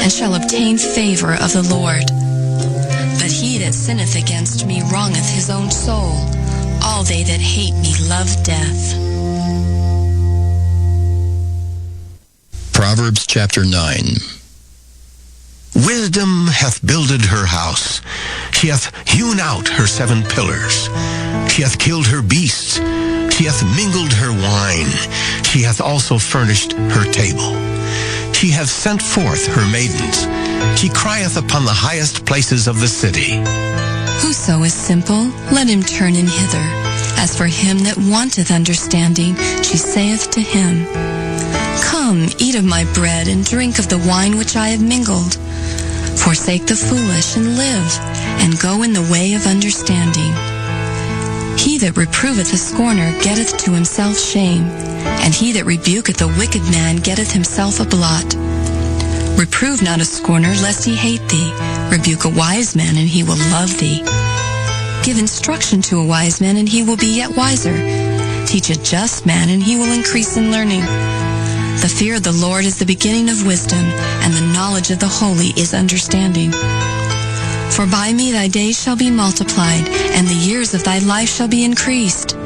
and shall obtain favor of the Lord. But he that sinneth against me wrongeth his own soul. All they that hate me love death. Proverbs chapter 9. Wisdom hath builded her house. She hath hewn out her 7 pillars. She hath killed her beasts. She hath mingled her wine. She hath also furnished her table. She hath sent forth her maidens. She crieth upon the highest places of the city. Whoso is simple, let him turn in hither. As for him that wanteth understanding, she saith to him, Come, eat of my bread, and drink of the wine which I have mingled. Forsake the foolish, and live, and go in the way of understanding. He that reproveth a scorner getteth to himself shame, and he that rebuketh a wicked man getteth himself a blot. Reprove not a scorner, lest he hate thee. Rebuke a wise man, and he will love thee. Give instruction to a wise man, and he will be yet wiser. Teach a just man, and he will increase in learning. The fear of the Lord is the beginning of wisdom, and the knowledge of the holy is understanding. For by me thy days shall be multiplied, and the years of thy life shall be increased.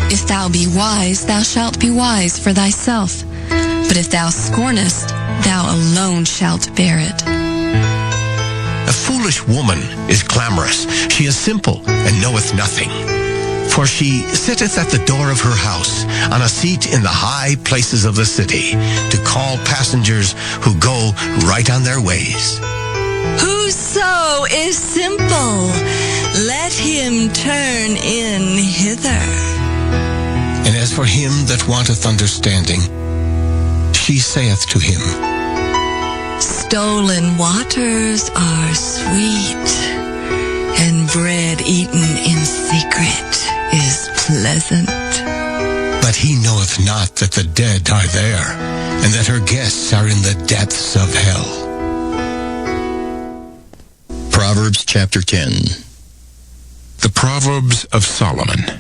If thou be wise, thou shalt be wise for thyself. But if thou scornest, thou alone shalt bear it. A foolish woman is clamorous. She is simple, and knoweth nothing. For she sitteth at the door of her house, on a seat in the high places of the city, to call passengers who go right on their ways. Whoso is simple, let him turn in hither. And as for him that wanteth understanding, she saith to him, Stolen waters are sweet, and bread eaten in secret is pleasant. But he knoweth not that the dead are there, and that her guests are in the depths of hell. Proverbs chapter 10. The Proverbs of Solomon.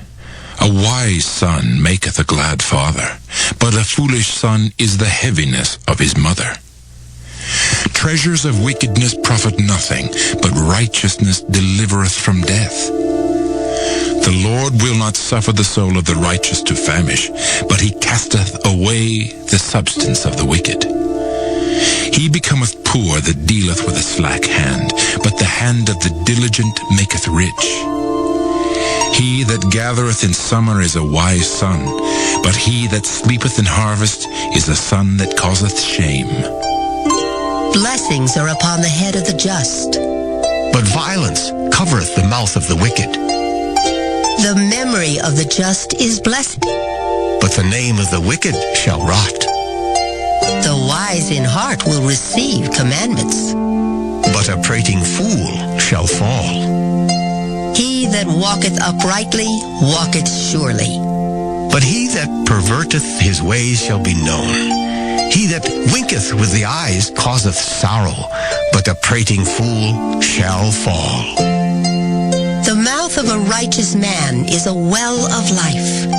A wise son maketh a glad father, but a foolish son is the heaviness of his mother. Treasures of wickedness profit nothing, but righteousness delivereth from death. The Lord will not suffer the soul of the righteous to famish, but he casteth away the substance of the wicked. He becometh poor that dealeth with a slack hand, but the hand of the diligent maketh rich. He that gathereth in summer is a wise son, but he that sleepeth in harvest is a son that causeth shame. Blessings are upon the head of the just, but violence covereth the mouth of the wicked. The memory of the just is blessed, but the name of the wicked shall rot. The wise in heart will receive commandments, but a prating fool shall fall. He that walketh uprightly walketh surely, but he that perverteth his ways shall be known. He that winketh with the eyes causeth sorrow, but a prating fool shall fall. The mouth of a righteous man is a well of life,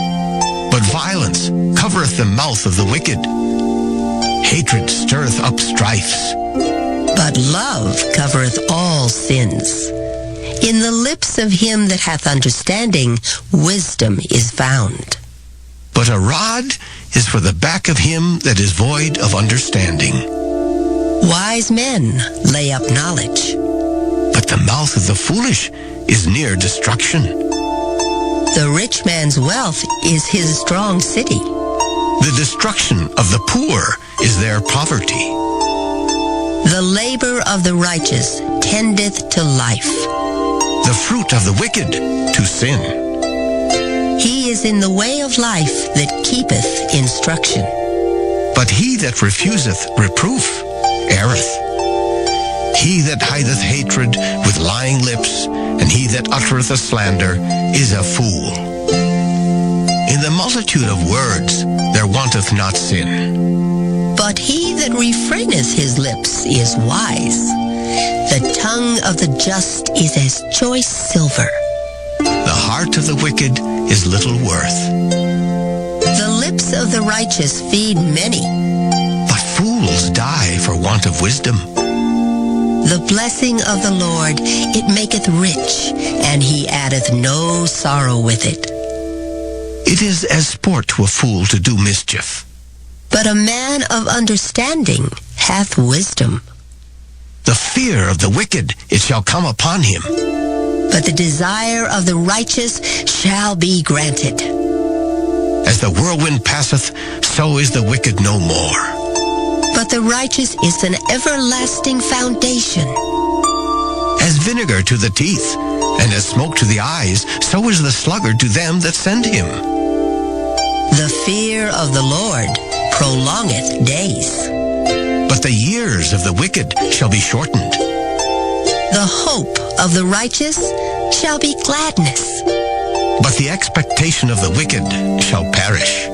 but violence covereth the mouth of the wicked. Hatred stirreth up strifes, but love covereth all sins. In the lips of him that hath understanding, wisdom is found. But a rod is for the back of him that is void of understanding. Wise men lay up knowledge, but the mouth of the foolish is near destruction. The rich man's wealth is his strong city. The destruction of the poor is their poverty. The labor of the righteous tendeth to life, the fruit of the wicked to sin. He is in the way of life that keepeth instruction, but he that refuseth reproof erreth. He that hideth hatred with lying lips, and he that uttereth a slander, is a fool. In the multitude of words there wanteth not sin, but he that refraineth his lips is wise. The tongue of the just is as choice silver, the heart of the wicked is little worth. The lips of the righteous feed many, but fools die for want of wisdom. The blessing of the Lord, it maketh rich, and he addeth no sorrow with it. It is as sport to a fool to do mischief. But a man of understanding hath wisdom. The fear of the wicked, it shall come upon him. But the desire of the righteous shall be granted. As the whirlwind passeth, so is the wicked no more. But the righteous is an everlasting foundation. As vinegar to the teeth, and as smoke to the eyes, so is the sluggard to them that send him. The fear of the Lord prolongeth days. But the years of the wicked shall be shortened. The hope of the righteous shall be gladness. But the expectation of the wicked shall perish.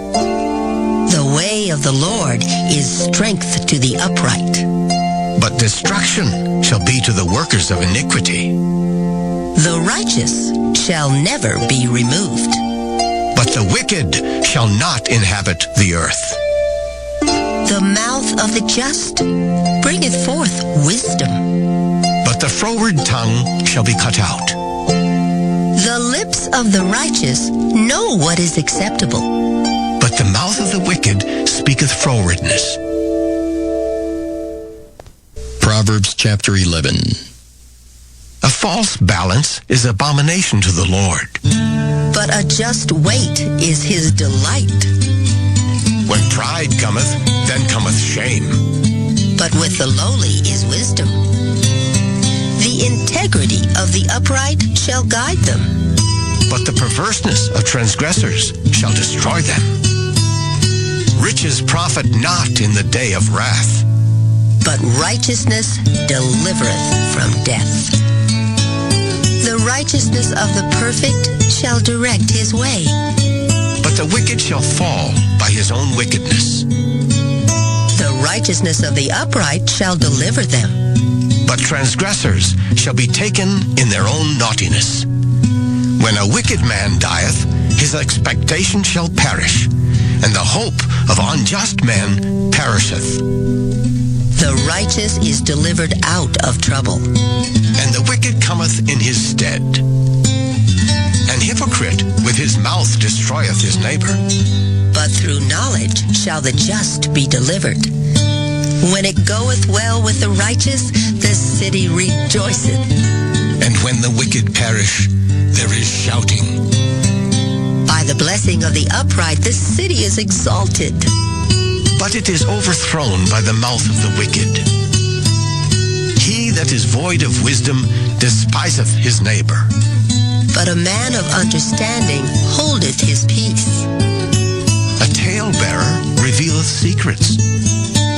The way of the Lord is strength to the upright. But destruction shall be to the workers of iniquity. The righteous shall never be removed. But the wicked shall not inhabit the earth. The mouth of the just bringeth forth wisdom. But the froward tongue shall be cut out. The lips of the righteous know what is acceptable. But the mouth of the wicked speaketh frowardness. Proverbs chapter 11. A false balance is abomination to the Lord. But a just weight is his delight. When pride cometh, then cometh shame. But with the lowly is wisdom. The integrity of the upright shall guide them. But the perverseness of transgressors shall destroy them. Riches profit not in the day of wrath. But righteousness delivereth from death. The righteousness of the perfect shall direct his way. But the wicked shall fall by his own wickedness. The righteousness of the upright shall deliver them. But transgressors shall be taken in their own naughtiness. When a wicked man dieth, his expectation shall perish, and the hope of unjust men perisheth. The righteous is delivered out of trouble. And the wicked cometh in his stead. An hypocrite with his mouth destroyeth his neighbor. But through knowledge shall the just be delivered. When it goeth well with the righteous, the city rejoiceth. And when the wicked perish, there is shouting. By the blessing of the upright, the city is exalted. But it is overthrown by the mouth of the wicked. He that is void of wisdom despiseth his neighbor. But a man of understanding holdeth his peace. A talebearer revealeth secrets.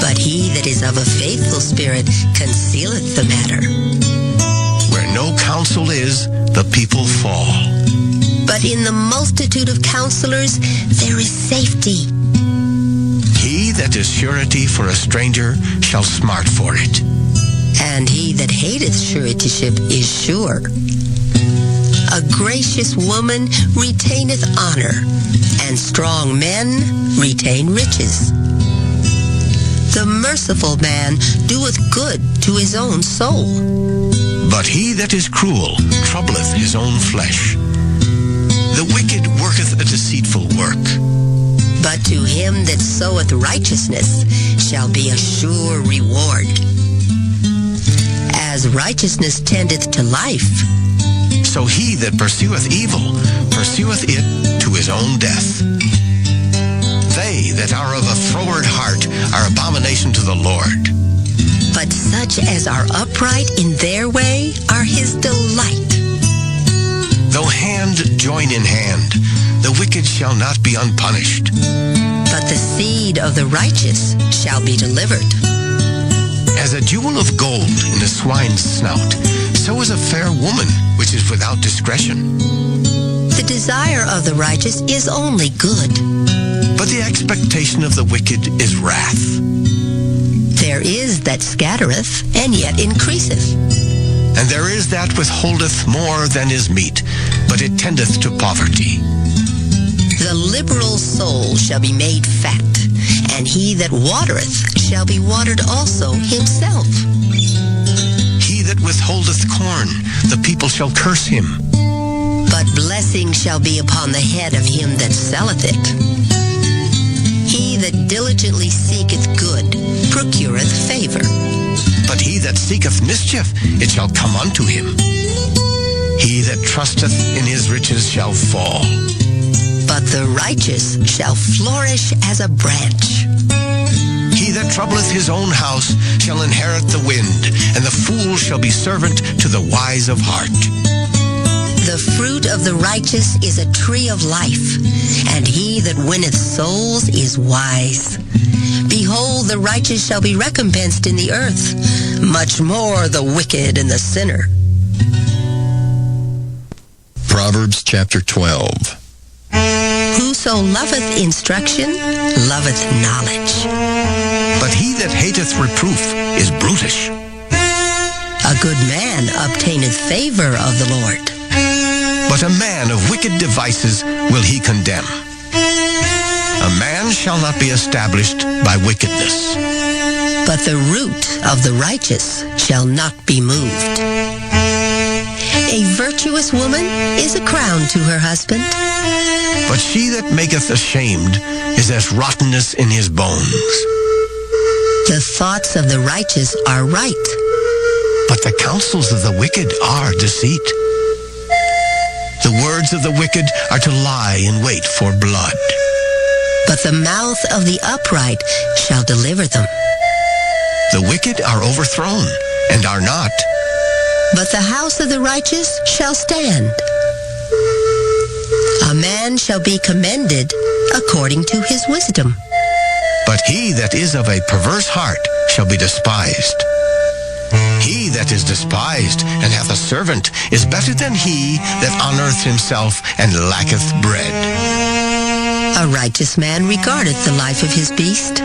But he that is of a faithful spirit concealeth the matter. Where no counsel is, the people fall. But in the multitude of counselors there is safety. He that is surety for a stranger shall smart for it. And he that hateth suretyship is sure. A gracious woman retaineth honor, and strong men retain riches. The merciful man doeth good to his own soul. But he that is cruel troubleth his own flesh. The wicked worketh a deceitful work. But to him that soweth righteousness shall be a sure reward. As righteousness tendeth to life, so he that pursueth evil pursueth it to his own death. They that are of a froward heart are abomination to the Lord. But such as are upright in their way are his delight. Though hand join in hand, the wicked shall not be unpunished. But the seed of the righteous shall be delivered. As a jewel of gold in a swine's snout, so is a fair woman which is without discretion. The desire of the righteous is only good. But the expectation of the wicked is wrath. There is that scattereth, and yet increaseth. And there is that withholdeth more than is meet, but it tendeth to poverty. The liberal soul shall be made fat, and he that watereth shall be watered also himself. gathereth corn, the people shall curse him. But blessing shall be upon the head of him that selleth it. He that diligently seeketh good procureth favor. But he that seeketh mischief, it shall come unto him. He that trusteth in his riches shall fall. But the righteous shall flourish as a branch. He that troubleth his own house shall inherit the wind, and the fool shall be servant to the wise of heart. The fruit of the righteous is a tree of life, and he that winneth souls is wise. Behold, the righteous shall be recompensed in the earth, much more the wicked and the sinner. Proverbs chapter 12. Whoso loveth instruction, loveth knowledge. But he that hateth reproof is brutish. A good man obtaineth favor of the Lord. But a man of wicked devices will he condemn. A man shall not be established by wickedness. But the root of the righteous shall not be moved. A virtuous woman is a crown to her husband. But she that maketh ashamed is as rottenness in his bones. The thoughts of the righteous are right. But the counsels of the wicked are deceit. The words of the wicked are to lie in wait for blood. But the mouth of the upright shall deliver them. The wicked are overthrown and are not. But the house of the righteous shall stand. A man shall be commended according to his wisdom. But he that is of a perverse heart shall be despised. He that is despised and hath a servant is better than he that honoureth himself and lacketh bread. A righteous man regardeth the life of his beast.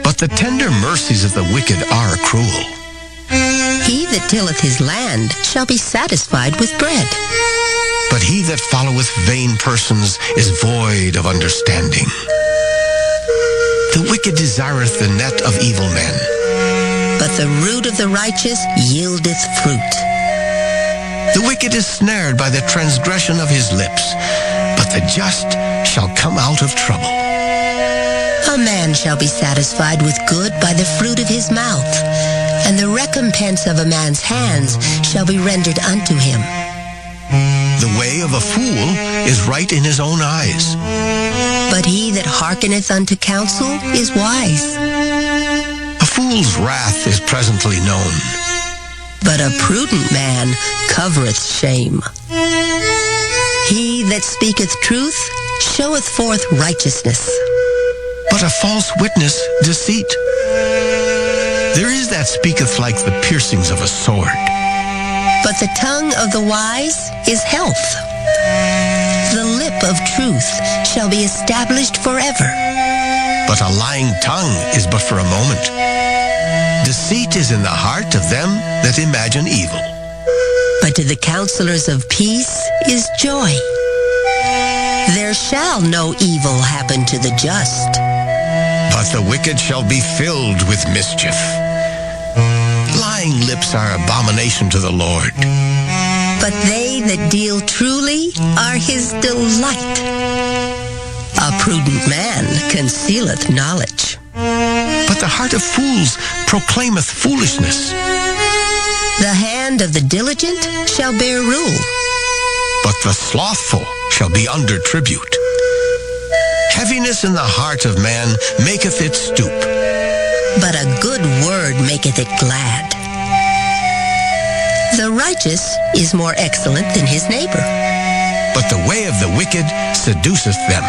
But the tender mercies of the wicked are cruel. He that tilleth his land shall be satisfied with bread. But he that followeth vain persons is void of understanding. The wicked desireth the net of evil men. But the root of the righteous yieldeth fruit. The wicked is snared by the transgression of his lips, but the just shall come out of trouble. A man shall be satisfied with good by the fruit of his mouth, and the recompense of a man's hands shall be rendered unto him. The way of a fool is right in his own eyes. But he that hearkeneth unto counsel is wise. A fool's wrath is presently known. But a prudent man covereth shame. He that speaketh truth showeth forth righteousness. But a false witness deceit. There is that speaketh like the piercings of a sword. But the tongue of the wise is health. The lip of truth shall be established forever. But a lying tongue is but for a moment. Deceit is in the heart of them that imagine evil. But to the counselors of peace is joy. There shall no evil happen to the just. But the wicked shall be filled with mischief. Lying lips are abomination to the Lord. But they that deal truly are his delight. A prudent man concealeth knowledge. But the heart of fools proclaimeth foolishness. The hand of the diligent shall bear rule. But the slothful shall be under tribute. Heaviness in the heart of man maketh it stoop. But a good word maketh it glad. The righteous is more excellent than his neighbor. But the way of the wicked seduceth them.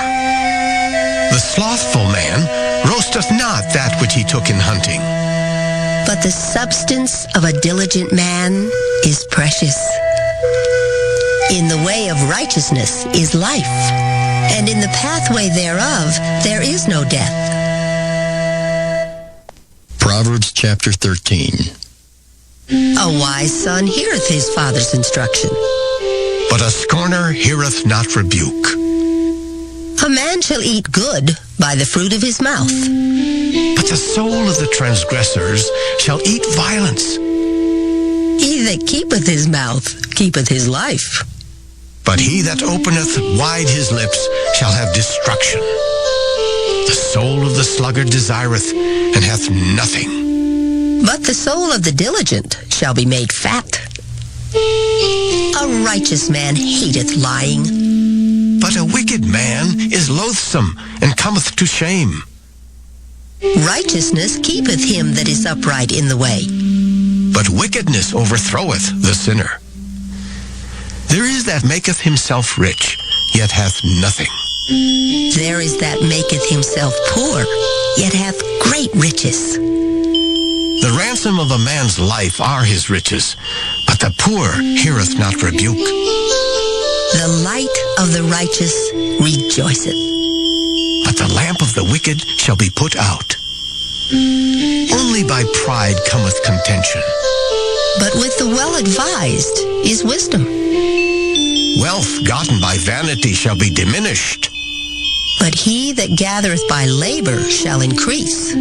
The slothful man roasteth not that which he took in hunting. But the substance of a diligent man is precious. In the way of righteousness is life, and in the pathway thereof there is no death. Proverbs chapter 13. A wise son heareth his father's instruction. But a scorner heareth not rebuke. A man shall eat good by the fruit of his mouth. But the soul of the transgressors shall eat violence. He he that keepeth his mouth keepeth his life. But he that openeth wide his lips shall have destruction. The soul of the sluggard desireth, and hath nothing. But the soul of the diligent shall be made fat. A righteous man hateth lying. But a wicked man is loathsome, and cometh to shame. Righteousness keepeth him that is upright in the way. But wickedness overthroweth the sinner. There is that maketh himself rich, yet hath nothing. There is that maketh himself poor, yet hath great riches. The ransom of a man's life are his riches, but the poor heareth not rebuke. The light of the righteous rejoiceth, But the lamp of the wicked shall be put out. Only by pride cometh contention. but with the well-advised is wisdom. Wealth gotten by vanity shall be diminished. But he that gathereth by labor shall increase.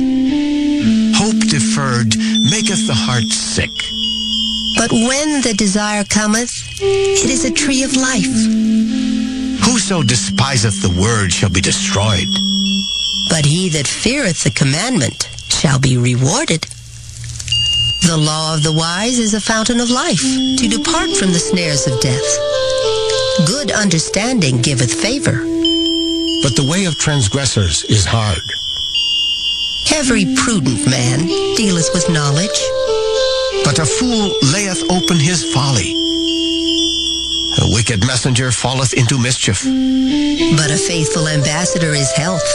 Hope deferred maketh the heart sick. But when the desire cometh, it is a tree of life. Whoso despiseth the word shall be destroyed. But he that feareth the commandment shall be rewarded. The law of the wise is a fountain of life, to depart from the snares of death. Good understanding giveth favor. But the way of transgressors is hard. Every prudent man dealeth with knowledge. But a fool layeth open his folly. A wicked messenger falleth into mischief. But a faithful ambassador is health.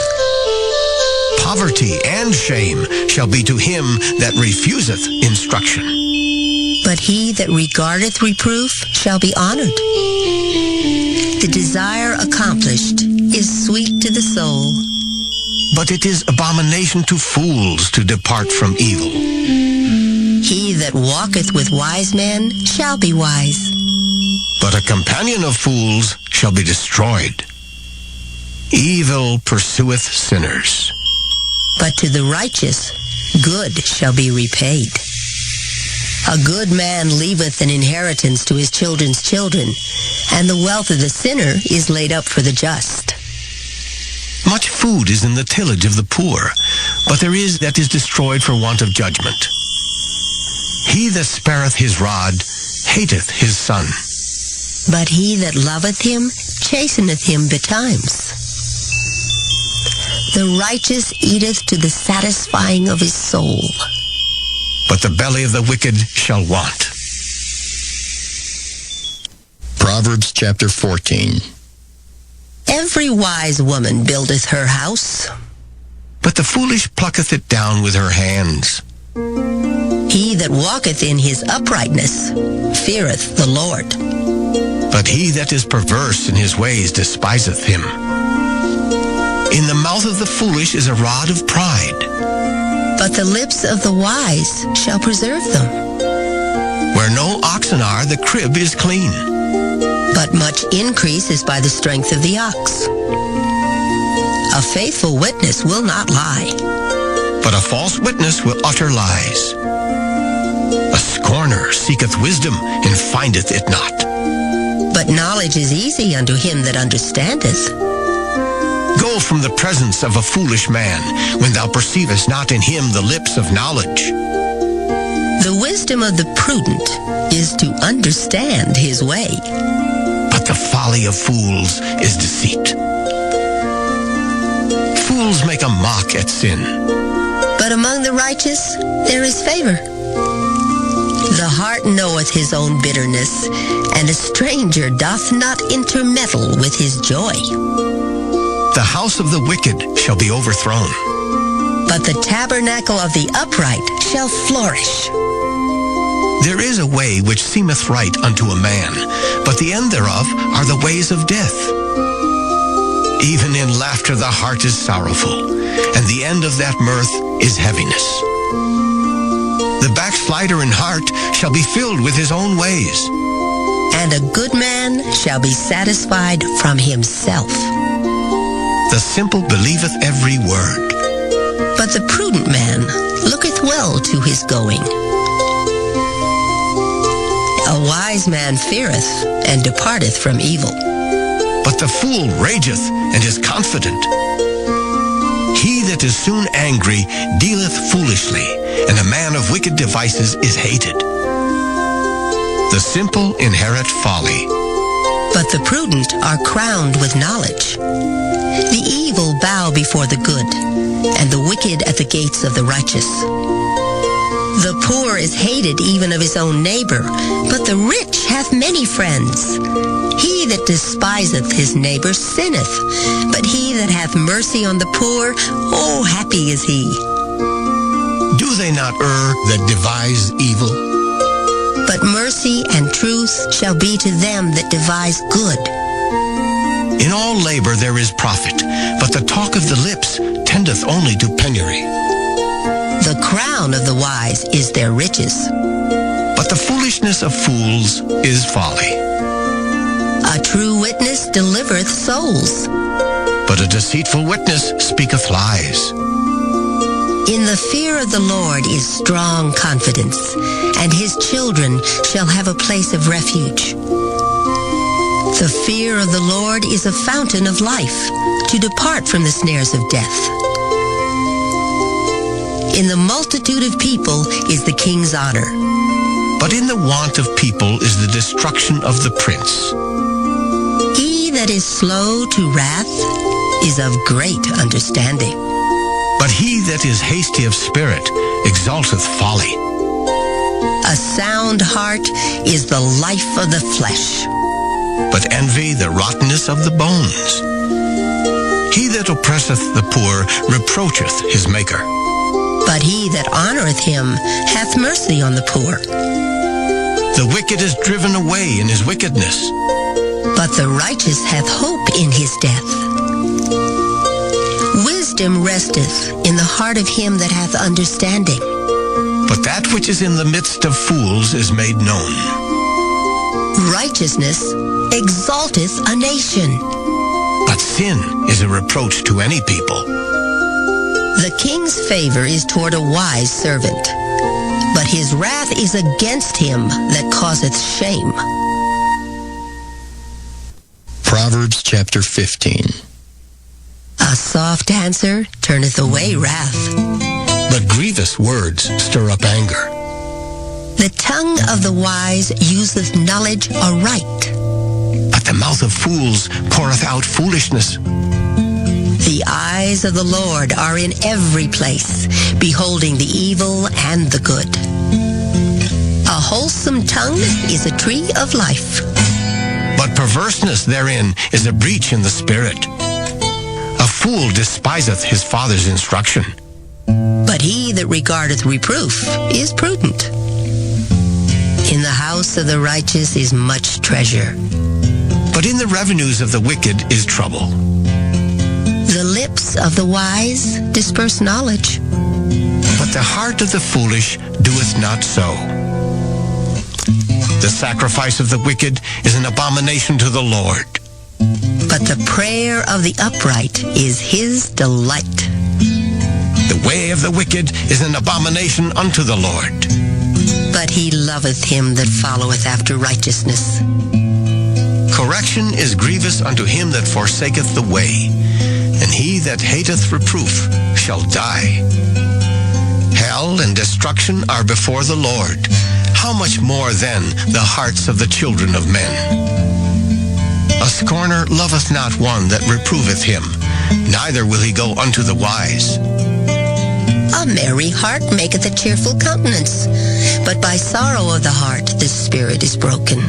Poverty and shame shall be to him that refuseth instruction. But he that regardeth reproof shall be honored. The desire accomplished is sweet to the soul. But it is abomination to fools to depart from evil. He that walketh with wise men shall be wise. But a companion of fools shall be destroyed. Evil pursueth sinners. But to the righteous good shall be repaid. A good man leaveth an inheritance to his children's children, and the wealth of the sinner is laid up for the just. Much food is in the tillage of the poor, but there is that is destroyed for want of judgment. He that spareth his rod hateth his son. But he that loveth him chasteneth him betimes. The righteous eateth to the satisfying of his soul. But the belly of the wicked shall want. Proverbs chapter 14. Every wise woman buildeth her house. But the foolish plucketh it down with her hands. He that walketh in his uprightness feareth the Lord. But he that is perverse in his ways despiseth him. In the mouth of the foolish is a rod of pride. But the lips of the wise shall preserve them. Where no oxen are, the crib is clean. But much increase is by the strength of the ox. A faithful witness will not lie. But a false witness will utter lies. A scorner seeketh wisdom and findeth it not. But knowledge is easy unto him that understandeth. Go from the presence of a foolish man, when thou perceivest not in him the lips of knowledge. The wisdom of the prudent is to understand his way. But the folly of fools is deceit. Fools make a mock at sin. But among the righteous there is favor. The heart knoweth his own bitterness, and a stranger doth not intermeddle with his joy. The house of the wicked shall be overthrown. But the tabernacle of the upright shall flourish. There is a way which seemeth right unto a man, but the end thereof are the ways of death. Even in laughter the heart is sorrowful, and the end of that mirth is heaviness. The backslider in heart shall be filled with his own ways. And a good man shall be satisfied from himself. The simple believeth every word. But the prudent man looketh well to his going. wise man feareth, and departeth from evil. But the fool rageth and is confident. He that is soon angry dealeth foolishly, and a man of wicked devices is hated. The simple inherit folly, But the prudent are crowned with knowledge. The evil bow before the good, and the wicked at the gates of the righteous. The poor is hated even of his own neighbor, but the rich hath many friends. He that despiseth his neighbor sinneth, but he that hath mercy on the poor, oh, happy is he. do they not err that devise evil? But mercy and truth shall be to them that devise good. In all labor there is profit, but the talk of the lips tendeth only to penury. The crown of the wise is their riches. But the foolishness of fools is folly. A true witness delivereth souls. But a deceitful witness speaketh lies. In the fear of the Lord is strong confidence, and his children shall have a place of refuge. The fear of the Lord is a fountain of life, to depart from the snares of death. In the multitude of people is the king's honor. But in the want of people is the destruction of the prince. He that is slow to wrath is of great understanding. But he that is hasty of spirit exalteth folly. A sound heart is the life of the flesh. But envy the rottenness of the bones. He that oppresseth the poor reproacheth his maker. But he that honoreth him hath mercy on the poor. The wicked is driven away in his wickedness. But the righteous hath hope in his death. Wisdom resteth in the heart of him that hath understanding. But that which is in the midst of fools is made known. Righteousness exalteth a nation. But sin is a reproach to any people. The king's favor is toward a wise servant, but his wrath is against him that causeth shame. Proverbs chapter 15. A soft answer turneth away wrath. But grievous words stir up anger. The tongue of the wise useth knowledge aright. But the mouth of fools poureth out foolishness. The eyes of the Lord are in every place, beholding the evil and the good. A wholesome tongue is a tree of life. But perverseness therein is a breach in the spirit. A fool despiseth his father's instruction. But he that regardeth reproof is prudent. In the house of the righteous is much treasure. But in the revenues of the wicked is trouble. The lips of the wise disperse knowledge. But the heart of the foolish doeth not so. The sacrifice of the wicked is an abomination to the Lord. But the prayer of the upright is his delight. The way of the wicked is an abomination unto the Lord. But he loveth him that followeth after righteousness. Correction is grievous unto him that forsaketh the way, and he that hateth reproof shall die. Hell and destruction are before the Lord. How much more then the hearts of the children of men? A scorner loveth not one that reproveth him, neither will he go unto the wise. A merry heart maketh a cheerful countenance, but by sorrow of the heart the spirit is broken.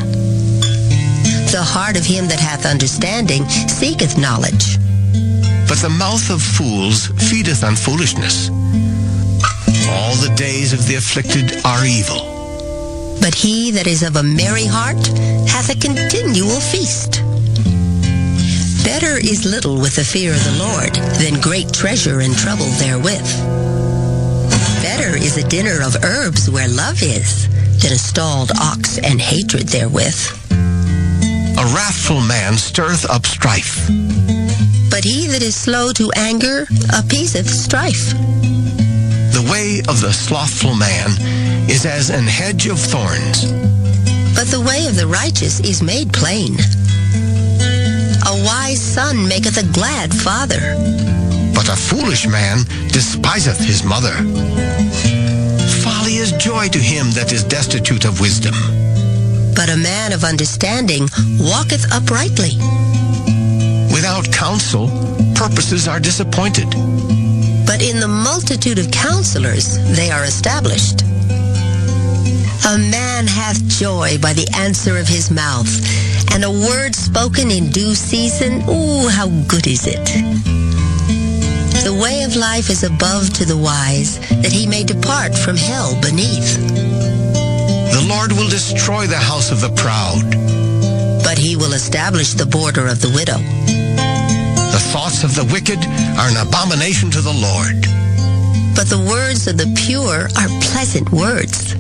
The heart of him that hath understanding seeketh knowledge. But the mouth of fools feedeth on foolishness. All the days of the afflicted are evil. But he that is of a merry heart hath a continual feast. Better is little with the fear of the Lord than great treasure and trouble therewith. Better is a dinner of herbs where love is than a stalled ox and hatred therewith. A wrathful man stirreth up strife. But he that is slow to anger appeaseth strife. The way of the slothful man is as an hedge of thorns. but the way of the righteous is made plain. A wise son maketh a glad father, but a foolish man despiseth his mother. Folly is joy to him that is destitute of wisdom, but a man of understanding walketh uprightly. Without counsel, purposes are disappointed, but in the multitude of counselors they are established. A man hath joy by the answer of his mouth, and a word spoken in due season, ooh, how good is it! The way of life is above to the wise, that he may depart from hell beneath. The Lord will destroy the house of the proud, but he will establish the border of the widow. The thoughts of the wicked are an abomination to the Lord, but the words of the pure are pleasant words.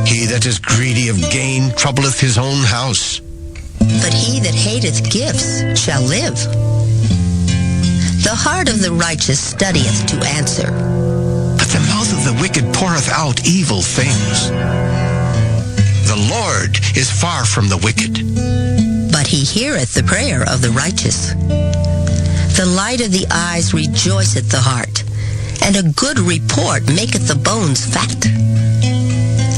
He that is greedy of gain troubleth his own house, but he that hateth gifts shall live. The heart of the righteous studieth to answer, but the mouth of the wicked poureth out evil things. The Lord is far from the wicked, but he heareth the prayer of the righteous. The light of the eyes rejoiceth the heart, and a good report maketh the bones fat.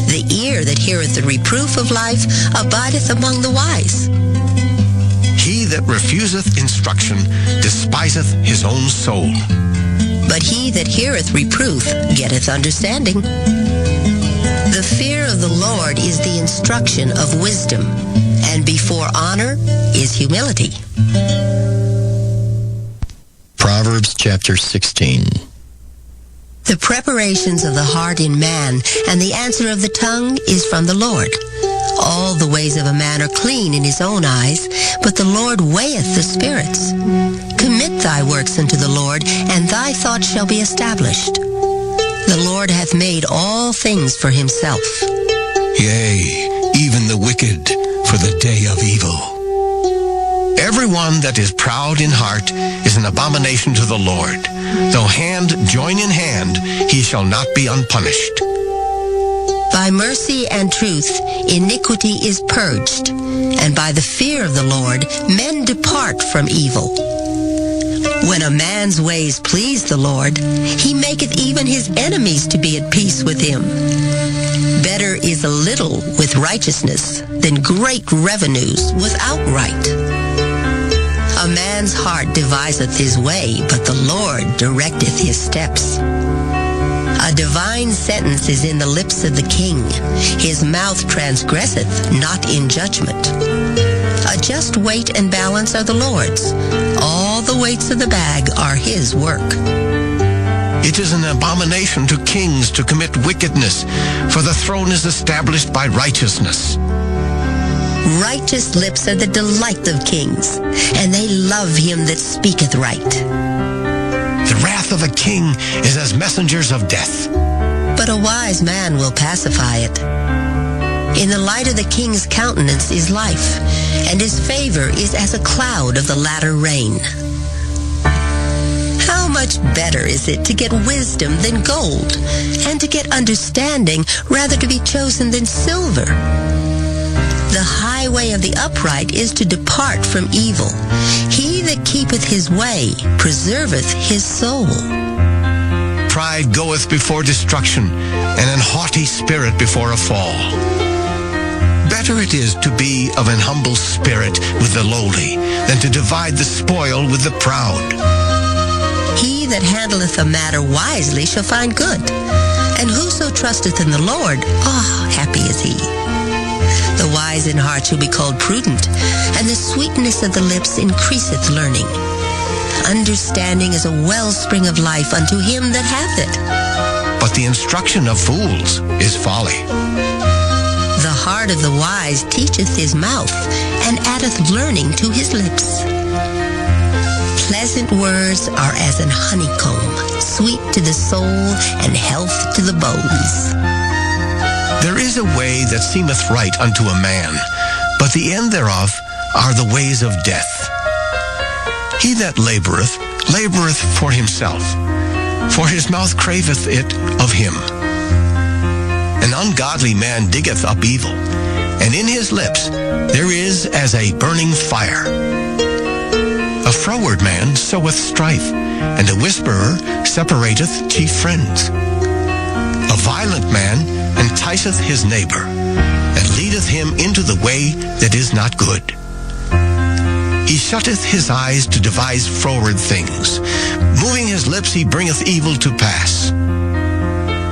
The ear that heareth the reproof of life abideth among the wise. He that refuseth instruction despiseth his own soul, but he that heareth reproof getteth understanding. The fear of the Lord is the instruction of wisdom, and before honor is humility. Proverbs chapter 16. The preparations of the heart in man, and the answer of the tongue is from the Lord. All the ways of a man are clean in his own eyes, but the Lord weigheth the spirits. Commit thy works unto the Lord, and thy thoughts shall be established. The Lord hath made all things for himself. Yea, even the wicked for the day of evil. Everyone that is proud in heart is an abomination to the Lord. Though hand join in hand, he shall not be unpunished. By mercy and truth, iniquity is purged, and by the fear of the Lord, men depart from evil. When a man's ways please the Lord, he maketh even his enemies to be at peace with him. Better is a little with righteousness than great revenues without right. A man's heart deviseth his way, but the Lord directeth his steps. A divine sentence is in the lips of the king. His mouth transgresseth not in judgment. A just weight and balance are the Lord's. All the weights of the bag are his work. It is an abomination to kings to commit wickedness, for the throne is established by righteousness. Righteous lips are the delight of kings, and they love him that speaketh right. The wrath of a king is as messengers of death, but a wise man will pacify it. In the light of the king's countenance is life, and his favor is as a cloud of the latter rain. How much better is it to get wisdom than gold, and to get understanding rather to be chosen than silver? The highway of the upright is to depart from evil. He that keepeth his way preserveth his soul. Pride goeth before destruction, and an haughty spirit before a fall. Better it is to be of an humble spirit with the lowly, than to divide the spoil with the proud. He that handleth a matter wisely shall find good, and whoso trusteth in the Lord, happy is he. The wise in heart shall be called prudent, and the sweetness of the lips increaseth learning. Understanding is a wellspring of life unto him that hath it, but the instruction of fools is folly. The heart of the wise teacheth his mouth, and addeth learning to his lips. Pleasant words are as an honeycomb, sweet to the soul, and health to the bones. There is a way that seemeth right unto a man, but the end thereof are the ways of death. He that laboureth, laboureth for himself, for his mouth craveth it of him. An ungodly man diggeth up evil, and in his lips there is as a burning fire. A froward man soweth strife, and a whisperer separateth chief friends. A violent man enticeth his neighbor, and leadeth him into the way that is not good. He shutteth his eyes to devise froward things. Moving his lips he bringeth evil to pass.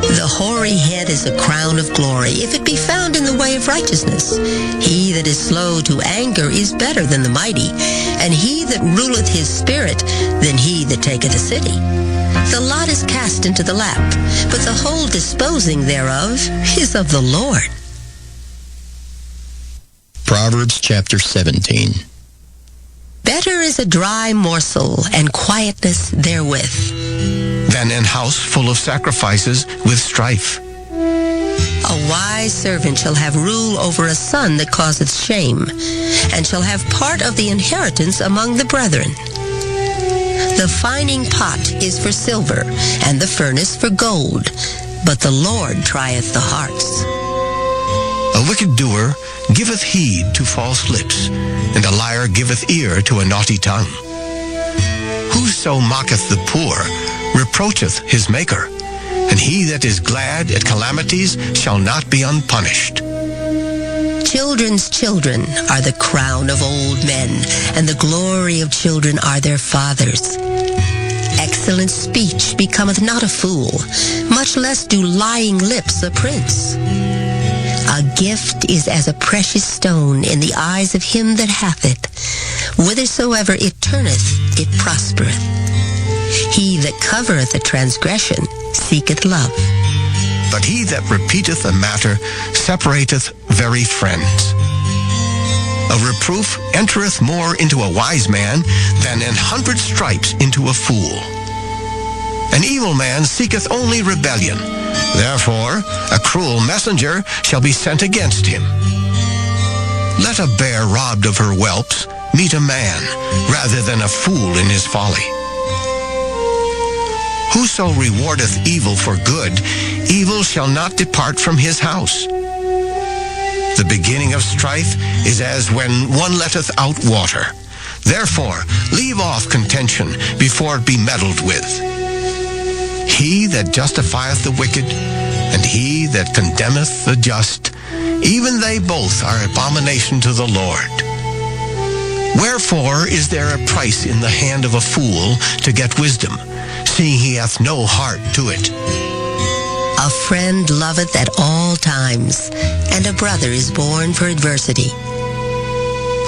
The hoary head is a crown of glory, if it be found in the way of righteousness. He that is slow to anger is better than the mighty, and he that ruleth his spirit than he that taketh a city. The lot is cast into the lap, but the whole disposing thereof is of the Lord. Proverbs chapter 17. Better is a dry morsel and quietness therewith than an house full of sacrifices with strife. A wise servant shall have rule over a son that causeth shame, and shall have part of the inheritance among the brethren. The fining pot is for silver, and the furnace for gold, but the Lord trieth the hearts. A wicked doer giveth heed to false lips, and a liar giveth ear to a naughty tongue. Whoso mocketh the poor reproacheth his Maker, and he that is glad at calamities shall not be unpunished. Children's children are the crown of old men, and the glory of children are their fathers. Excellent speech becometh not a fool, much less do lying lips a prince. A gift is as a precious stone in the eyes of him that hath it. Whithersoever it turneth, it prospereth. He that covereth a transgression seeketh love, but he that repeateth a matter separateth very friends. A reproof entereth more into a wise man than 100 stripes into a fool. An evil man seeketh only rebellion. Therefore, a cruel messenger shall be sent against him. Let a bear robbed of her whelps meet a man, rather than a fool in his folly. Whoso rewardeth evil for good, evil shall not depart from his house. The beginning of strife is as when one letteth out water. Therefore, leave off contention before it be meddled with. He that justifieth the wicked, and he that condemneth the just, even they both are abomination to the Lord. Wherefore is there a price in the hand of a fool to get wisdom, seeing he hath no heart to it? A friend loveth at all times, and a brother is born for adversity.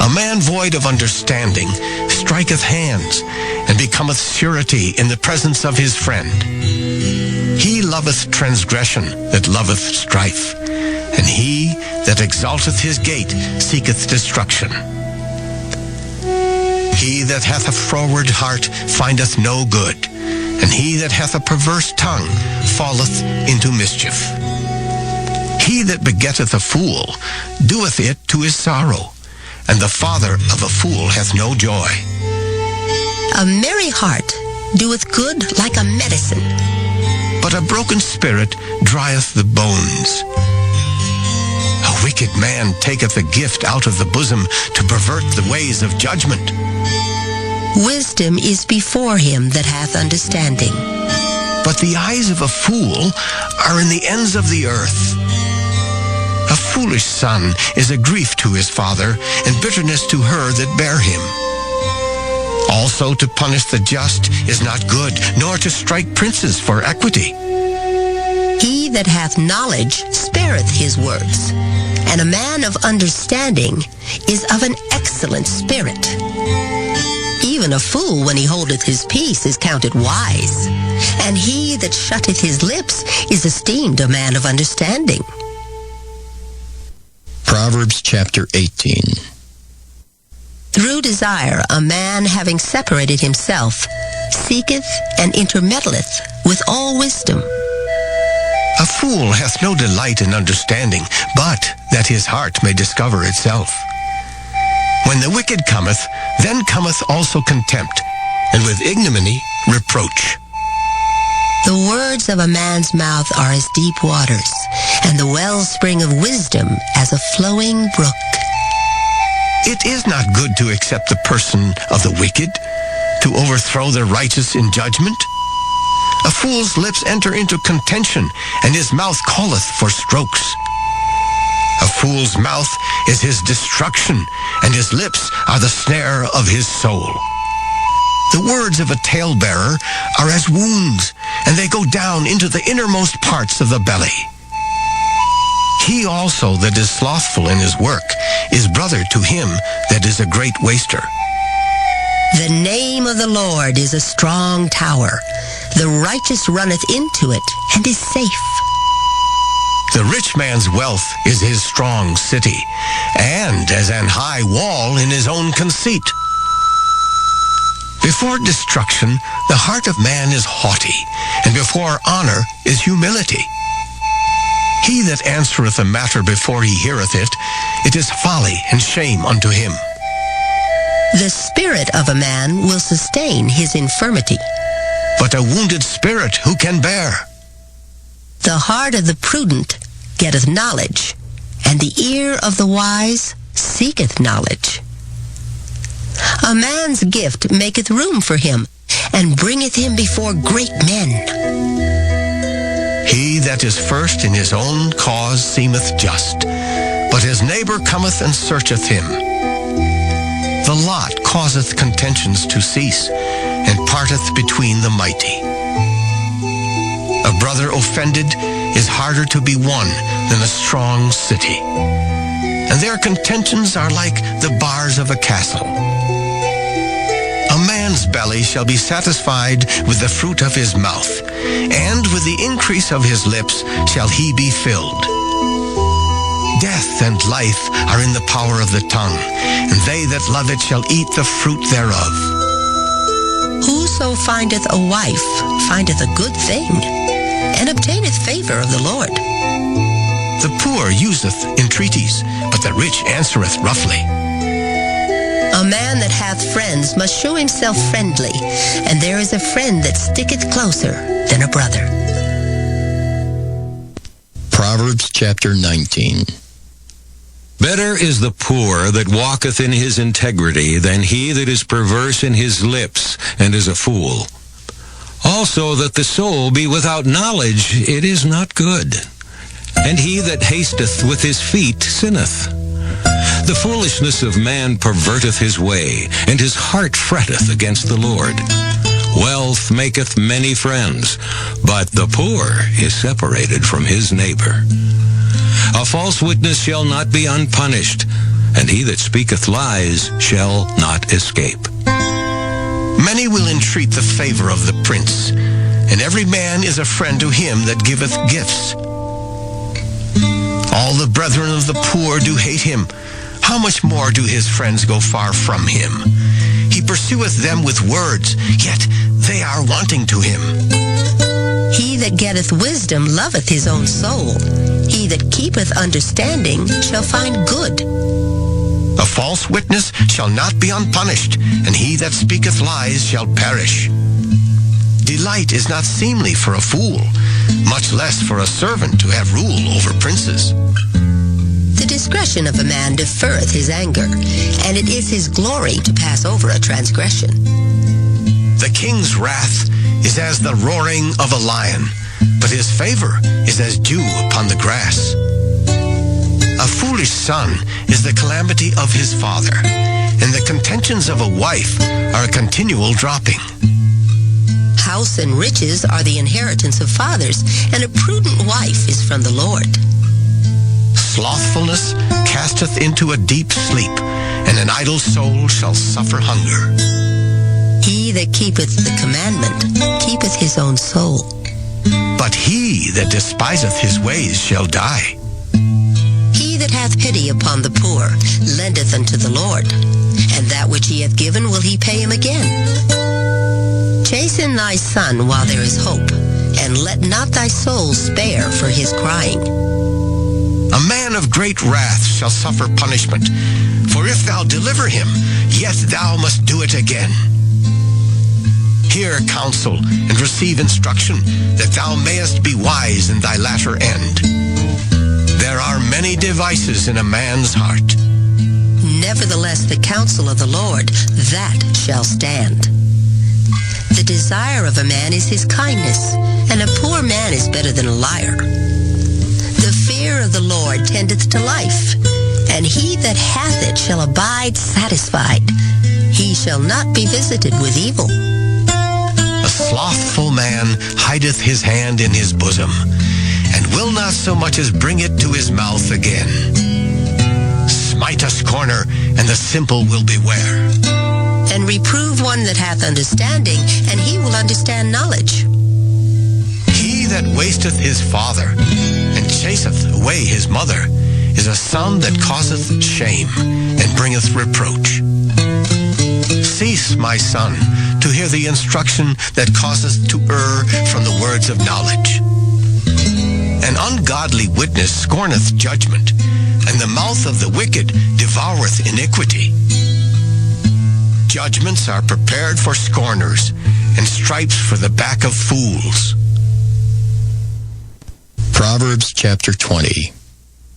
A man void of understanding striketh hands, and becometh surety in the presence of his friend. He loveth transgression that loveth strife, and he that exalteth his gate seeketh destruction. He that hath a froward heart findeth no good, and he that hath a perverse tongue falleth into mischief. He that begetteth a fool doeth it to his sorrow, and the father of a fool hath no joy. A merry heart doeth good like a medicine, but a broken spirit drieth the bones. A wicked man taketh a gift out of the bosom to pervert the ways of judgment. Wisdom is before him that hath understanding, but the eyes of a fool are in the ends of the earth. A foolish son is a grief to his father, and bitterness to her that bare him. Also to punish the just is not good, nor to strike princes for equity. He that hath knowledge spareth his words, and a man of understanding is of an excellent spirit. Even a fool, when he holdeth his peace, is counted wise, and he that shutteth his lips is esteemed a man of understanding. Proverbs chapter 18. Through desire, a man having separated himself seeketh and intermeddleth with all wisdom. A fool hath no delight in understanding, but that his heart may discover itself. When the wicked cometh, then cometh also contempt, and with ignominy reproach. The words of a man's mouth are as deep waters, and the wellspring of wisdom as a flowing brook. It is not good to accept the person of the wicked, to overthrow the righteous in judgment. A fool's lips enter into contention, and his mouth calleth for strokes. A fool's mouth is his destruction, and his lips are the snare of his soul. The words of a talebearer are as wounds, and they go down into the innermost parts of the belly. He also that is slothful in his work is brother to him that is a great waster. The name of the Lord is a strong tower. The righteous runneth into it and is safe. The rich man's wealth is his strong city, and as an high wall in his own conceit. Before destruction, the heart of man is haughty, and before honor is humility. He that answereth a matter before he heareth it, it is folly and shame unto him. The spirit of a man will sustain his infirmity, but a wounded spirit who can bear? The heart of the prudent getteth knowledge, and the ear of the wise seeketh knowledge. A man's gift maketh room for him, and bringeth him before great men. He that is first in his own cause seemeth just, but his neighbor cometh and searcheth him. The lot causeth contentions to cease, and parteth between the mighty. A brother offended is harder to be won than a strong city, and their contentions are like the bars of a castle. A man's belly shall be satisfied with the fruit of his mouth, and with the increase of his lips shall he be filled. Death and life are in the power of the tongue, and they that love it shall eat the fruit thereof. Whoso findeth a wife findeth a good thing, and obtaineth favor of the Lord. The poor useth entreaties, but the rich answereth roughly. A man that hath friends must show himself friendly, and there is a friend that sticketh closer than a brother. Proverbs chapter 19. Better is the poor that walketh in his integrity than he that is perverse in his lips and is a fool. Also that the soul be without knowledge, it is not good. And he that hasteth with his feet sinneth. The foolishness of man perverteth his way, and his heart fretteth against the Lord. Wealth maketh many friends, but the poor is separated from his neighbor. A false witness shall not be unpunished, and he that speaketh lies shall not escape. Many will entreat the favor of the prince, and every man is a friend to him that giveth gifts. All the brethren of the poor do hate him. How much more do his friends go far from him? He pursueth them with words, yet they are wanting to him. He that getteth wisdom loveth his own soul. He that keepeth understanding shall find good. A false witness shall not be unpunished, and he that speaketh lies shall perish. Delight is not seemly for a fool, much less for a servant to have rule over princes. The discretion of a man deferreth his anger, and it is his glory to pass over a transgression. The king's wrath is as the roaring of a lion, but his favor is as dew upon the grass. A foolish son is the calamity of his father, and the contentions of a wife are a continual dropping. House and riches are the inheritance of fathers, and a prudent wife is from the Lord. Slothfulness casteth into a deep sleep, and an idle soul shall suffer hunger. He that keepeth the commandment keepeth his own soul. But he that despiseth his ways shall die. He that hath pity upon the poor lendeth unto the Lord, and that which he hath given will he pay him again. Chasten thy son while there is hope, and let not thy soul spare for his crying. A man of great wrath shall suffer punishment, for if thou deliver him, yet thou must do it again. Hear counsel and receive instruction, that thou mayest be wise in thy latter end. There are many devices in a man's heart. Nevertheless, the counsel of the Lord, that shall stand. The desire of a man is his kindness, and a poor man is better than a liar. The fear of the Lord tendeth to life, and he that hath it shall abide satisfied. He shall not be visited with evil. A slothful man hideth his hand in his bosom, and will not so much as bring it to his mouth again. Smite a scorner, and the simple will beware. And reprove one that hath understanding, and he will understand knowledge. He that wasteth his father, and chaseth away his mother, is a son that causeth shame, and bringeth reproach. Cease, my son, to hear the instruction that causeth to err from the words of knowledge. An ungodly witness scorneth judgment, and the mouth of the wicked devoureth iniquity. Judgments are prepared for scorners, and stripes for the back of fools. Proverbs chapter 20.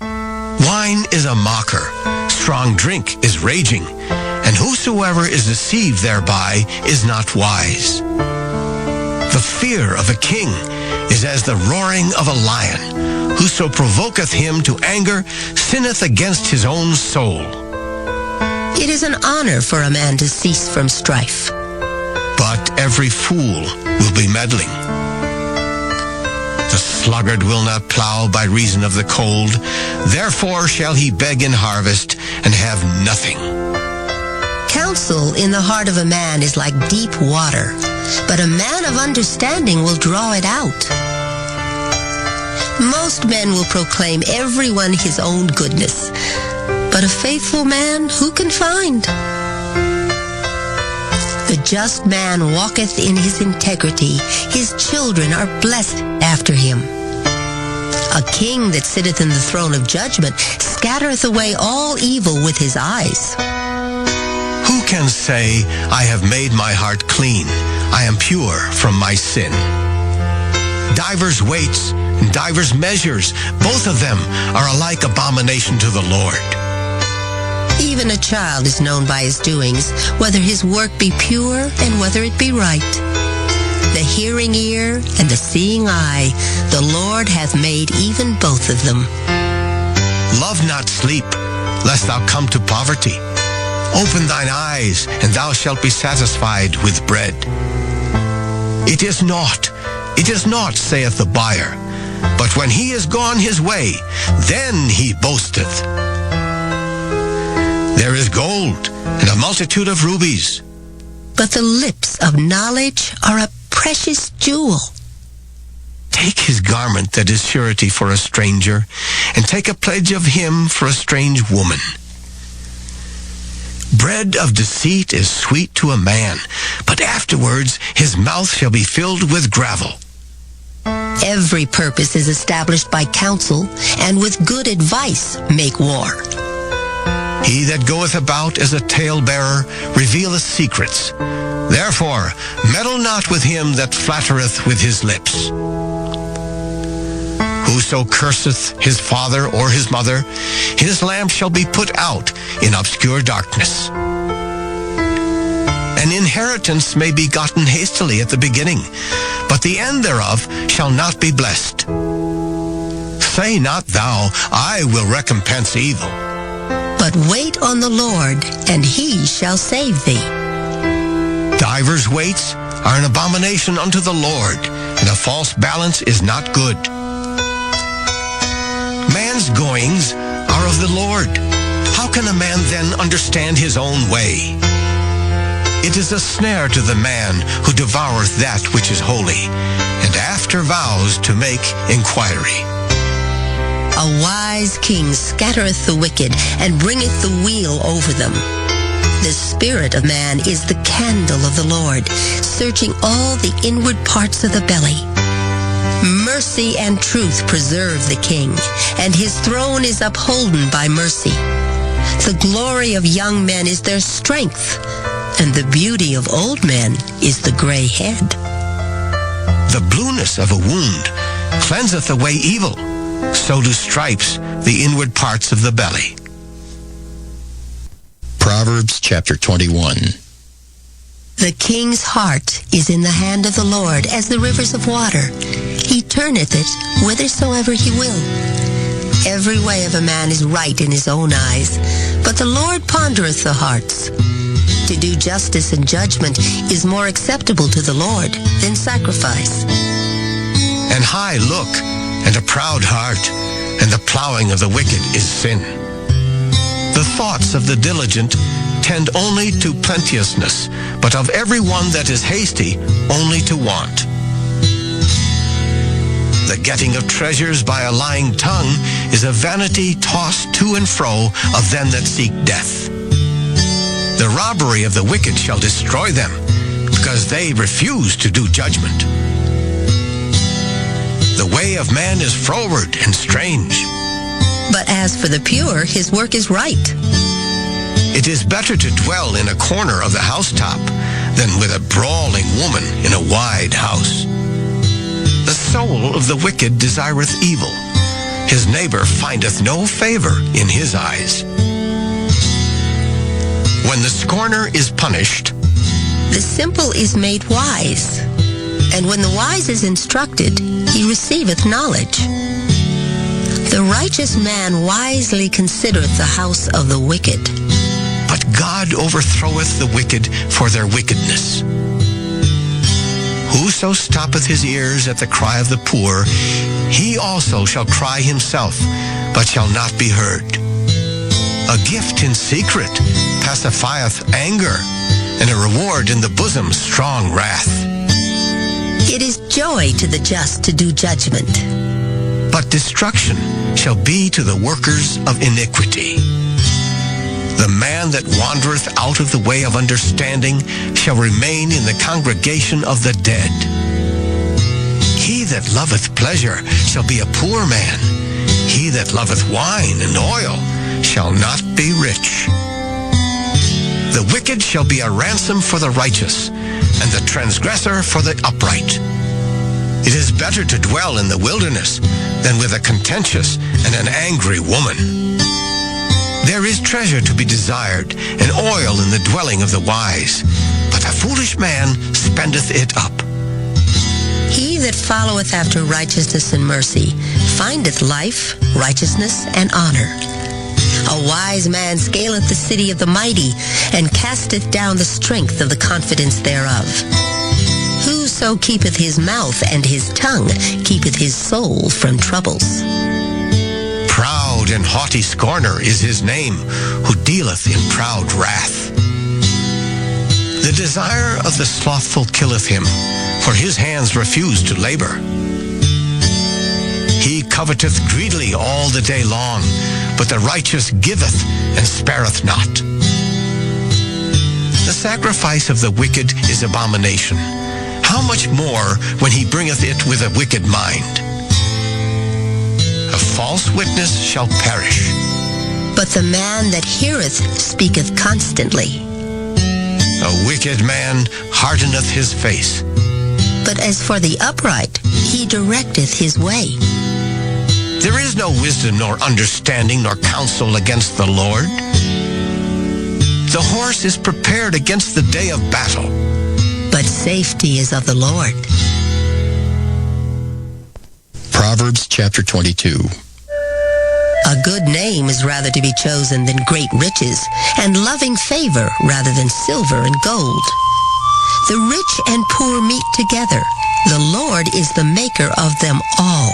Wine is a mocker, strong drink is raging, and whosoever is deceived thereby is not wise. The fear of a king is as the roaring of a lion. Whoso provoketh him to anger sinneth against his own soul. It is an honor for a man to cease from strife. But every fool will be meddling. The sluggard will not plow by reason of the cold. Therefore shall he beg in harvest and have nothing. Counsel in the heart of a man is like deep water, but a man of understanding will draw it out. Most men will proclaim everyone his own goodness, but a faithful man who can find? The just man walketh in his integrity. His children are blessed after him. A king that sitteth in the throne of judgment scattereth away all evil with his eyes. Who can say, I have made my heart clean, I am pure from my sin? Divers weights and divers measures, both of them are alike abomination to the Lord. Even a child is known by his doings, whether his work be pure and whether it be right. The hearing ear and the seeing eye, the Lord hath made even both of them. Love not sleep, lest thou come to poverty. Open thine eyes, and thou shalt be satisfied with bread. It is naught, saith the buyer. But when he is gone his way, then he boasteth. There is gold and a multitude of rubies. But the lips of knowledge are a precious jewel. Take his garment that is surety for a stranger, and take a pledge of him for a strange woman. Bread of deceit is sweet to a man, but afterwards his mouth shall be filled with gravel. Every purpose is established by counsel, and with good advice make war. He that goeth about as a talebearer revealeth secrets. Therefore, meddle not with him that flattereth with his lips. Whoso curseth his father or his mother, his lamp shall be put out in obscure darkness. An inheritance may be gotten hastily at the beginning, but the end thereof shall not be blessed. Say not thou, I will recompense evil. But wait on the Lord, and he shall save thee. Divers weights are an abomination unto the Lord, and a false balance is not good. Man's goings are of the Lord. How can a man then understand his own way? It is a snare to the man who devoureth that which is holy, and after vows to make inquiry. A wise king scattereth the wicked, and bringeth the wheel over them. The spirit of man is the candle of the Lord, searching all the inward parts of the belly. Mercy and truth preserve the king, and his throne is upholden by mercy. The glory of young men is their strength, and the beauty of old men is the gray head. The blueness of a wound cleanseth away evil. So do stripes the inward parts of the belly. Proverbs chapter 21. The king's heart is in the hand of the Lord as the rivers of water. He turneth it whithersoever he will. Every way of a man is right in his own eyes, but the Lord pondereth the hearts. To do justice and judgment is more acceptable to the Lord than sacrifice. An high look and a proud heart, and the plowing of the wicked is sin. The thoughts of the diligent tend only to plenteousness, but of every one that is hasty, only to want. The getting of treasures by a lying tongue is a vanity tossed to and fro of them that seek death. The robbery of the wicked shall destroy them, because they refuse to do judgment. The way of man is froward and strange. But as for the pure, his work is right. It is better to dwell in a corner of the housetop than with a brawling woman in a wide house. The soul of the wicked desireth evil. His neighbor findeth no favor in his eyes. When the scorner is punished, the simple is made wise. And when the wise is instructed, he receiveth knowledge. The righteous man wisely considereth the house of the wicked. But God overthroweth the wicked for their wickedness. Whoso stoppeth his ears at the cry of the poor, he also shall cry himself, but shall not be heard. A gift in secret pacifieth anger, and a reward in the bosom strong wrath. It is joy to the just to do judgment, but destruction shall be to the workers of iniquity. The man that wandereth out of the way of understanding shall remain in the congregation of the dead. He that loveth pleasure shall be a poor man. He that loveth wine and oil shall not be rich. The wicked shall be a ransom for the righteous, and the transgressor for the upright. It is better to dwell in the wilderness than with a contentious and an angry woman. There is treasure to be desired, and oil in the dwelling of the wise, but a foolish man spendeth it up. He that followeth after righteousness and mercy findeth life, righteousness, and honor. A wise man scaleth the city of the mighty, and casteth down the strength of the confidence thereof. Whoso keepeth his mouth and his tongue keepeth his soul from troubles. Proud and haughty scorner is his name, who dealeth in proud wrath. The desire of the slothful killeth him, for his hands refuse to labor. He coveteth greedily all the day long, but the righteous giveth and spareth not. The sacrifice of the wicked is abomination. How much more when he bringeth it with a wicked mind? A false witness shall perish, but the man that heareth speaketh constantly. A wicked man hardeneth his face, but as for the upright, he directeth his way. There is no wisdom nor understanding nor counsel against the Lord. The horse is prepared against the day of battle, but safety is of the Lord. Proverbs chapter 22. A good name is rather to be chosen than great riches, and loving favor rather than silver and gold. The rich and poor meet together. The Lord is the maker of them all.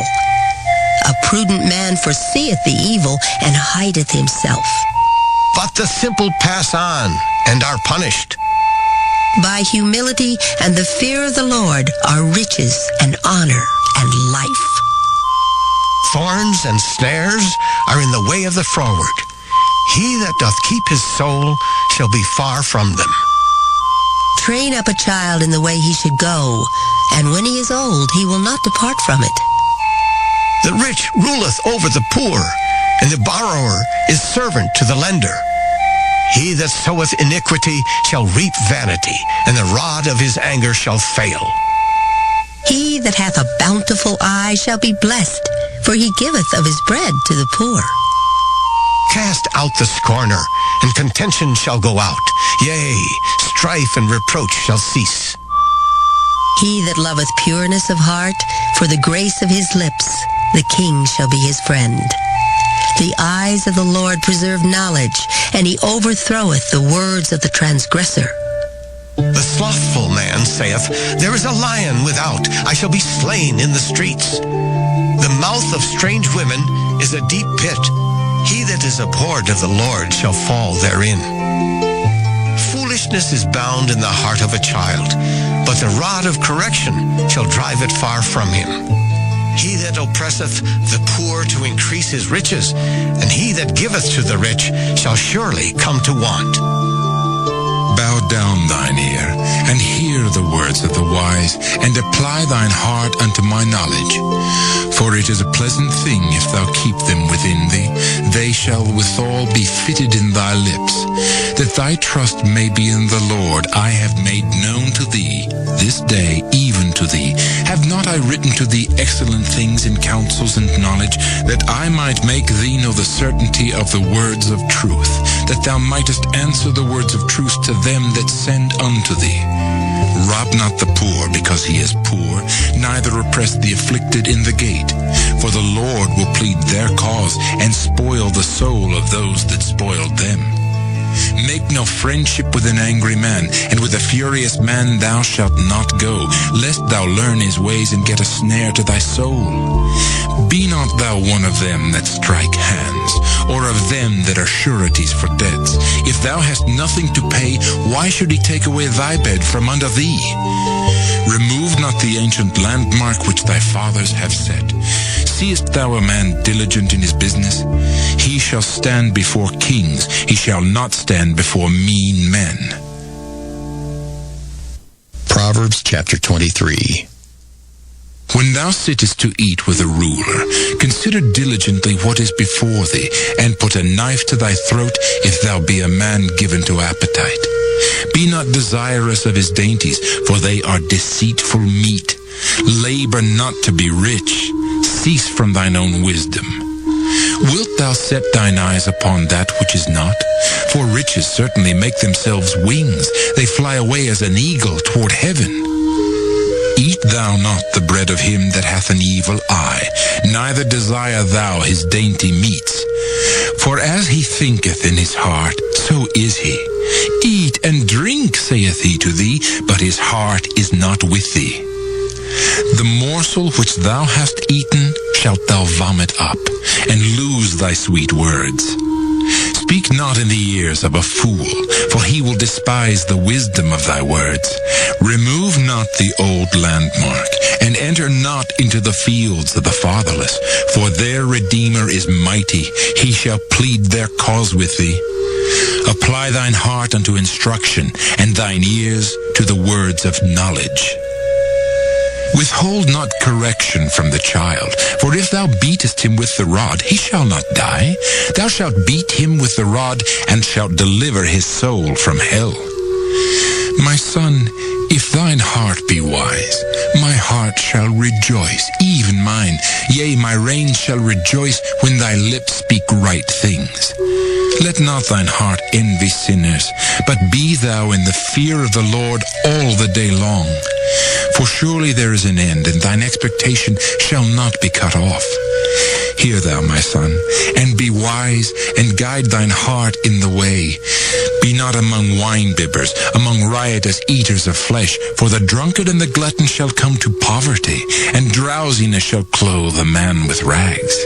A prudent man foreseeth the evil and hideth himself. but the simple pass on and are punished. By humility and the fear of the Lord are riches and honor and life. Thorns and snares are in the way of the froward. He that doth keep his soul shall be far from them. Train up a child in the way he should go, and when he is old, he will not depart from it. The rich ruleth over the poor, and the borrower is servant to the lender. He that soweth iniquity shall reap vanity, and the rod of his anger shall fail. He that hath a bountiful eye shall be blessed, for he giveth of his bread to the poor. Cast out the scorner, and contention shall go out. Yea, strife and reproach shall cease. He that loveth pureness of heart, for the grace of his lips, the king shall be his friend. The eyes of the Lord preserve knowledge, and he overthroweth the words of the transgressor. The slothful man saith, There is a lion without, I shall be slain in the streets. The mouth of strange women is a deep pit. He that is abhorred of the Lord shall fall therein. Foolishness is bound in the heart of a child, but the rod of correction shall drive it far from him. He that oppresseth the poor to increase his riches, and he that giveth to the rich shall surely come to want. Bow down thine ear, and hear the words of the wise, and apply thine heart unto my knowledge. For it is a pleasant thing if thou keep them within thee. They shall withal be fitted in thy lips. That thy trust may be in the Lord, I have made known to thee this day, even to thee. Have not I written to thee excellent things in counsels and knowledge, that I might make thee know the certainty of the words of truth, that thou mightest answer the words of truth to them that send unto thee. Rob not the poor because he is poor, neither oppress the afflicted in the gate. For the Lord will plead their cause, and spoil the soul of those that spoiled them. Make no friendship with an angry man, and with a furious man thou shalt not go, lest thou learn his ways and get a snare to thy soul. Be not thou one of them that strike hands, or of them that are sureties for debts. If thou hast nothing to pay, why should he take away thy bed from under thee? Remove not the ancient landmark which thy fathers have set. Seest thou a man diligent in his business? He shall stand before kings, he shall not stand before mean men. Proverbs chapter 23. When thou sittest to eat with a ruler, consider diligently what is before thee, and put a knife to thy throat if thou be a man given to appetite. Be not desirous of his dainties, for they are deceitful meat. Labor not to be rich. Cease from thine own wisdom. Wilt thou set thine eyes upon that which is not? For riches certainly make themselves wings. They fly away as an eagle toward heaven. Eat thou not the bread of him that hath an evil eye, neither desire thou his dainty meats. For as he thinketh in his heart, so is he. Eat and drink, saith he to thee, but his heart is not with thee. The morsel which thou hast eaten shalt thou vomit up, and lose thy sweet words. Speak not in the ears of a fool, for he will despise the wisdom of thy words. Remove not the old landmark, and enter not into the fields of the fatherless, for their Redeemer is mighty. He shall plead their cause with thee. Apply thine heart unto instruction, and thine ears to the words of knowledge. Withhold not correction from the child, for if thou beatest him with the rod, he shall not die. Thou shalt beat him with the rod, and shalt deliver his soul from hell. My son, if thine heart be wise, my heart shall rejoice, even mine. Yea, my reins shall rejoice when thy lips speak right things. Let not thine heart envy sinners, but be thou in the fear of the Lord all the day long. For surely there is an end, and thine expectation shall not be cut off. Hear thou, my son, and be wise, and guide thine heart in the way. Be not among wine-bibbers, among riotous eaters of flesh, for the drunkard and the glutton shall come to poverty, and drowsiness shall clothe a man with rags.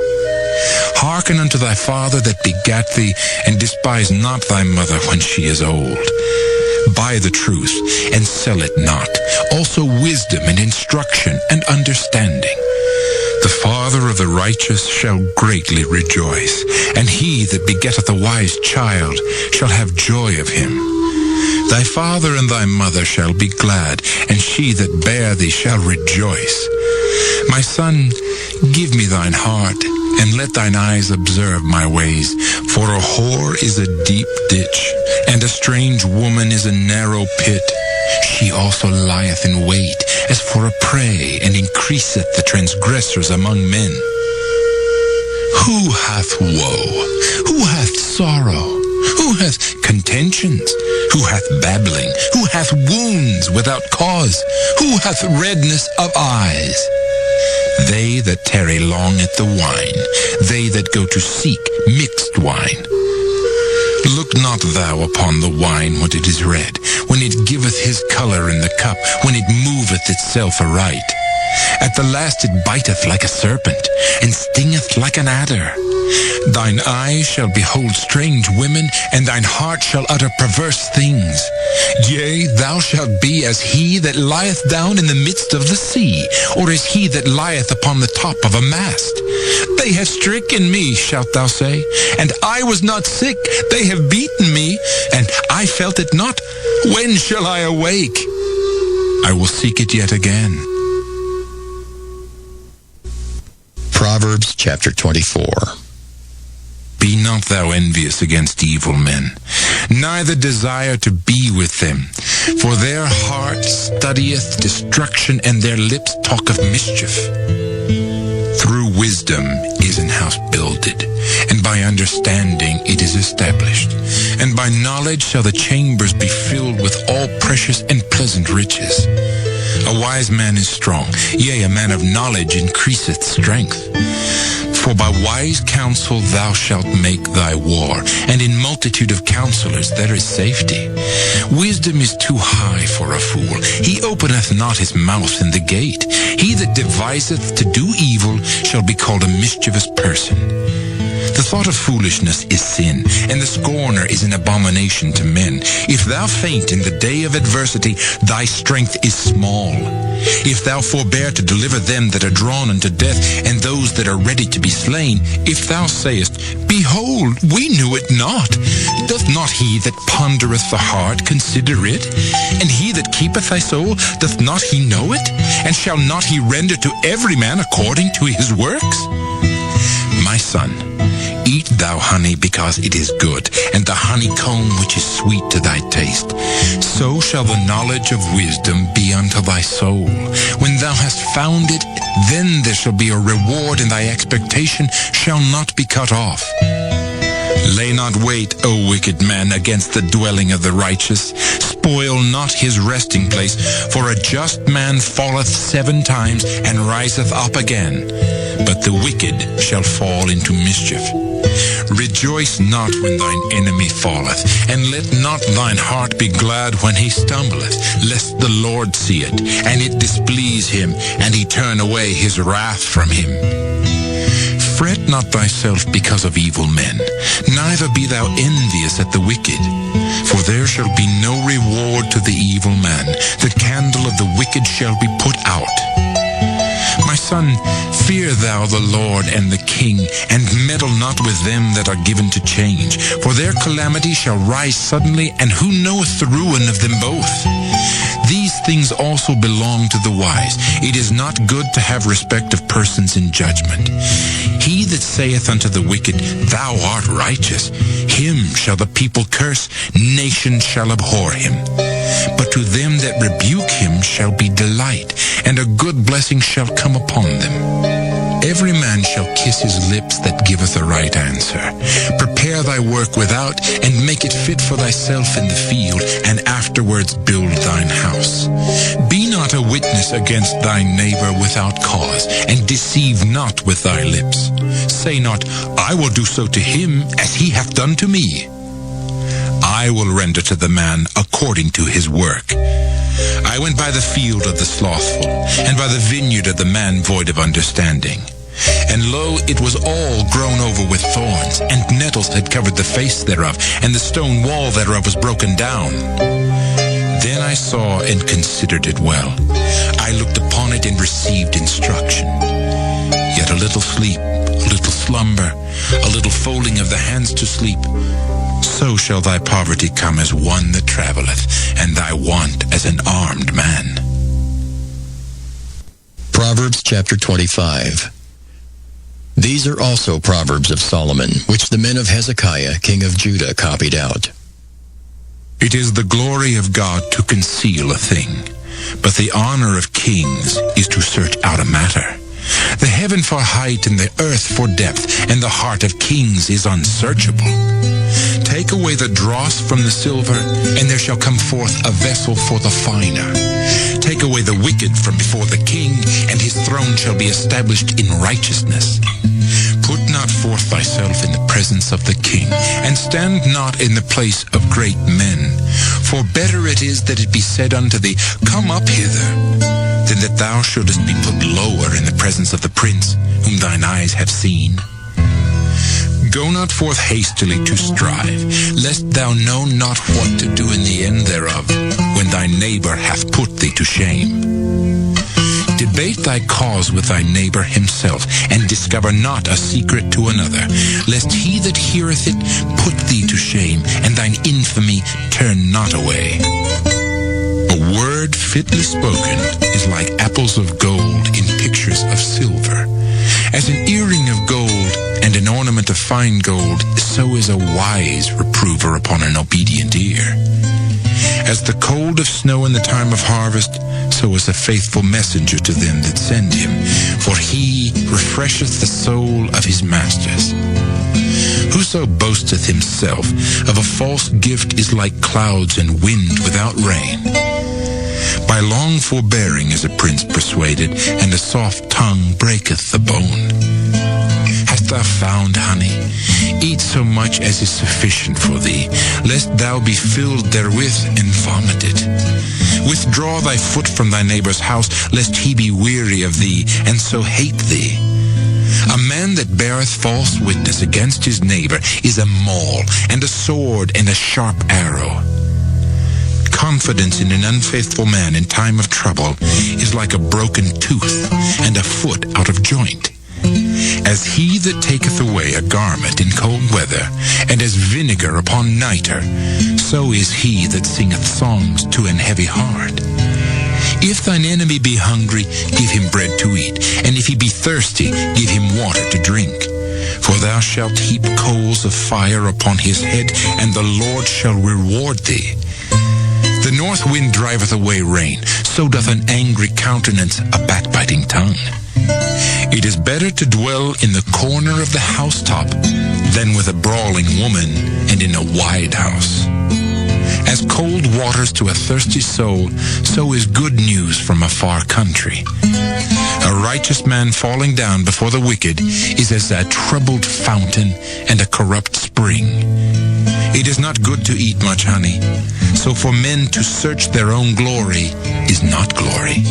Hearken unto thy father that begat thee, and despise not thy mother when she is old. Buy the truth, and sell it not, also wisdom and instruction and understanding. The father of the righteous shall greatly rejoice, and he that begetteth a wise child shall have joy of him. Thy father and thy mother shall be glad, and she that bare thee shall rejoice. My son, give me thine heart, and let thine eyes observe my ways. For a whore is a deep ditch, and a strange woman is a narrow pit. She also lieth in wait as for a prey, and increaseth the transgressors among men. Who hath woe? Who hath sorrow? Who hath contentions? Who hath babbling? Who hath wounds without cause? Who hath redness of eyes? They that tarry long at the wine, they that go to seek mixed wine. Look not thou upon the wine when it is red, when it giveth his colour in the cup, when it moveth itself aright. At the last it biteth like a serpent, and stingeth like an adder. Thine eyes shall behold strange women, and thine heart shall utter perverse things. Yea, thou shalt be as he that lieth down in the midst of the sea, or as he that lieth upon the top of a mast. They have stricken me, shalt thou say, and I was not sick. They have beaten me, and I felt it not. When shall I awake? I will seek it yet again. Proverbs chapter 24. Be not thou envious against evil men, neither desire to be with them. For their heart studieth destruction, and their lips talk of mischief. Through wisdom is an house builded, and by understanding it is established. And by knowledge shall the chambers be filled with all precious and pleasant riches. A wise man is strong, yea, a man of knowledge increaseth strength. For by wise counsel thou shalt make thy war, and in multitude of counselors there is safety. Wisdom is too high for a fool. He openeth not his mouth in the gate. He that deviseth to do evil shall be called a mischievous person. The thought of foolishness is sin, and the scorner is an abomination to men. If thou faint in the day of adversity, thy strength is small. If thou forbear to deliver them that are drawn unto death, and those that are ready to be slain, if thou sayest, Behold, we knew it not, doth not he that pondereth the heart consider it? And he that keepeth thy soul, doth not he know it? And shall not he render to every man according to his works? My son, eat thou honey because it is good, and the honeycomb which is sweet to thy taste. So shall the knowledge of wisdom be unto thy soul. When thou hast found it, then there shall be a reward, and thy expectation shall not be cut off. Lay not wait, O wicked man, against the dwelling of the righteous. Spoil not his resting place, for a just man falleth 7 times and riseth up again. But the wicked shall fall into mischief. Rejoice not when thine enemy falleth, and let not thine heart be glad when he stumbleth, lest the Lord see it, and it displease him, and he turn away his wrath from him. Fret not thyself because of evil men, neither be thou envious at the wicked. For there shall be no reward to the evil man. The candle of the wicked shall be put out. My son, fear thou the Lord and the king, and meddle not with them that are given to change. For their calamity shall rise suddenly, and who knoweth the ruin of them both? These things also belong to the wise. It is not good to have respect of persons in judgment. He that saith unto the wicked, Thou art righteous, him shall the people curse, nations shall abhor him. But to them that rebuke him shall be delight, and a good blessing shall come upon them. Every man shall kiss his lips that giveth a right answer. Prepare thy work without, and make it fit for thyself in the field, and afterwards build thine house. Be not a witness against thy neighbor without cause, and deceive not with thy lips. Say not, I will do so to him as he hath done to me. I will render to the man according to his work. I went by the field of the slothful, and by the vineyard of the man void of understanding. And lo, it was all grown over with thorns, and nettles had covered the face thereof, and the stone wall thereof was broken down. Then I saw and considered it well. I looked upon it and received instruction. Yet a little sleep, a little slumber, a little folding of the hands to sleep, so shall thy poverty come as one that travelleth, and thy want as an armed man. Proverbs chapter 25. These are also Proverbs of Solomon, which the men of Hezekiah, king of Judah, copied out. It is the glory of God to conceal a thing, but the honor of kings is to search out a matter. The heaven for height and the earth for depth, and the heart of kings is unsearchable. Take away the dross from the silver, and there shall come forth a vessel for the finer. Take away the wicked from before the king, and his throne shall be established in righteousness. Put not forth thyself in the presence of the king, and stand not in the place of great men. For better it is that it be said unto thee, Come up hither, than that thou shouldest be put lower in the presence of the prince, whom thine eyes have seen. Go not forth hastily to strive, lest thou know not what to do in the end thereof, when thy neighbor hath put thee to shame. Debate thy cause with thy neighbor himself, and discover not a secret to another, lest he that heareth it put thee to shame, and thine infamy turn not away. A word fitly spoken is like apples of gold in pictures of silver. As an earring of gold and an ornament of fine gold, so is a wise reprover upon an obedient ear. As the cold of snow in the time of harvest, so is a faithful messenger to them that send him, for he refresheth the soul of his masters. Whoso boasteth himself of a false gift is like clouds and wind without rain. By long forbearing is a prince persuaded, and a soft tongue breaketh the bone. Hast thou found honey? Eat so much as is sufficient for thee, lest thou be filled therewith and vomited. Withdraw thy foot from thy neighbor's house, lest he be weary of thee, and so hate thee. A man that beareth false witness against his neighbor is a maul, and a sword, and a sharp arrow. Confidence in an unfaithful man in time of trouble is like a broken tooth, and a foot out of joint. As he that taketh away a garment in cold weather, and as vinegar upon nitre, so is he that singeth songs to an heavy heart. If thine enemy be hungry, give him bread to eat, and if he be thirsty, give him water to drink. For thou shalt heap coals of fire upon his head, and the Lord shall reward thee. The north wind driveth away rain, so doth an angry countenance a backbiting tongue. It is better to dwell in the corner of the housetop than with a brawling woman and in a wide house. As cold waters to a thirsty soul, so is good news from a far country. A righteous man falling down before the wicked is as a troubled fountain and a corrupt spring. It is not good to eat much honey, so for men to search their own glory is not glory.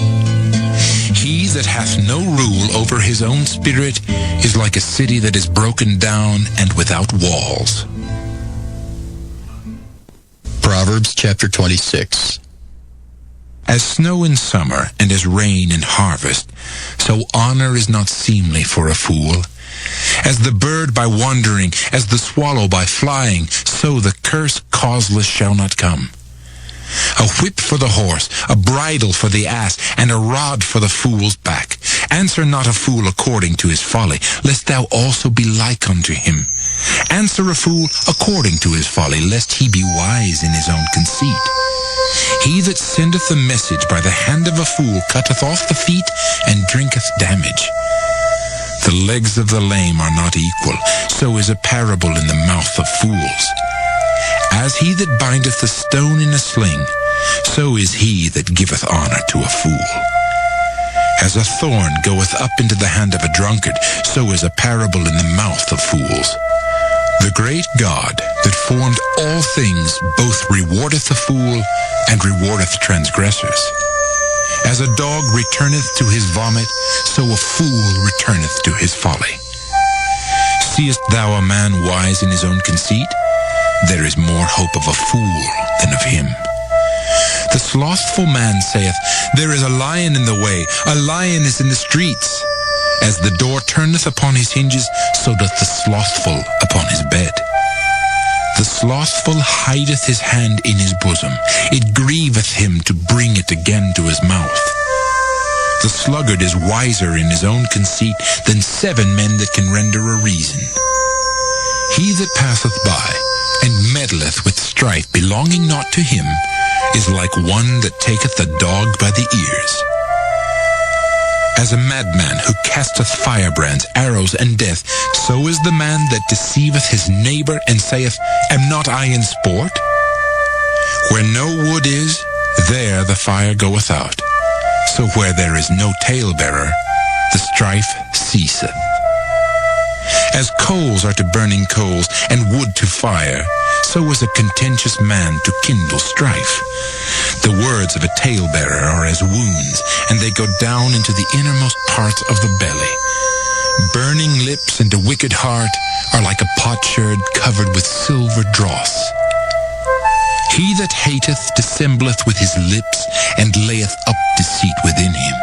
He that hath no rule over his own spirit is like a city that is broken down and without walls. Proverbs chapter 26. As snow in summer and as rain in harvest, so honor is not seemly for a fool. As the bird by wandering, as the swallow by flying, so the curse causeless shall not come. A whip for the horse, a bridle for the ass, and a rod for the fool's back. Answer not a fool according to his folly, lest thou also be like unto him. Answer a fool according to his folly, lest he be wise in his own conceit. He that sendeth a message by the hand of a fool cutteth off the feet and drinketh damage. The legs of the lame are not equal, so is a parable in the mouth of fools. As he that bindeth a stone in a sling, so is he that giveth honor to a fool. As a thorn goeth up into the hand of a drunkard, so is a parable in the mouth of fools. The great God that formed all things both rewardeth the fool and rewardeth transgressors. As a dog returneth to his vomit, so a fool returneth to his folly. Seest thou a man wise in his own conceit? There is more hope of a fool than of him. The slothful man saith, There is a lion in the way, a lion is in the streets. As the door turneth upon his hinges, so doth the slothful upon his bed. The slothful hideth his hand in his bosom. It grieveth him to bring it again to his mouth. The sluggard is wiser in his own conceit than 7 men that can render a reason. He that passeth by and meddleth with strife belonging not to him is like one that taketh a dog by the ears. As a madman who casteth firebrands, arrows, and death, so is the man that deceiveth his neighbor and saith, Am not I in sport? Where no wood is, there the fire goeth out. So where there is no talebearer, the strife ceaseth. As coals are to burning coals, and wood to fire, so is a contentious man to kindle strife. The words of a talebearer are as wounds, and they go down into the innermost parts of the belly. Burning lips and a wicked heart are like a potsherd covered with silver dross. He that hateth dissembleth with his lips, and layeth up deceit within him.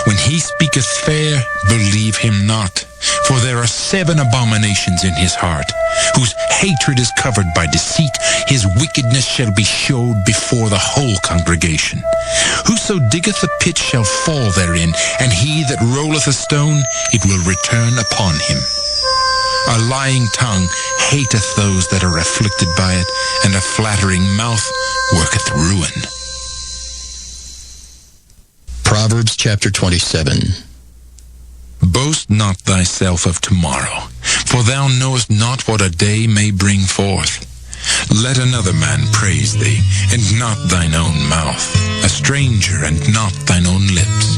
When he speaketh fair, believe him not, for there are 7 abominations in his heart, whose hatred is covered by deceit. His wickedness shall be showed before the whole congregation. Whoso diggeth a pit shall fall therein, and he that rolleth a stone, it will return upon him. A lying tongue hateth those that are afflicted by it, and a flattering mouth worketh ruin. Proverbs chapter 27. Boast not thyself of tomorrow, for thou knowest not what a day may bring forth. Let another man praise thee, and not thine own mouth, a stranger, and not thine own lips.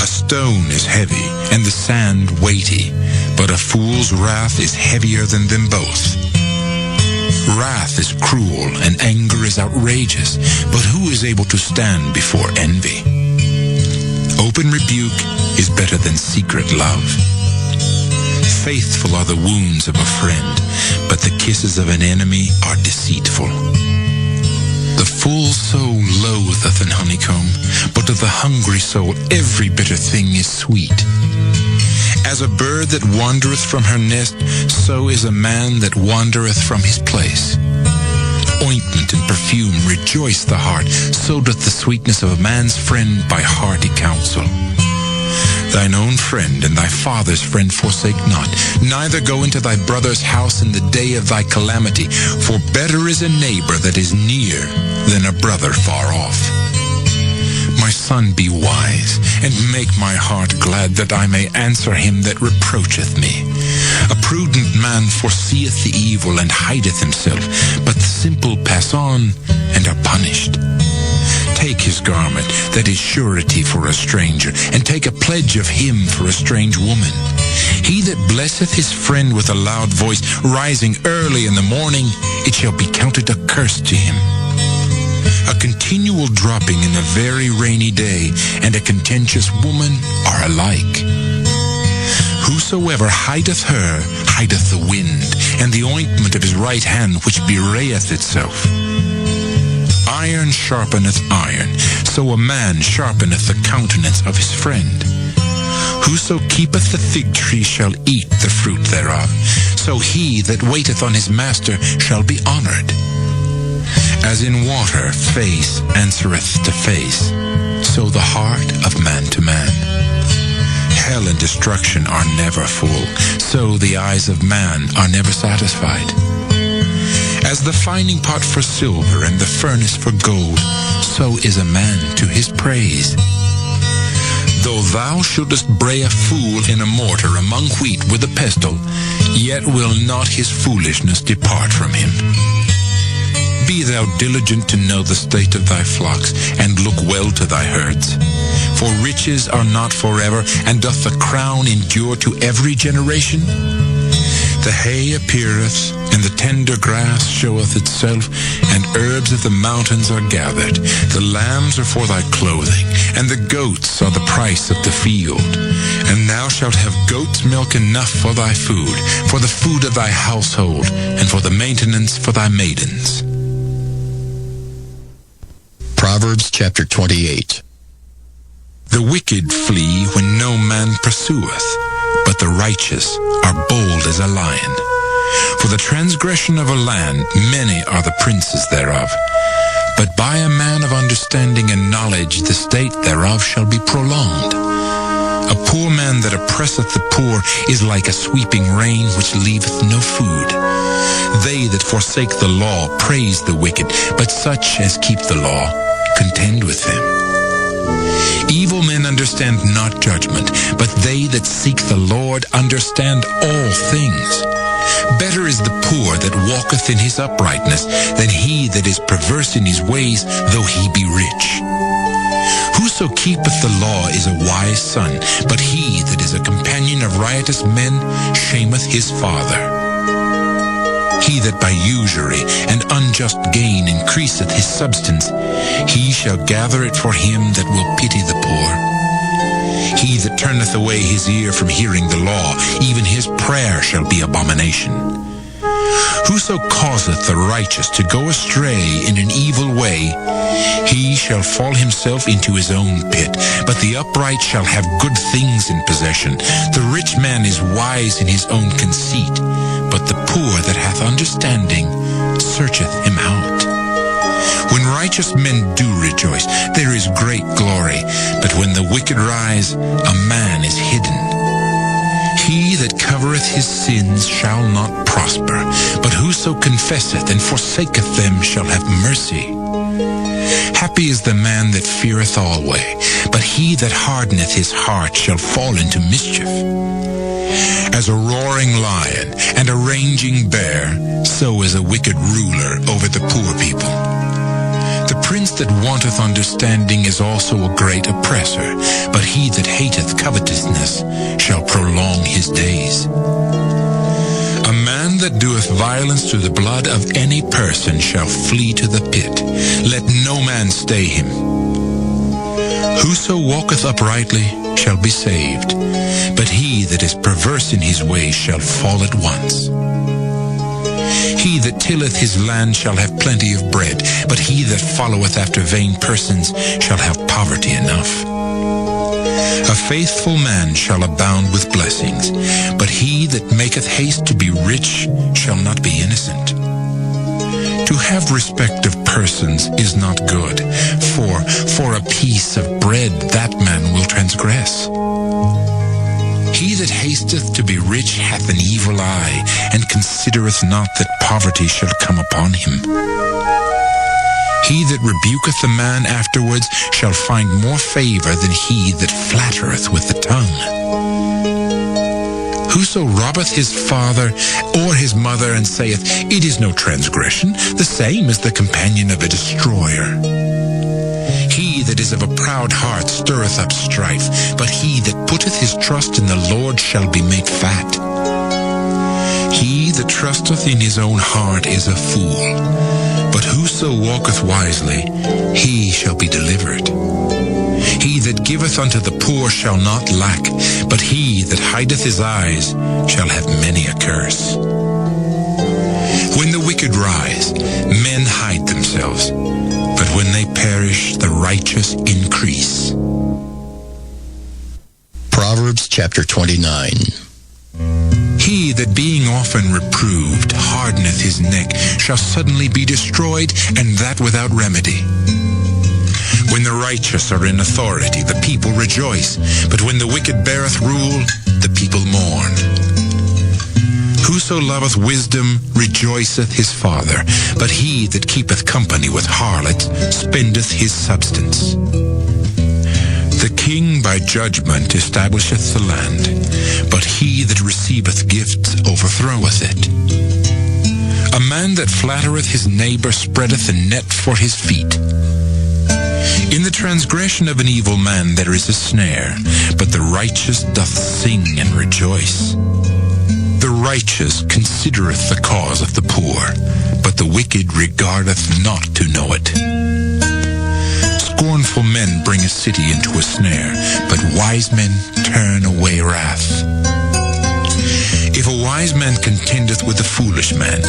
A stone is heavy, and the sand weighty, but a fool's wrath is heavier than them both. Wrath is cruel, and anger is outrageous, but who is able to stand before envy? Open rebuke is better than secret love. Faithful are the wounds of a friend, but the kisses of an enemy are deceitful. The full soul loatheth an honeycomb, but to the hungry soul every bitter thing is sweet. As a bird that wandereth from her nest, so is a man that wandereth from his place. Ointment and perfume rejoice the heart, so doth the sweetness of a man's friend by hearty counsel. Thine own friend and thy father's friend forsake not, neither go into thy brother's house in the day of thy calamity, for better is a neighbor that is near than a brother far off. My son, be wise, and make my heart glad, that I may answer him that reproacheth me. A prudent man foreseeth the evil and hideth himself, but the simple pass on and are punished. Take his garment, that is surety for a stranger, and take a pledge of him for a strange woman. He that blesseth his friend with a loud voice, rising early in the morning, it shall be counted a curse to him. A continual dropping in a very rainy day, and a contentious woman are alike. Whosoever hideth her, hideth the wind, and the ointment of his right hand which bewrayeth itself. Iron sharpeneth iron, so a man sharpeneth the countenance of his friend. Whoso keepeth the fig tree shall eat the fruit thereof, so he that waiteth on his master shall be honored. As in water face answereth to face, so the heart of man to man. Hell and destruction are never full, so the eyes of man are never satisfied. As the fining pot for silver and the furnace for gold, so is a man to his praise. Though thou shouldest bray a fool in a mortar among wheat with a pestle, yet will not his foolishness depart from him. Be thou diligent to know the state of thy flocks, and look well to thy herds. For riches are not forever, and doth the crown endure to every generation? The hay appeareth, and the tender grass showeth itself, and herbs of the mountains are gathered. The lambs are for thy clothing, and the goats are the price of the field. And thou shalt have goat's milk enough for thy food, for the food of thy household, and for the maintenance for thy maidens. Proverbs chapter 28. The wicked flee when no man pursueth, but the righteous are bold as a lion. For the transgression of a land, many are the princes thereof. But by a man of understanding and knowledge, the state thereof shall be prolonged. A poor man that oppresseth the poor is like a sweeping rain which leaveth no food. They that forsake the law praise the wicked, but such as keep the law contend with them. Evil men understand not judgment, but they that seek the Lord understand all things. Better is the poor that walketh in his uprightness than he that is perverse in his ways, though he be rich. Whoso keepeth the law is a wise son, but he that is a companion of riotous men shameth his father. He that by usury and unjust gain increaseth his substance, he shall gather it for him that will pity the poor. He that turneth away his ear from hearing the law, even his prayer shall be abomination. Whoso causeth the righteous to go astray in an evil way, he shall fall himself into his own pit, but the upright shall have good things in possession. The rich man is wise in his own conceit, but the poor that hath understanding searcheth him out. When righteous men do rejoice, there is great glory, but when the wicked rise, a man is hidden. He that covereth his sins shall not prosper, but whoso confesseth and forsaketh them shall have mercy. Happy is the man that feareth alway, but he that hardeneth his heart shall fall into mischief. As a roaring lion and a raging bear, so is a wicked ruler over the poor people. The prince that wanteth understanding is also a great oppressor, but he that hateth covetousness shall prolong his days. A man that doeth violence to the blood of any person shall flee to the pit. Let no man stay him. Whoso walketh uprightly shall be saved, but he that is perverse in his ways shall fall at once. He that tilleth his land shall have plenty of bread, but he that followeth after vain persons shall have poverty enough. A faithful man shall abound with blessings, but he that maketh haste to be rich shall not be innocent. To have respect of persons is not good, for a piece of bread that man will transgress. He that hasteth to be rich hath an evil eye, and considereth not that poverty shall come upon him. He that rebuketh a man afterwards shall find more favor than he that flattereth with the tongue. Whoso robbeth his father or his mother and saith, It is no transgression, the same is the companion of a destroyer. He that is of a proud heart stirreth up strife, but he that putteth his trust in the Lord shall be made fat. He that trusteth in his own heart is a fool, but whoso walketh wisely, he shall be delivered. He that giveth unto the poor shall not lack, but he that hideth his eyes shall have many a curse. When the wicked rise, men hide themselves, but when they perish, the righteous increase. Proverbs chapter 29. He that being often reproved hardeneth his neck shall suddenly be destroyed, and that without remedy. When the righteous are in authority, the people rejoice, but when the wicked beareth rule, the people mourn. Whoso loveth wisdom rejoiceth his father, but he that keepeth company with harlots spendeth his substance. The king by judgment establisheth the land, but he that receiveth gifts overthroweth it. A man that flattereth his neighbor spreadeth a net for his feet. In the transgression of an evil man there is a snare, but the righteous doth sing and rejoice. The righteous considereth the cause of the poor, but the wicked regardeth not to know it. Scornful men bring a city into a snare, but wise men turn away wrath. If a wise man contendeth with a foolish man,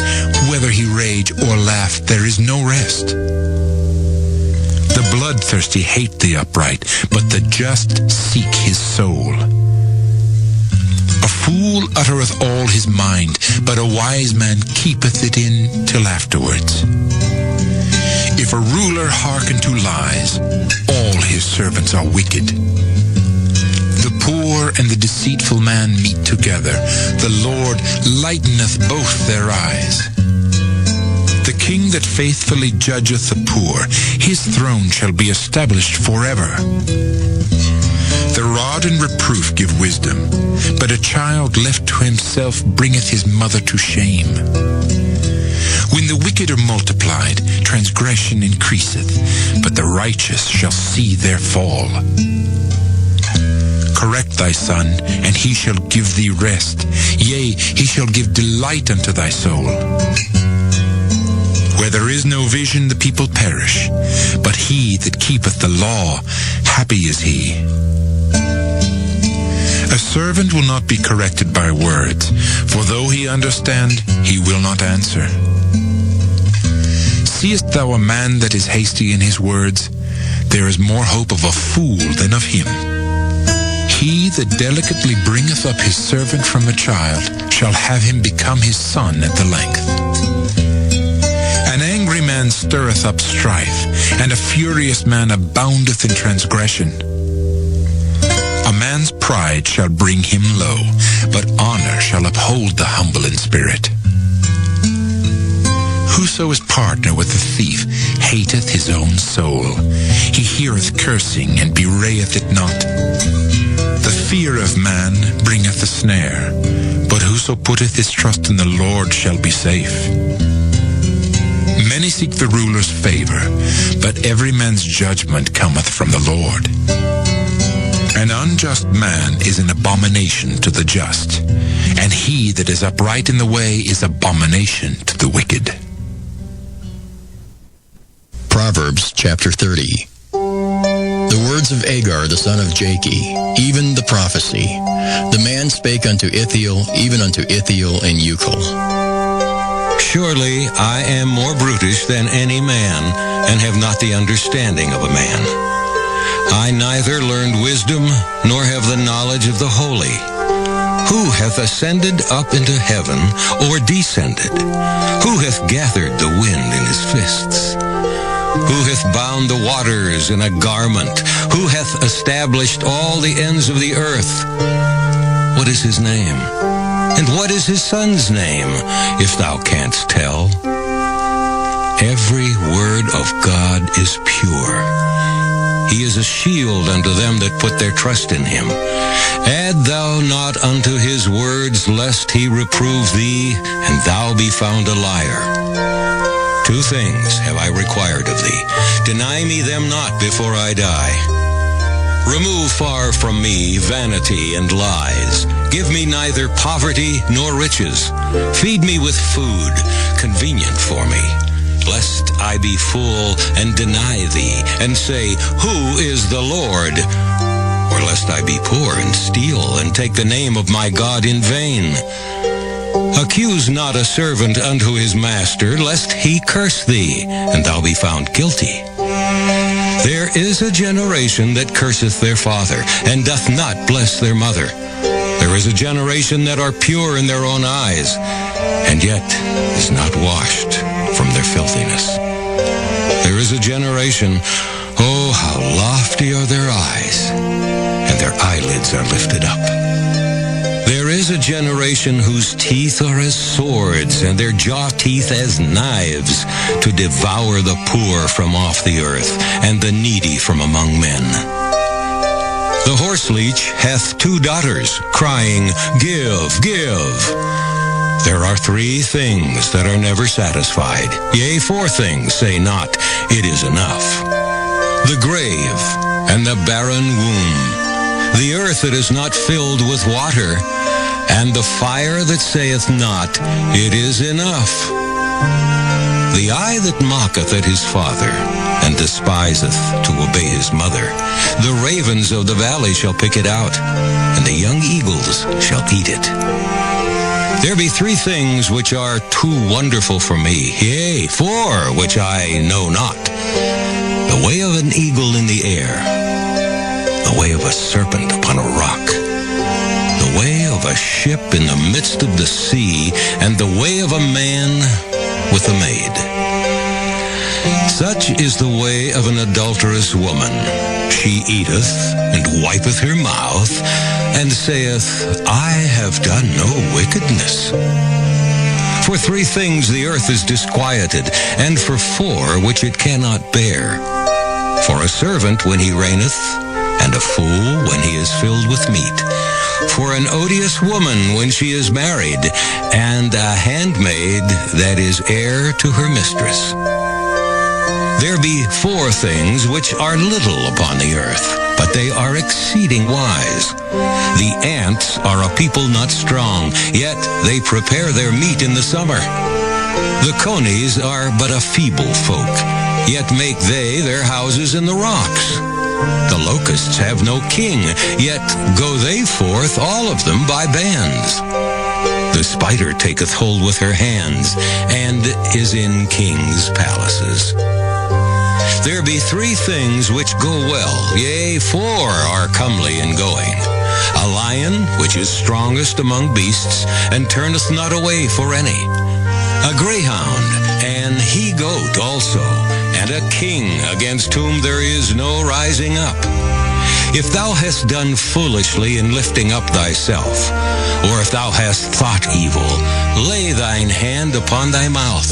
whether he rage or laugh, there is no rest. The bloodthirsty hate the upright, but the just seek his soul. A fool uttereth all his mind, but a wise man keepeth it in till afterwards. If a ruler hearken to lies, all his servants are wicked. The poor and the deceitful man meet together. The Lord lighteneth both their eyes. The king that faithfully judgeth the poor, his throne shall be established forever. The rod and reproof give wisdom, but a child left to himself bringeth his mother to shame. When the wicked are multiplied, transgression increaseth, but the righteous shall see their fall. Correct thy son, and he shall give thee rest. Yea, he shall give delight unto thy soul. Where there is no vision, the people perish, but he that keepeth the law, happy is he. A servant will not be corrected by words, for though he understand, he will not answer. Seest thou a man that is hasty in his words? There is more hope of a fool than of him. He that delicately bringeth up his servant from a child shall have him become his son at the length. An angry man stirreth up strife, and a furious man aboundeth in transgression. A man's pride shall bring him low, but honor shall uphold the humble in spirit. Whoso is partner with the thief hateth his own soul. He heareth cursing and bewrayeth it not. The fear of man bringeth a snare, but whoso putteth his trust in the Lord shall be safe. Many seek the ruler's favor, but every man's judgment cometh from the Lord. An unjust man is an abomination to the just, and he that is upright in the way is abomination to the wicked. Proverbs chapter 30. The words of Agar the son of Jakeh, even the prophecy. The man spake unto Ithiel, even unto Ithiel and Ucal. Surely I am more brutish than any man, and have not the understanding of a man. I neither learned wisdom, nor have the knowledge of the holy. Who hath ascended up into heaven, or descended? Who hath gathered the wind in his fists? Who hath bound the waters in a garment? Who hath established all the ends of the earth? What is his name? And what is his son's name, if thou canst tell? Every word of God is pure. He is a shield unto them that put their trust in him. Add thou not unto his words, lest he reprove thee, and thou be found a liar. 2 things have I required of thee. Deny me them not before I die. Remove far from me vanity and lies. Give me neither poverty nor riches. Feed me with food, convenient for me, lest I be full and deny thee, and say, Who is the Lord? Or lest I be poor and steal, and take the name of my God in vain. Accuse not a servant unto his master, lest he curse thee, and thou be found guilty. There is a generation that curseth their father, and doth not bless their mother. There is a generation that are pure in their own eyes, and yet is not washed from their filthiness. There is a generation, oh, how lofty are their eyes, and their eyelids are lifted up. There is a generation whose teeth are as swords, and their jaw teeth as knives, to devour the poor from off the earth, and the needy from among men. The horseleech hath 2 daughters, crying, Give, give. There are 3 things that are never satisfied. Yea, 4 things say not, It is enough. The grave and the barren womb, the earth that is not filled with water, and the fire that saith not, It is enough. The eye that mocketh at his father, and despiseth to obey his mother, the ravens of the valley shall pick it out, and the young eagles shall eat it. There be 3 things which are too wonderful for me, yea, 4 which I know not. The way of an eagle in the air, the way of a serpent upon a rock, the way of a ship in the midst of the sea, and the way of a man with a maid. Such is the way of an adulterous woman. She eateth, and wipeth her mouth, and saith, I have done no wickedness. For 3 things the earth is disquieted, and for 4 which it cannot bear. For a servant when he reigneth, and and a fool when he is filled with meat. For an odious woman when she is married, and a handmaid that is heir to her mistress. There be 4 things which are little upon the earth, but they are exceeding wise. The ants are a people not strong, yet they prepare their meat in the summer. The conies are but a feeble folk, yet make they their houses in the rocks. The locusts have no king, yet go they forth all of them by bands. The spider taketh hold with her hands, and is in kings' palaces. There be 3 things which go well, yea, 4 are comely in going. A lion, which is strongest among beasts, and turneth not away for any. A greyhound, an he-goat also, and a king against whom there is no rising up. If thou hast done foolishly in lifting up thyself, or if thou hast thought evil, lay thine hand upon thy mouth.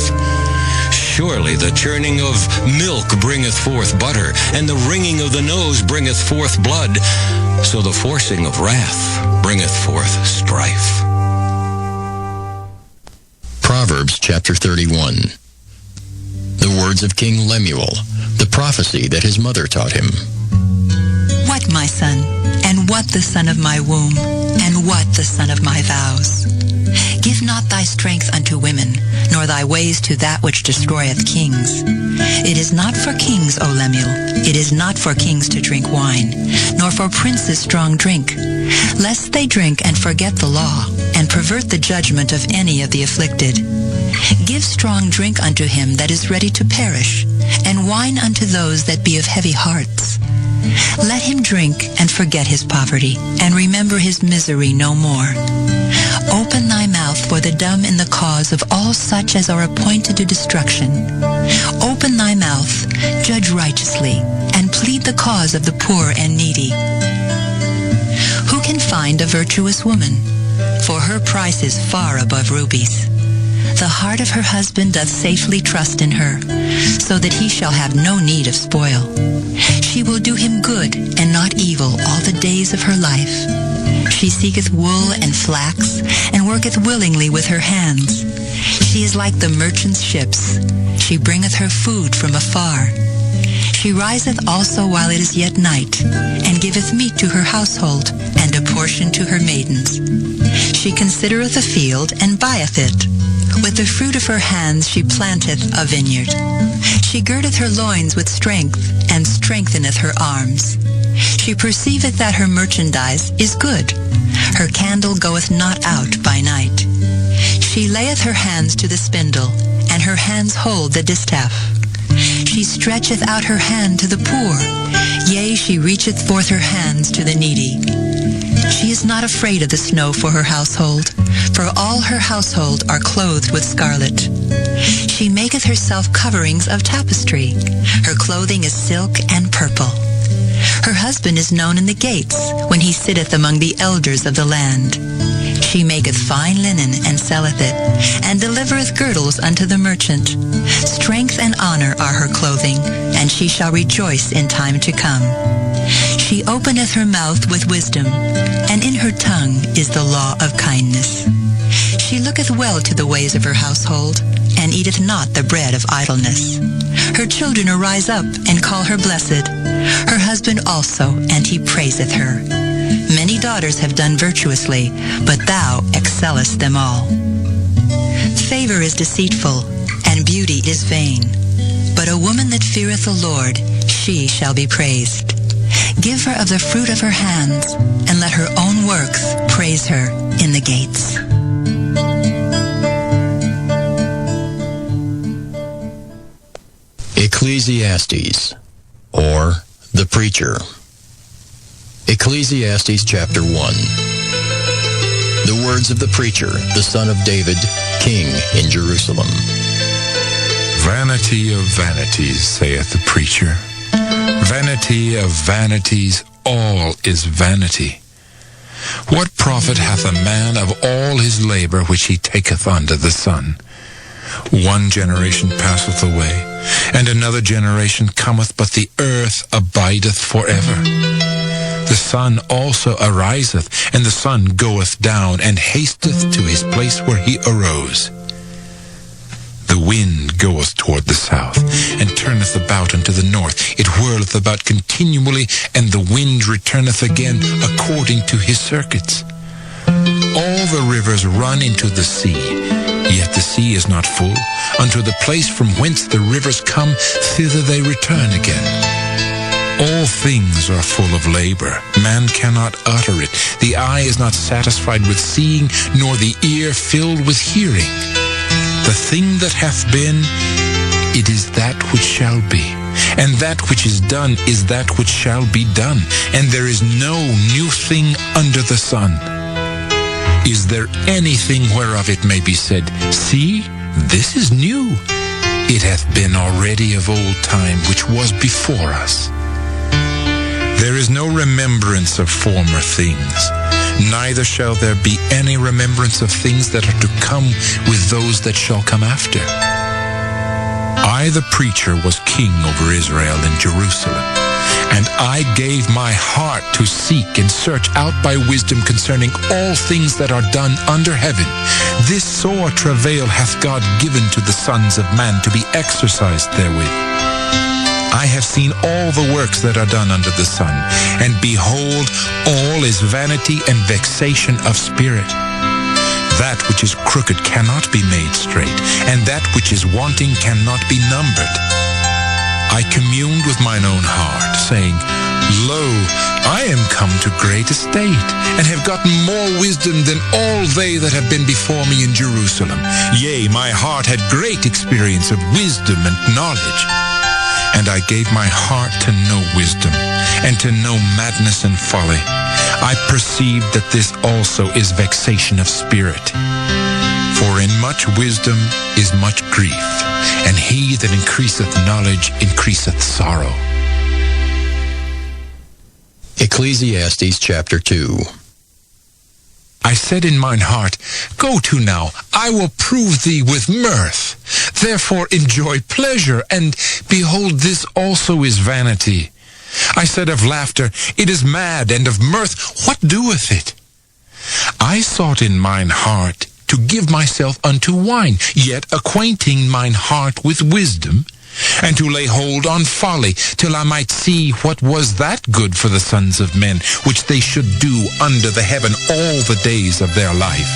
Surely the churning of milk bringeth forth butter, and the wringing of the nose bringeth forth blood, so the forcing of wrath bringeth forth strife. Proverbs chapter 31. The words of King Lemuel, the prophecy that his mother taught him. What, my son, and what the son of my womb, and what the son of my vows? Give not thy strength unto women, nor thy ways to that which destroyeth kings. It is not for kings, O Lemuel, it is not for kings to drink wine, nor for princes strong drink, lest they drink and forget the law, and pervert the judgment of any of the afflicted. Give strong drink unto him that is ready to perish, and wine unto those that be of heavy hearts. Let him drink and forget his poverty, and remember his misery no more. Open thy mouth for the dumb in the cause of all such as are appointed to destruction. Open thy mouth, judge righteously, and plead the cause of the poor and needy. Who can find a virtuous woman? For her price is far above rubies. The heart of her husband doth safely trust in her, so that he shall have no need of spoil. She will do him good and not evil all the days of her life. She seeketh wool and flax, and worketh willingly with her hands. She is like the merchant's ships. She bringeth her food from afar. She riseth also while it is yet night, and giveth meat to her household, and a portion to her maidens. She considereth a field, and buyeth it. With the fruit of her hands she planteth a vineyard. She girdeth her loins with strength, and strengtheneth her arms. She perceiveth that her merchandise is good. Her candle goeth not out by night. She layeth her hands to the spindle, and her hands hold the distaff. She stretcheth out her hand to the poor, yea, she reacheth forth her hands to the needy. She is not afraid of the snow for her household, for all her household are clothed with scarlet. She maketh herself coverings of tapestry. Her clothing is silk and purple. Her husband is known in the gates, when he sitteth among the elders of the land. She maketh fine linen, and selleth it, and delivereth girdles unto the merchant. Strength and honor are her clothing, and she shall rejoice in time to come. She openeth her mouth with wisdom, and in her tongue is the law of kindness. She looketh well to the ways of her household, and eateth not the bread of idleness. Her children arise up, and call her blessed. Her husband also, and he praiseth her. Many daughters have done virtuously, but thou excellest them all. Favor is deceitful, and beauty is vain. But a woman that feareth the Lord, she shall be praised. Give her of the fruit of her hands, and let her own works praise her in the gates. Ecclesiastes, or the Preacher. Ecclesiastes chapter 1. The words of the preacher, the son of David, king in Jerusalem. Vanity of vanities, saith the preacher. Vanity of vanities, all is vanity. What profit hath a man of all his labor which he taketh under the sun? One generation passeth away, and another generation cometh, but the earth abideth forever. The sun also ariseth, and the sun goeth down, and hasteth to his place where he arose. The wind goeth toward the south, and turneth about unto the north. It whirleth about continually, and the wind returneth again according to his circuits. All the rivers run into the sea, yet the sea is not full. Unto the place from whence the rivers come, thither they return again. All things are full of labor. Man cannot utter it. The eye is not satisfied with seeing, nor the ear filled with hearing. The thing that hath been, it is that which shall be. And that which is done is that which shall be done. And there is no new thing under the sun. Is there anything whereof it may be said, See, this is new? It hath been already of old time, which was before us. There is no remembrance of former things, neither shall there be any remembrance of things that are to come with those that shall come after. I, the preacher, was king over Israel in Jerusalem, and I gave my heart to seek and search out by wisdom concerning all things that are done under heaven. This sore travail hath God given to the sons of man to be exercised therewith. I have seen all the works that are done under the sun, and behold, all is vanity and vexation of spirit. That which is crooked cannot be made straight, and that which is wanting cannot be numbered. I communed with mine own heart, saying, Lo, I am come to great estate, and have gotten more wisdom than all they that have been before me in Jerusalem. Yea, my heart had great experience of wisdom and knowledge. And I gave my heart to know wisdom, and to know madness and folly. I perceived that this also is vexation of spirit. For in much wisdom is much grief, and he that increaseth knowledge increaseth sorrow. Ecclesiastes chapter 2. I said in mine heart, Go to now, I will prove thee with mirth. Therefore enjoy pleasure, and behold, this also is vanity. I said of laughter, It is mad, and of mirth, what doeth it? I sought in mine heart to give myself unto wine, yet acquainting mine heart with wisdom, and to lay hold on folly, till I might see what was that good for the sons of men, which they should do under the heaven all the days of their life.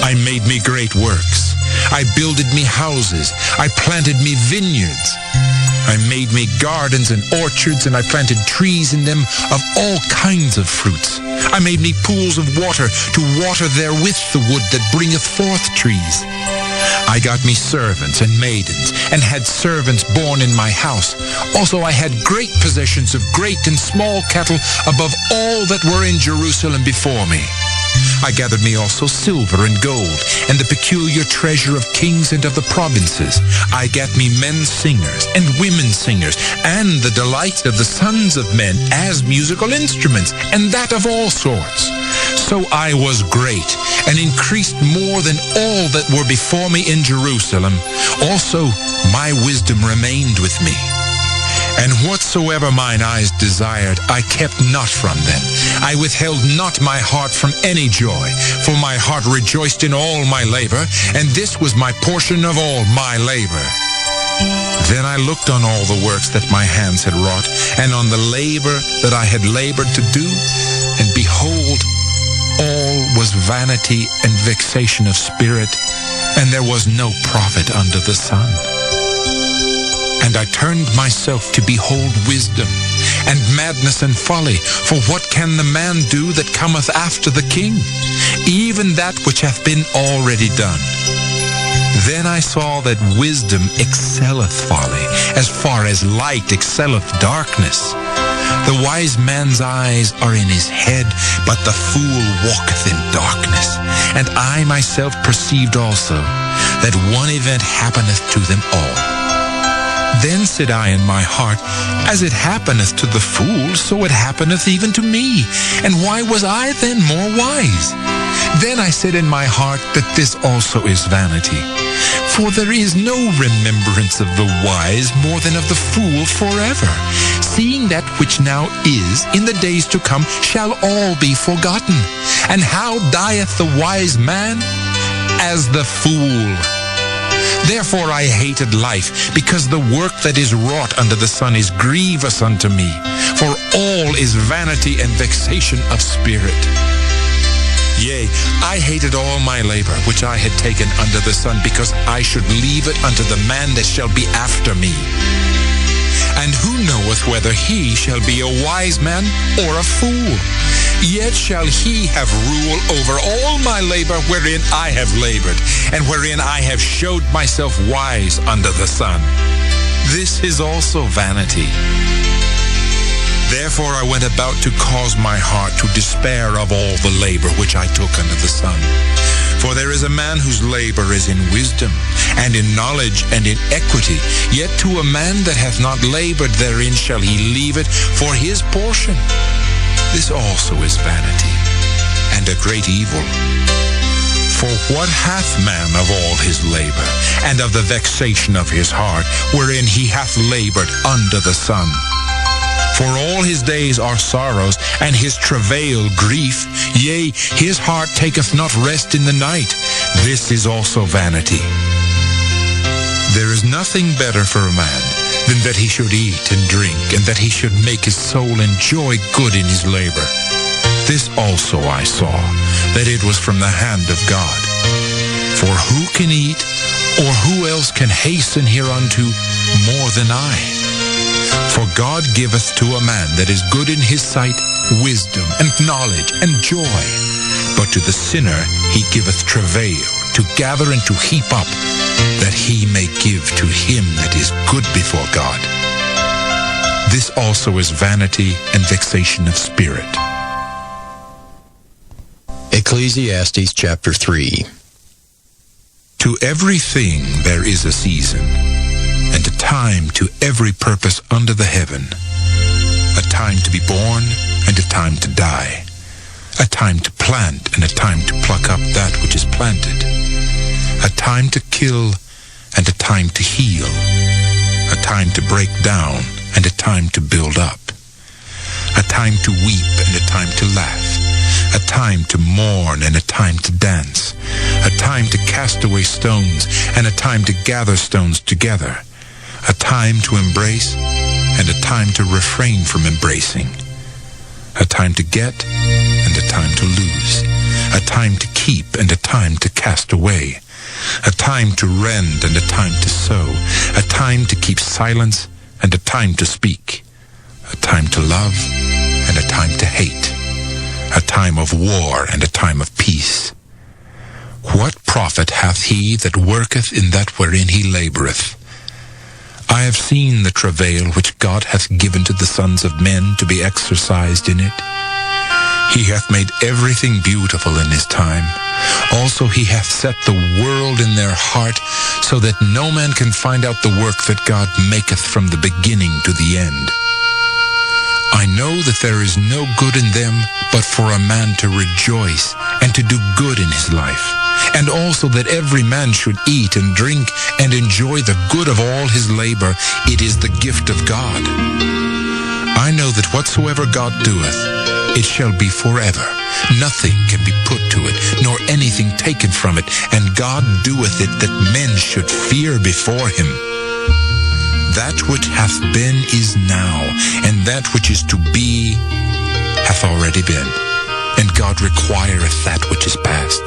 I made me great works. I builded me houses. I planted me vineyards. I made me gardens and orchards, and I planted trees in them of all kinds of fruits. I made me pools of water to water therewith the wood that bringeth forth trees. I got me servants and maidens, and had servants born in my house. Also I had great possessions of great and small cattle above all that were in Jerusalem before me. I gathered me also silver and gold, and the peculiar treasure of kings and of the provinces. I gat me men singers and women singers, and the delight of the sons of men as musical instruments, and that of all sorts. So I was great, and increased more than all that were before me in Jerusalem. Also my wisdom remained with me. And whatsoever mine eyes desired, I kept not from them. I withheld not my heart from any joy, for my heart rejoiced in all my labor, and this was my portion of all my labor. Then I looked on all the works that my hands had wrought, and on the labor that I had labored to do, and behold, all was vanity and vexation of spirit, and there was no profit under the sun. And I turned myself to behold wisdom, and madness and folly. For what can the man do that cometh after the king? Even that which hath been already done. Then I saw that wisdom excelleth folly, as far as light excelleth darkness. The wise man's eyes are in his head, but the fool walketh in darkness. And I myself perceived also that one event happeneth to them all. Then said I in my heart, As it happeneth to the fool, so it happeneth even to me. And why was I then more wise? Then I said in my heart that this also is vanity. For there is no remembrance of the wise more than of the fool forever. Seeing that which now is, in the days to come, shall all be forgotten. And how dieth the wise man? As the fool. Therefore I hated life, because the work that is wrought under the sun is grievous unto me. For all is vanity and vexation of spirit. Yea, I hated all my labor, which I had taken under the sun, because I should leave it unto the man that shall be after me. And who knoweth whether he shall be a wise man or a fool? Yet shall he have rule over all my labor wherein I have labored, and wherein I have showed myself wise under the sun. This is also vanity. Therefore I went about to cause my heart to despair of all the labor which I took under the sun. For there is a man whose labor is in wisdom, and in knowledge, and in equity. Yet to a man that hath not labored therein shall he leave it for his portion. This also is vanity, and a great evil. For what hath man of all his labor, and of the vexation of his heart, wherein he hath labored under the sun? For all his days are sorrows, and his travail grief. Yea, his heart taketh not rest in the night. This is also vanity. There is nothing better for a man than that he should eat and drink, and that he should make his soul enjoy good in his labor. This also I saw, that it was from the hand of God. For who can eat, or who else can hasten hereunto more than I? For God giveth to a man that is good in his sight wisdom and knowledge and joy. But to the sinner he giveth travail, to gather and to heap up, that he may give to him that is good before God. This also is vanity and vexation of spirit. Ecclesiastes chapter 3. To everything there is a season, and a time to every purpose under the heaven, a time to be born and a time to die, a time to plant and a time to pluck up that which is planted, a time to kill and a time to heal, a time to break down and a time to build up, a time to weep and a time to laugh, a time to mourn and a time to dance, a time to cast away stones and a time to gather stones together, a time to embrace and a time to refrain from embracing, a time to get and a time to lose, a time to keep and a time to cast away, a time to rend and a time to sow, a time to keep silence and a time to speak, a time to love and a time to hate, a time of war and a time of peace. What profit hath he that worketh in that wherein he laboureth? I have seen the travail which God hath given to the sons of men to be exercised in it. He hath made everything beautiful in his time. Also he hath set the world in their heart, so that no man can find out the work that God maketh from the beginning to the end. I know that there is no good in them, but for a man to rejoice and to do good in his life, and also that every man should eat and drink and enjoy the good of all his labor. It is the gift of God. I know that whatsoever God doeth, it shall be forever. Nothing can be put to it, nor anything taken from it, and God doeth it that men should fear before him. That which hath been is now, and that which is to be hath already been, and God requireth that which is past.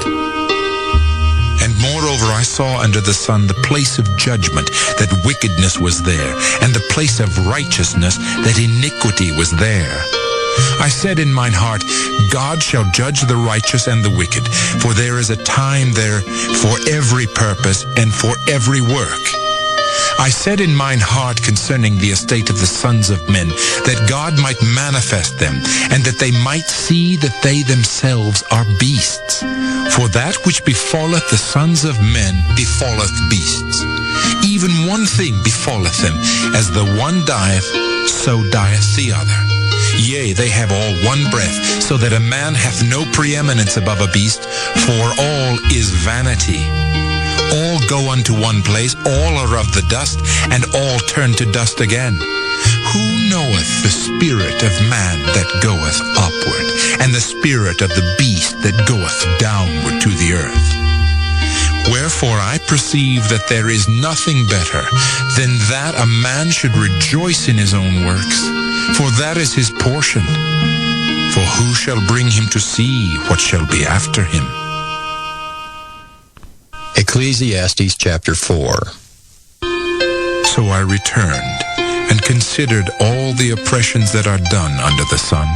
And moreover I saw under the sun the place of judgment, that wickedness was there, and the place of righteousness, that iniquity was there. I said in mine heart, God shall judge the righteous and the wicked, for there is a time there for every purpose and for every work. I said in mine heart concerning the estate of the sons of men, that God might manifest them, and that they might see that they themselves are beasts. For that which befalleth the sons of men befalleth beasts. Even one thing befalleth them, as the one dieth, so dieth the other. Yea, they have all one breath, so that a man hath no preeminence above a beast, for all is vanity. All go unto one place, all are of the dust, and all turn to dust again. Who knoweth the spirit of man that goeth upward, and the spirit of the beast that goeth downward to the earth? Wherefore I perceive that there is nothing better than that a man should rejoice in his own works, for that is his portion. For who shall bring him to see what shall be after him? Ecclesiastes chapter 4. So I returned and considered all the oppressions that are done under the sun.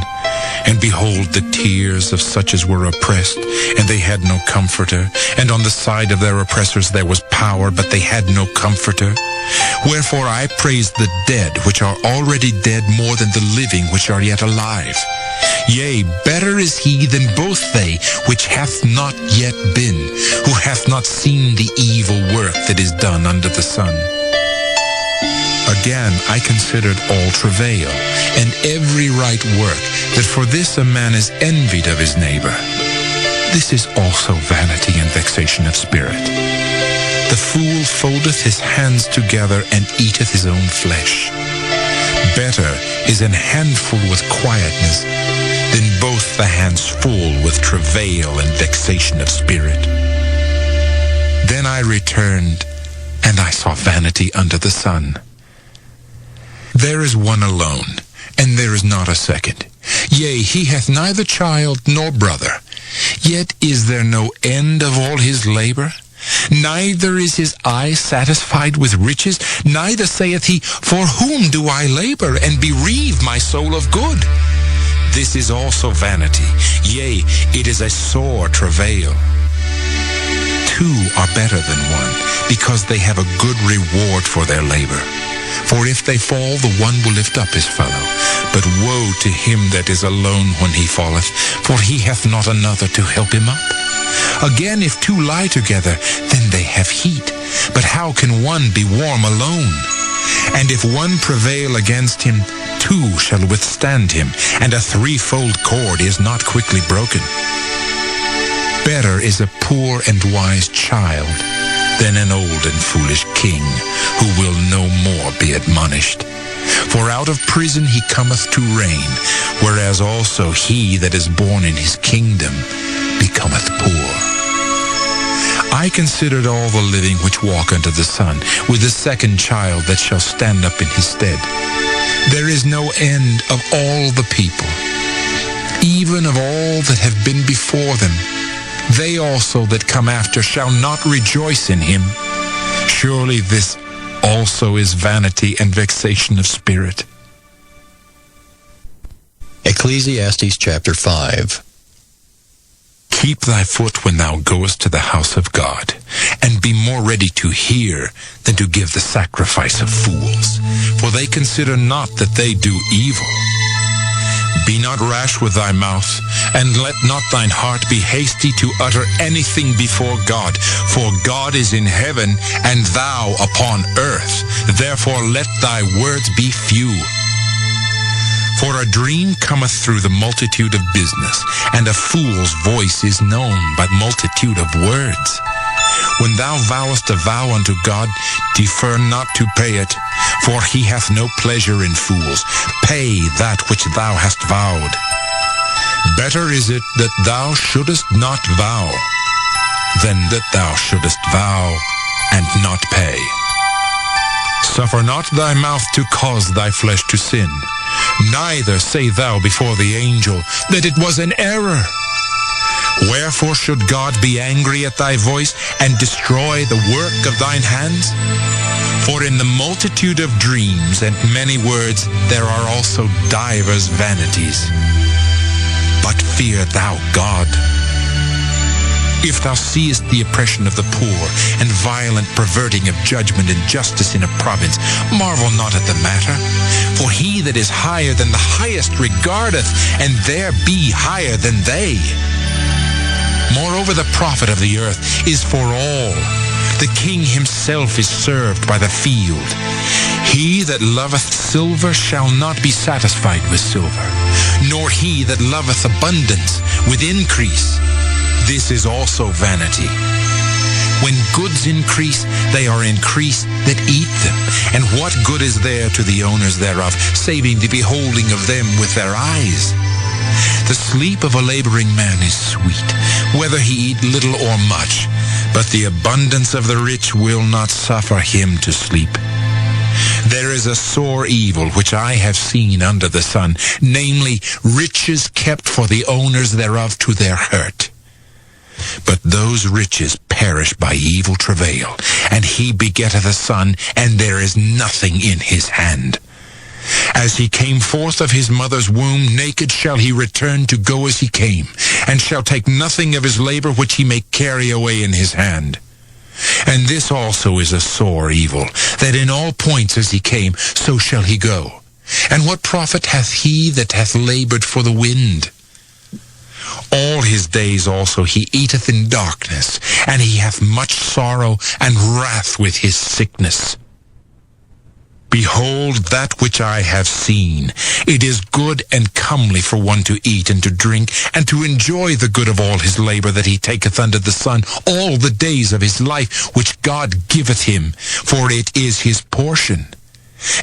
And behold, the tears of such as were oppressed, and they had no comforter. And on the side of their oppressors there was power, but they had no comforter. Wherefore I praise the dead, which are already dead, more than the living, which are yet alive. Yea, better is he than both they, which hath not yet been, who hath not seen the evil work that is done under the sun. Again I considered all travail, and every right work, that for this a man is envied of his neighbor. This is also vanity and vexation of spirit. The fool foldeth his hands together, and eateth his own flesh. Better is an handful with quietness, than both the hands full with travail and vexation of spirit. Then I returned, and I saw vanity under the sun. There is one alone, and there is not a second. Yea, he hath neither child nor brother. Yet is there no end of all his labor? Neither is his eye satisfied with riches, neither saith he, For whom do I labor, and bereave my soul of good? This is also vanity, yea, it is a sore travail. Two are better than one, because they have a good reward for their labor. For if they fall, the one will lift up his fellow. But woe to him that is alone when he falleth, for he hath not another to help him up. Again, if two lie together, then they have heat. But how can one be warm alone? And if one prevail against him, two shall withstand him, and a threefold cord is not quickly broken. Better is a poor and wise child than an old and foolish king, who will no more be admonished. For out of prison he cometh to reign, whereas also he that is born in his kingdom becometh poor. I considered all the living which walk under the sun, with the second child that shall stand up in his stead. There is no end of all the people, even of all that have been before them. They also that come after shall not rejoice in him. Surely this also is vanity and vexation of spirit. Ecclesiastes chapter 5. Keep thy foot when thou goest to the house of God, and be more ready to hear than to give the sacrifice of fools, for they consider not that they do evil. Be not rash with thy mouth, and let not thine heart be hasty to utter anything before God. For God is in heaven, and thou upon earth. Therefore let thy words be few. For a dream cometh through the multitude of business, and a fool's voice is known by multitude of words. When thou vowest a vow unto God, defer not to pay it, for he hath no pleasure in fools. Pay that which thou hast vowed. Better is it that thou shouldest not vow, than that thou shouldest vow and not pay. Suffer not thy mouth to cause thy flesh to sin, neither say thou before the angel that it was an error. Wherefore should God be angry at thy voice, and destroy the work of thine hands? For in the multitude of dreams and many words there are also divers vanities. But fear thou God. If thou seest the oppression of the poor, and violent perverting of judgment and justice in a province, marvel not at the matter. For he that is higher than the highest regardeth, and there be higher than they. Moreover, the profit of the earth is for all. The king himself is served by the field. He that loveth silver shall not be satisfied with silver, nor he that loveth abundance with increase. This is also vanity. When goods increase, they are increased that eat them. And what good is there to the owners thereof, saving the beholding of them with their eyes? The sleep of a laboring man is sweet, whether he eat little or much, but the abundance of the rich will not suffer him to sleep. There is a sore evil which I have seen under the sun, namely, riches kept for the owners thereof to their hurt. But those riches perish by evil travail, and he begetteth a son, and there is nothing in his hand. As he came forth of his mother's womb, naked shall he return to go as he came, and shall take nothing of his labor which he may carry away in his hand. And this also is a sore evil, that in all points as he came, so shall he go. And what profit hath he that hath labored for the wind? All his days also he eateth in darkness, and he hath much sorrow and wrath with his sickness. Behold, that which I have seen, it is good and comely for one to eat and to drink, and to enjoy the good of all his labor that he taketh under the sun all the days of his life, which God giveth him, for it is his portion.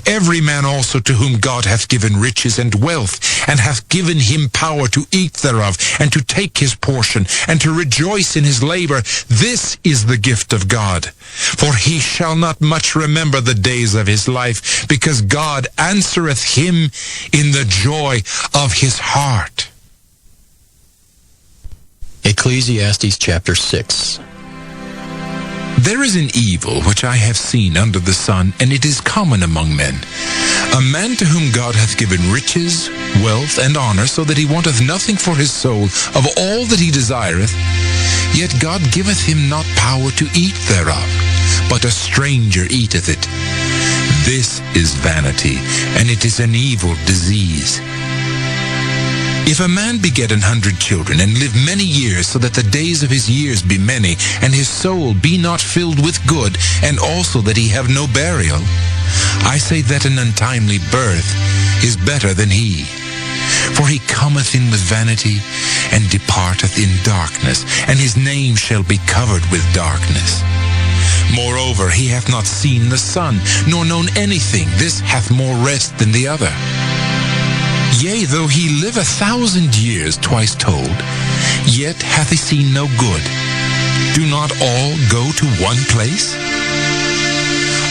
Every man also to whom God hath given riches and wealth, and hath given him power to eat thereof, and to take his portion, and to rejoice in his labor, this is the gift of God. For he shall not much remember the days of his life, because God answereth him in the joy of his heart. Ecclesiastes chapter 6. There is an evil which I have seen under the sun, and it is common among men. A man to whom God hath given riches, wealth, and honor, so that he wanteth nothing for his soul of all that he desireth, yet God giveth him not power to eat thereof, but a stranger eateth it. This is vanity, and it is an evil disease. If a man beget 100 children, and live many years, so that the days of his years be many, and his soul be not filled with good, and also that he have no burial, I say that an untimely birth is better than he. For he cometh in with vanity, and departeth in darkness, and his name shall be covered with darkness. Moreover, he hath not seen the sun, nor known anything. This hath more rest than the other. Yea, though he live 1,000 years, twice told, yet hath he seen no good. Do not all go to one place?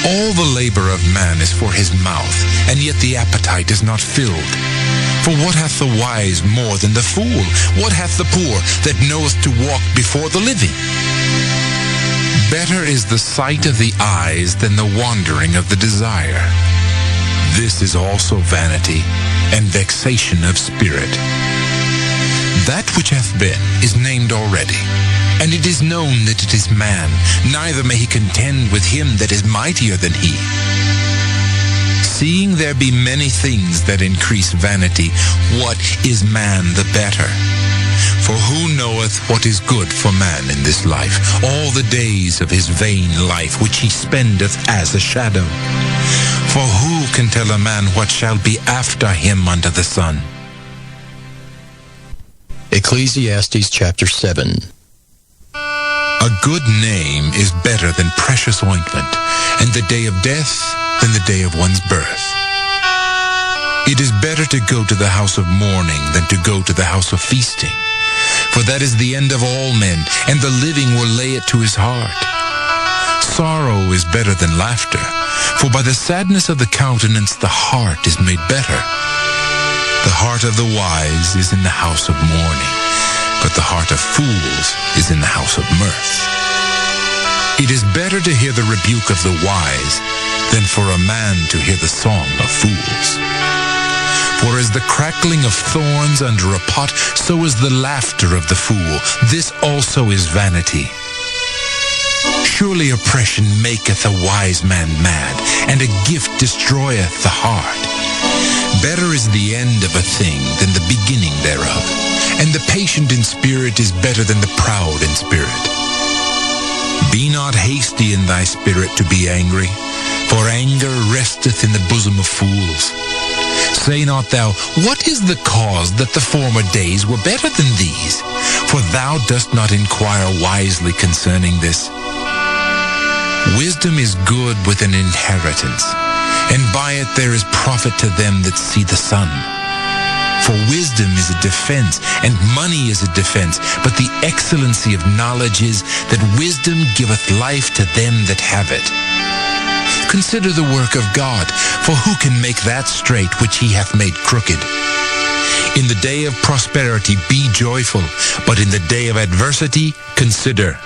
All the labor of man is for his mouth, and yet the appetite is not filled. For what hath the wise more than the fool? What hath the poor that knoweth to walk before the living? Better is the sight of the eyes than the wandering of the desire. This is also vanity and vexation of spirit. That which hath been is named already, and it is known that it is man, neither may he contend with him that is mightier than he. Seeing there be many things that increase vanity, what is man the better? For who knoweth what is good for man in this life, all the days of his vain life which he spendeth as a shadow? For who can tell a man what shall be after him under the sun? Ecclesiastes chapter 7. A good name is better than precious ointment, and the day of death than the day of one's birth. It is better to go to the house of mourning than to go to the house of feasting, for that is the end of all men, and the living will lay it to his heart. Sorrow is better than laughter, for by the sadness of the countenance the heart is made better. The heart of the wise is in the house of mourning, but the heart of fools is in the house of mirth. It is better to hear the rebuke of the wise than for a man to hear the song of fools. For as the crackling of thorns under a pot, so is the laughter of the fool. This also is vanity. Surely oppression maketh a wise man mad, and a gift destroyeth the heart. Better is the end of a thing than the beginning thereof, and the patient in spirit is better than the proud in spirit. Be not hasty in thy spirit to be angry, for anger resteth in the bosom of fools. Say not thou, what is the cause that the former days were better than these? For thou dost not inquire wisely concerning this. Wisdom is good with an inheritance, and by it there is profit to them that see the sun. For wisdom is a defense, and money is a defense, but the excellency of knowledge is that wisdom giveth life to them that have it. Consider the work of God, for who can make that straight which he hath made crooked? In the day of prosperity be joyful, but in the day of adversity consider.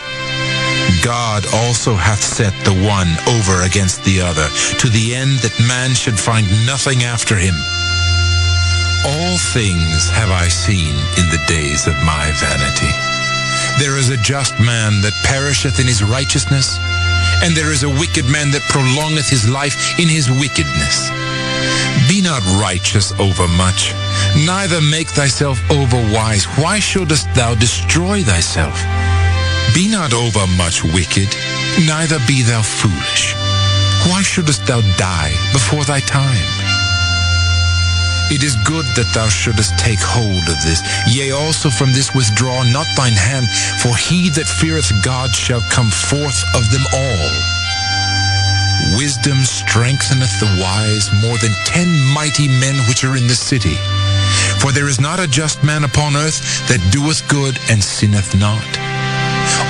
God also hath set the one over against the other, to the end that man should find nothing after him. All things have I seen in the days of my vanity. There is a just man that perisheth in his righteousness, and there is a wicked man that prolongeth his life in his wickedness. Be not righteous over much, neither make thyself over wise. Why shouldest thou destroy thyself? Be not over much wicked, neither be thou foolish. Why shouldest thou die before thy time? It is good that thou shouldest take hold of this. Yea, also from this withdraw not thine hand, for he that feareth God shall come forth of them all. Wisdom strengtheneth the wise more than 10 mighty men which are in the city. For there is not a just man upon earth that doeth good and sinneth not.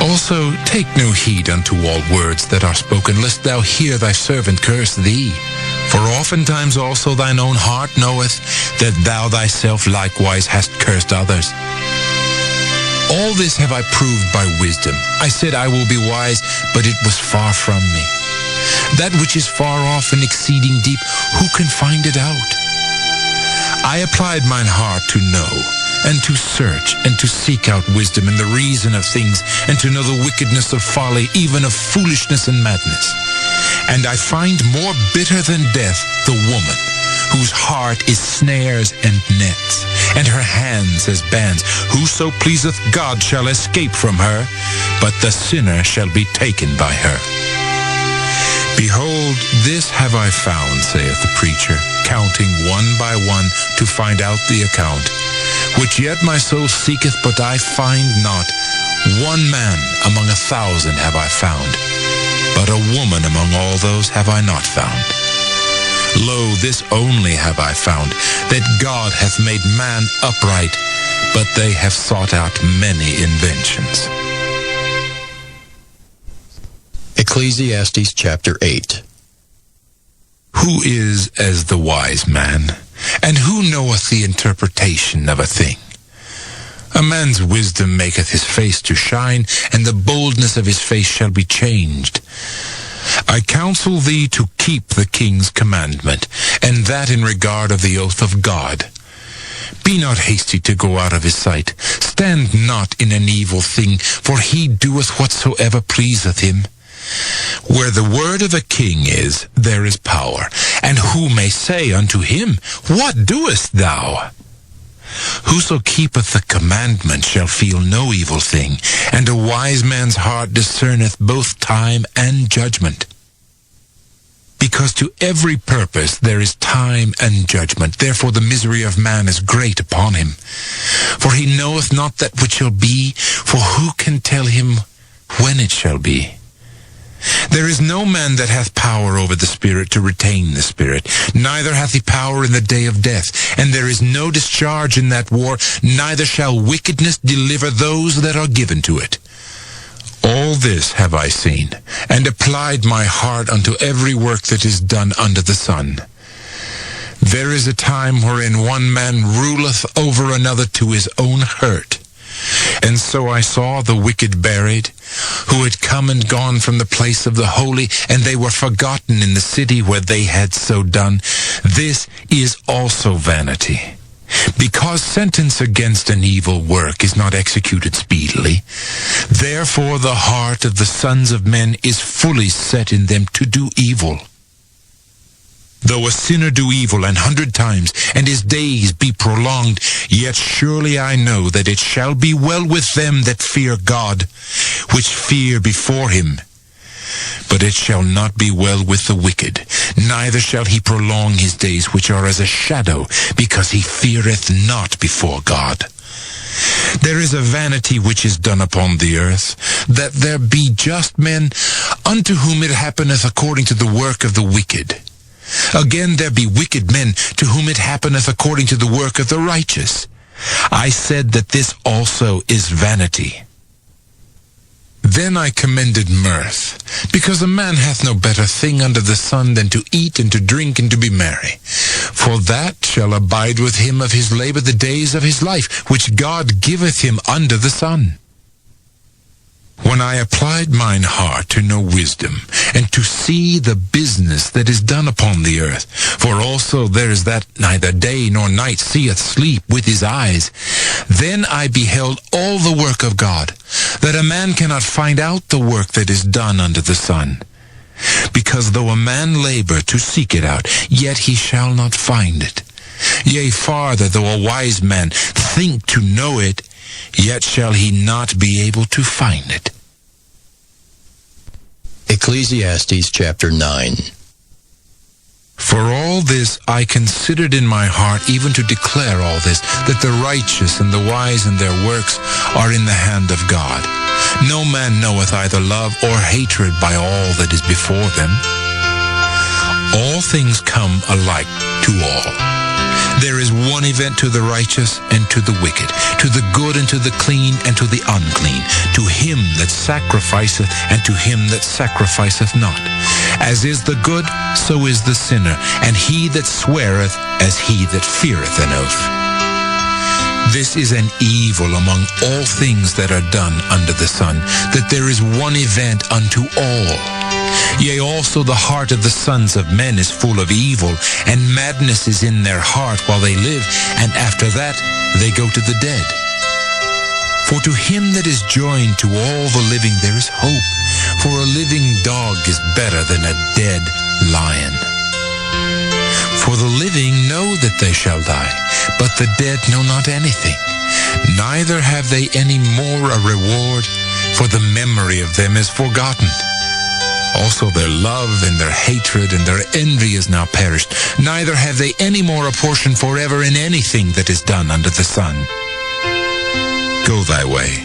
Also take no heed unto all words that are spoken, lest thou hear thy servant curse thee. For oftentimes also thine own heart knoweth that thou thyself likewise hast cursed others. All this have I proved by wisdom. I said I will be wise, but it was far from me. That which is far off and exceeding deep, who can find it out? I applied mine heart to know, and to search, and to seek out wisdom and the reason of things, and to know the wickedness of folly, even of foolishness and madness. And I find more bitter than death the woman, whose heart is snares and nets, and her hands as bands. Whoso pleaseth God shall escape from her, but the sinner shall be taken by her. Behold, this have I found, saith the preacher, counting one by one to find out the account, which yet my soul seeketh, but I find not. One man among 1,000 have I found, but a woman among all those have I not found. Lo, this only have I found, that God hath made man upright, but they have sought out many inventions. Ecclesiastes chapter 8. Who is as the wise man, and who knoweth the interpretation of a thing? A man's wisdom maketh his face to shine, and the boldness of his face shall be changed. I counsel thee to keep the king's commandment, and that in regard of the oath of God. Be not hasty to go out of his sight. Stand not in an evil thing, for he doeth whatsoever pleaseth him. Where the word of a king is, there is power. And who may say unto him, What doest thou? Whoso keepeth the commandment shall feel no evil thing, and a wise man's heart discerneth both time and judgment. Because to every purpose there is time and judgment, therefore the misery of man is great upon him. For he knoweth not that which shall be, for who can tell him when it shall be? There is no man that hath power over the Spirit to retain the Spirit, neither hath he power in the day of death. And there is no discharge in that war, neither shall wickedness deliver those that are given to it. All this have I seen, and applied my heart unto every work that is done under the sun. There is a time wherein one man ruleth over another to his own hurt. And so I saw the wicked buried, who had come and gone from the place of the holy, and they were forgotten in the city where they had so done. This is also vanity. Because sentence against an evil work is not executed speedily, therefore the heart of the sons of men is fully set in them to do evil. Though a sinner do evil 100 times, and his days be prolonged, yet surely I know that it shall be well with them that fear God, which fear before him. But it shall not be well with the wicked, neither shall he prolong his days, which are as a shadow, because he feareth not before God. There is a vanity which is done upon the earth, that there be just men, unto whom it happeneth according to the work of the wicked. Again there be wicked men, to whom it happeneth according to the work of the righteous. I said that this also is vanity. Then I commended mirth, because a man hath no better thing under the sun than to eat and to drink and to be merry. For that shall abide with him of his labor the days of his life, which God giveth him under the sun. When I applied mine heart to know wisdom, and to see the business that is done upon the earth, for also there is that neither day nor night seeth sleep with his eyes, then I beheld all the work of God, that a man cannot find out the work that is done under the sun. Because though a man labor to seek it out, yet he shall not find it. Yea, farther, though a wise man think to know it, yet shall he not be able to find it. Ecclesiastes chapter 9. For all this I considered in my heart, even to declare all this, that the righteous and the wise in their works are in the hand of God. No man knoweth either love or hatred by all that is before them. All things come alike to all. There is one event to the righteous and to the wicked, to the good and to the clean and to the unclean, to him that sacrificeth and to him that sacrificeth not. As is the good, so is the sinner, and he that sweareth as he that feareth an oath. This is an evil among all things that are done under the sun, that there is one event unto all. Yea, also the heart of the sons of men is full of evil, and madness is in their heart while they live, and after that they go to the dead. For to him that is joined to all the living there is hope, for a living dog is better than a dead lion. For the living know that they shall die, but the dead know not anything, neither have they any more a reward, for the memory of them is forgotten. Also their love and their hatred and their envy is now perished, neither have they any more a portion forever in anything that is done under the sun. Go thy way,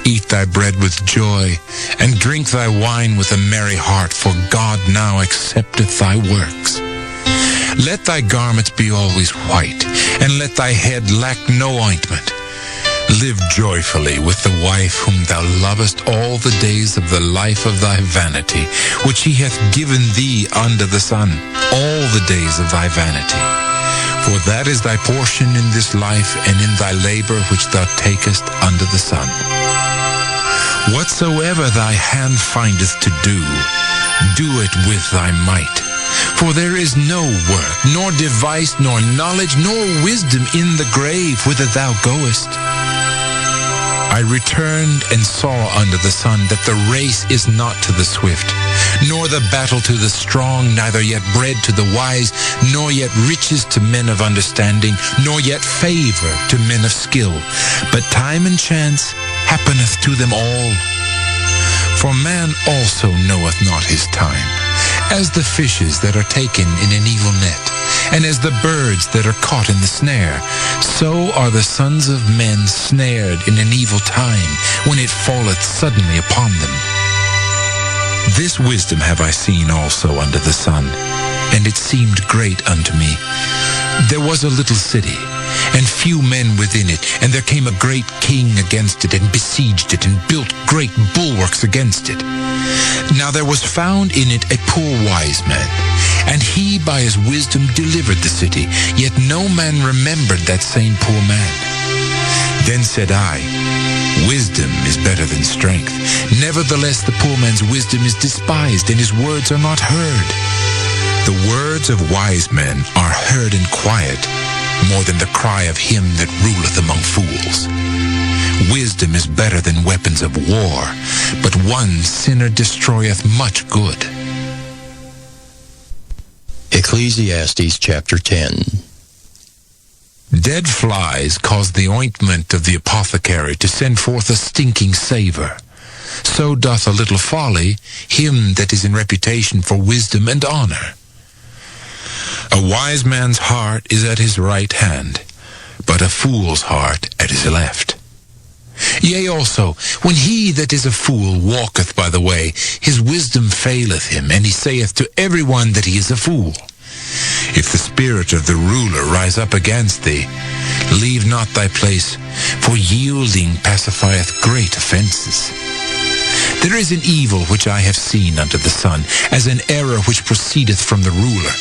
eat thy bread with joy, and drink thy wine with a merry heart, for God now accepteth thy works. Let thy garments be always white, and let thy head lack no ointment. Live joyfully with the wife whom thou lovest all the days of the life of thy vanity, which he hath given thee under the sun, all the days of thy vanity. For that is thy portion in this life, and in thy labor which thou takest under the sun. Whatsoever thy hand findeth to do, do it with thy might. For there is no work, nor device, nor knowledge, nor wisdom in the grave whither thou goest. I returned and saw under the sun that the race is not to the swift, nor the battle to the strong, neither yet bread to the wise, nor yet riches to men of understanding, nor yet favor to men of skill. But time and chance happeneth to them all. For man also knoweth not his time, as the fishes that are taken in an evil net, and as the birds that are caught in the snare, so are the sons of men snared in an evil time, when it falleth suddenly upon them. This wisdom have I seen also under the sun, and it seemed great unto me. There was a little city, and few men within it, and there came a great king against it, and besieged it, and built great bulwarks against it. Now there was found in it a poor wise man, and he by his wisdom delivered the city, yet no man remembered that same poor man. Then said I, wisdom is better than strength. Nevertheless the poor man's wisdom is despised, and his words are not heard. The words of wise men are heard in quiet, more than the cry of him that ruleth among fools. Wisdom is better than weapons of war, but one sinner destroyeth much good. Ecclesiastes chapter 10. Dead flies cause the ointment of the apothecary to send forth a stinking savour. So doth a little folly him that is in reputation for wisdom and honour. A wise man's heart is at his right hand, but a fool's heart at his left. Yea, also, when he that is a fool walketh by the way, his wisdom faileth him, and he saith to every one that he is a fool. If the spirit of the ruler rise up against thee, leave not thy place, for yielding pacifieth great offenses. There is an evil which I have seen under the sun, as an error which proceedeth from the ruler.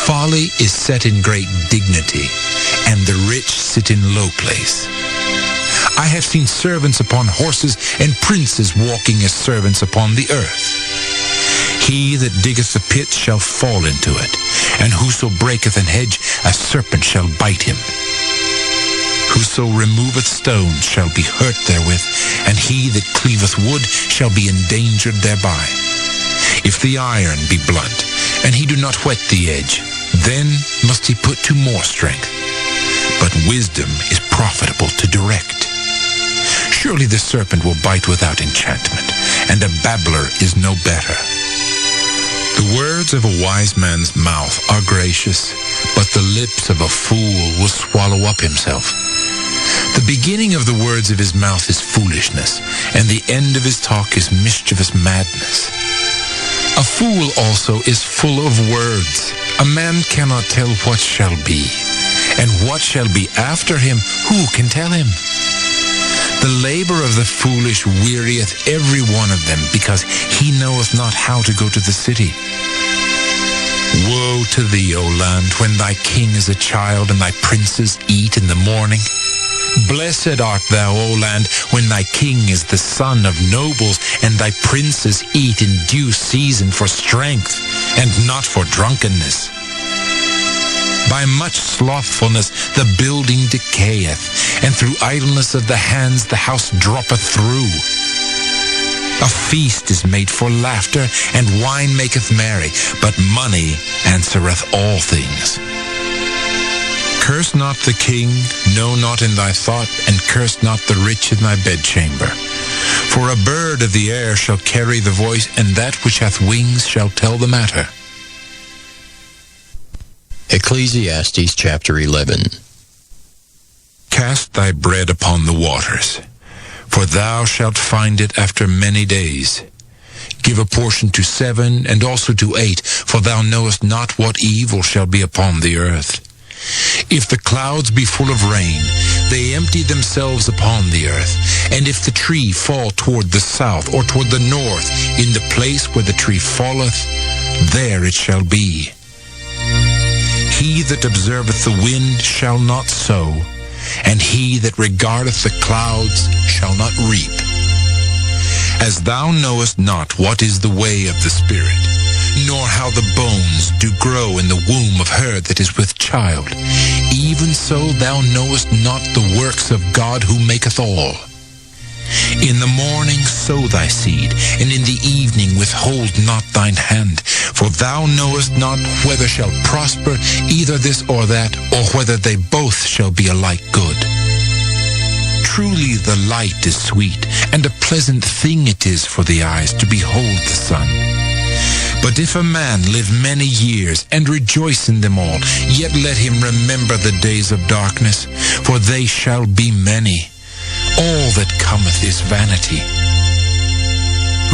Folly is set in great dignity, and the rich sit in low place. I have seen servants upon horses, and princes walking as servants upon the earth. He that diggeth the pit shall fall into it, and whoso breaketh an hedge, a serpent shall bite him. Whoso removeth stones shall be hurt therewith, and he that cleaveth wood shall be endangered thereby. If the iron be blunt, and he do not whet the edge, then must he put to more strength. But wisdom is profitable to direct. Surely the serpent will bite without enchantment, and a babbler is no better. The words of a wise man's mouth are gracious, but the lips of a fool will swallow up himself. The beginning of the words of his mouth is foolishness, and the end of his talk is mischievous madness. A fool also is full of words. A man cannot tell what shall be, and what shall be after him, who can tell him? The labor of the foolish wearieth every one of them, because he knoweth not how to go to the city. Woe to thee, O land, when thy king is a child, and thy princes eat in the morning. Blessed art thou, O land, when thy king is the son of nobles, and thy princes eat in due season for strength, and not for drunkenness. By much slothfulness the building decayeth, and through idleness of the hands the house droppeth through. A feast is made for laughter, and wine maketh merry, but money answereth all things. Curse not the king, no, not in thy thought, and curse not the rich in thy bedchamber. For a bird of the air shall carry the voice, and that which hath wings shall tell the matter. Ecclesiastes chapter 11. Cast thy bread upon the waters, for thou shalt find it after many days. Give a portion to 7, and also to 8, for thou knowest not what evil shall be upon the earth. If the clouds be full of rain, they empty themselves upon the earth. And if the tree fall toward the south or toward the north, in the place where the tree falleth, there it shall be. He that observeth the wind shall not sow, and he that regardeth the clouds shall not reap. As thou knowest not what is the way of the Spirit, nor how the bones do grow in the womb of her that is with child, even so thou knowest not the works of God who maketh all. In the morning sow thy seed, and in the evening withhold not thine hand, for thou knowest not whether shall prosper either this or that, or whether they both shall be alike good. Truly the light is sweet, and a pleasant thing it is for the eyes to behold the sun. But if a man live many years, and rejoice in them all, yet let him remember the days of darkness, for they shall be many. All that cometh is vanity.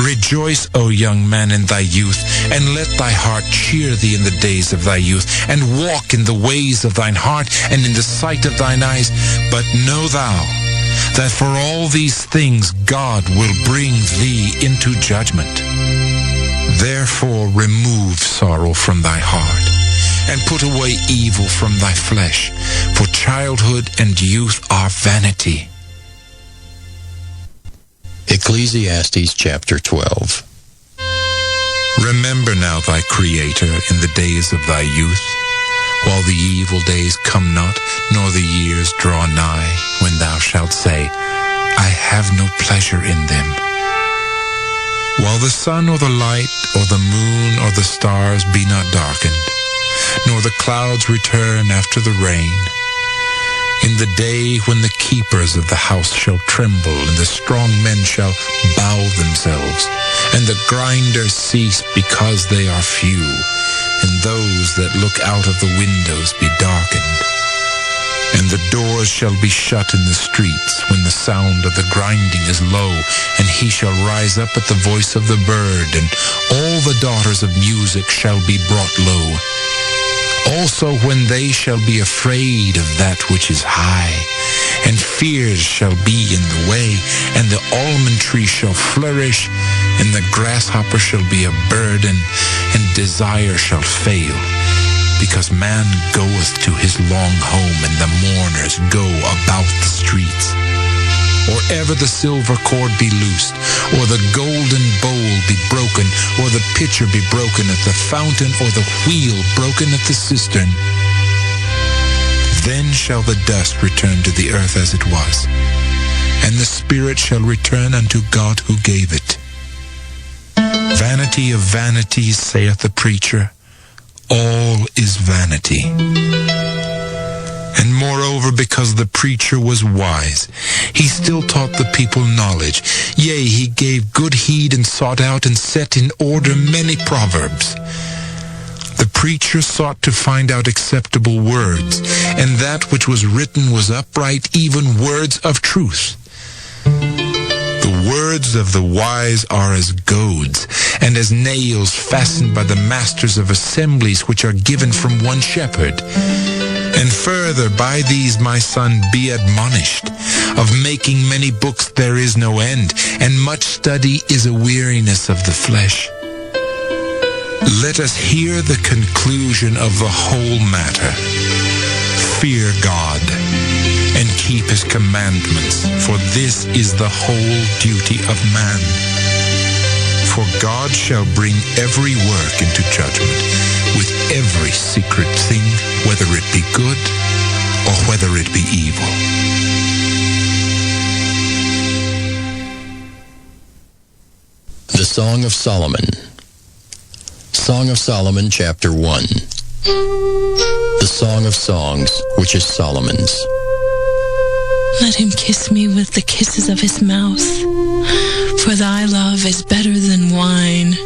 Rejoice, O young man, in thy youth, and let thy heart cheer thee in the days of thy youth, and walk in the ways of thine heart, and in the sight of thine eyes. But know thou, that for all these things God will bring thee into judgment. Therefore remove sorrow from thy heart, and put away evil from thy flesh, for childhood and youth are vanity. Ecclesiastes chapter 12. Remember now thy Creator in the days of thy youth, while the evil days come not, nor the years draw nigh, when thou shalt say, I have no pleasure in them. While the sun or the light, or the moon or the stars be not darkened, nor the clouds return after the rain, in the day when the keepers of the house shall tremble, and the strong men shall bow themselves, and the grinders cease because they are few, and those that look out of the windows be darkened. And the doors shall be shut in the streets when the sound of the grinding is low, and he shall rise up at the voice of the bird, and all the daughters of music shall be brought low. Also when they shall be afraid of that which is high, and fears shall be in the way, and the almond tree shall flourish, and the grasshopper shall be a burden, and desire shall fail. Because man goeth to his long home, and the mourners go about the streets. Or ever the silver cord be loosed, or the golden bowl be broken, or the pitcher be broken at the fountain, or the wheel broken at the cistern. Then shall the dust return to the earth as it was, and the spirit shall return unto God who gave it. Vanity of vanities, saith the preacher, all is vanity. And moreover, because the preacher was wise, he still taught the people knowledge. Yea, he gave good heed and sought out and set in order many proverbs. The preacher sought to find out acceptable words, and that which was written was upright, even words of truth. The words of the wise are as goads, and as nails fastened by the masters of assemblies, which are given from one shepherd. And further, by these, my son, be admonished. Of making many books there is no end, and much study is a weariness of the flesh. Let us hear the conclusion of the whole matter. Fear God, and keep his commandments, for this is the whole duty of man. For God shall bring every work into judgment, with every secret thing, whether it be good or whether it be evil. The Song of Solomon. Song of Solomon, chapter 1. The Song of Songs, which is Solomon's. Let him kiss me with the kisses of his mouth, for thy love is better than wine.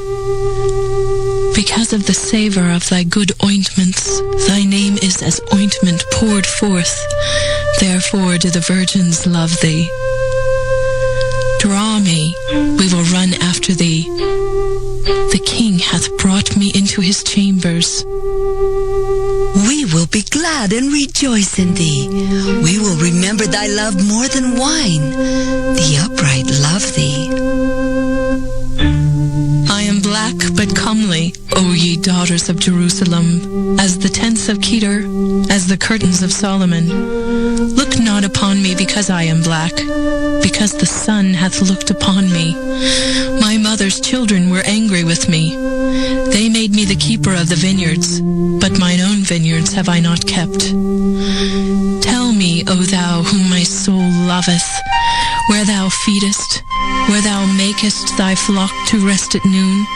Because of the savor of thy good ointments, thy name is as ointment poured forth. Therefore do the virgins love thee. Draw me, we will run after thee. The king hath brought me into his chambers. We will be glad and rejoice in thee. We will remember thy love more than wine. The upright love thee. I am black but comely, O ye daughters of Jerusalem, as the tents of Kedar, as the curtains of Solomon. Look not upon me because I am black, because the sun hath looked upon me. My mother's children were angry with me. They made me the keeper of the vineyards, but mine own vineyards have I not kept. Tell me, O thou whom my soul loveth, where thou feedest, where thou makest thy flock to rest at noon.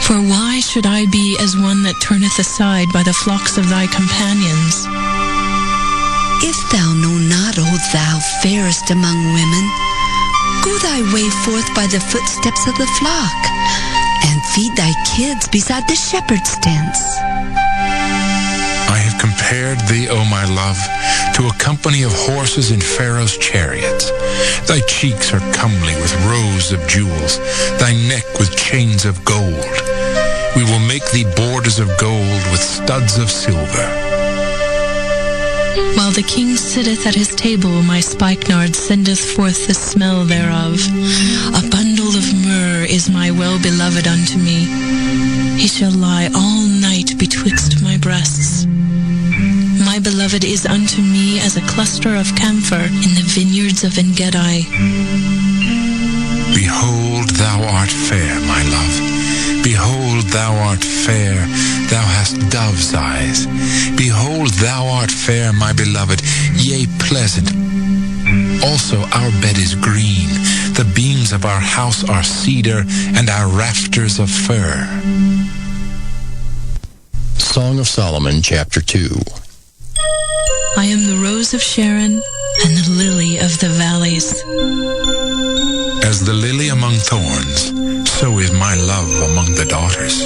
For why should I be as one that turneth aside by the flocks of thy companions? If thou know not, O thou fairest among women, go thy way forth by the footsteps of the flock, and feed thy kids beside the shepherd's tents. I have compared thee, O my love, to a company of horses in Pharaoh's chariots. Thy cheeks are comely with rows of jewels, thy neck with chains of gold. We will make thee borders of gold with studs of silver. While the king sitteth at his table, my spikenard sendeth forth the smell thereof. A bundle of myrrh is my well-beloved unto me. He shall lie all night betwixt my breasts. My beloved is unto me as a cluster of camphor in the vineyards of En-gedi. Behold, thou art fair, my love. Behold, thou art fair, thou hast dove's eyes. Behold, thou art fair, my beloved, yea, pleasant. Also our bed is green, the beams of our house are cedar, and our rafters of fir. Song of Solomon, chapter 2. I am the rose of Sharon and the lily of the valleys. As the lily among thorns, so is my love among the daughters.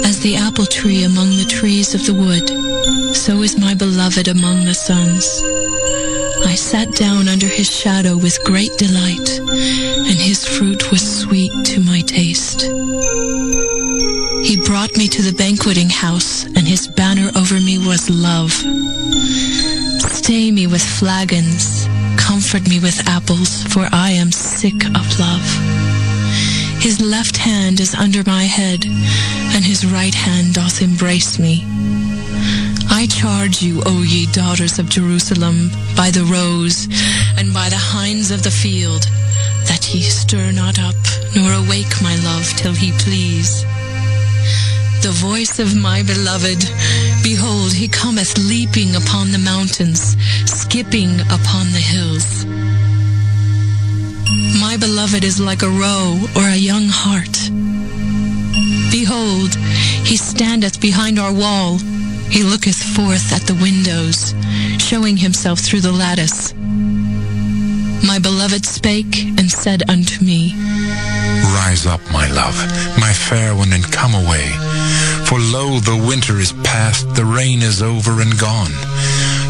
As As the apple tree among the trees of the wood, so is my beloved among the sons. I sat down under his shadow with great delight, and his fruit was sweet to my taste. He brought me to the banqueting house, and his banner over me was love. Stay me with flagons, comfort me with apples, for I am sick of love. His left hand is under my head, and his right hand doth embrace me. I charge you, O ye daughters of Jerusalem, by the roes and by the hinds of the field, that ye stir not up, nor awake my love till he please. The voice of my beloved, behold, he cometh leaping upon the mountains, skipping upon the hills. My beloved is like a roe or a young hart. Behold, he standeth behind our wall. He looketh forth at the windows, showing himself through the lattice. My beloved spake and said unto me, Rise up, my love, my fair one, and come away. For lo, the winter is past, the rain is over and gone.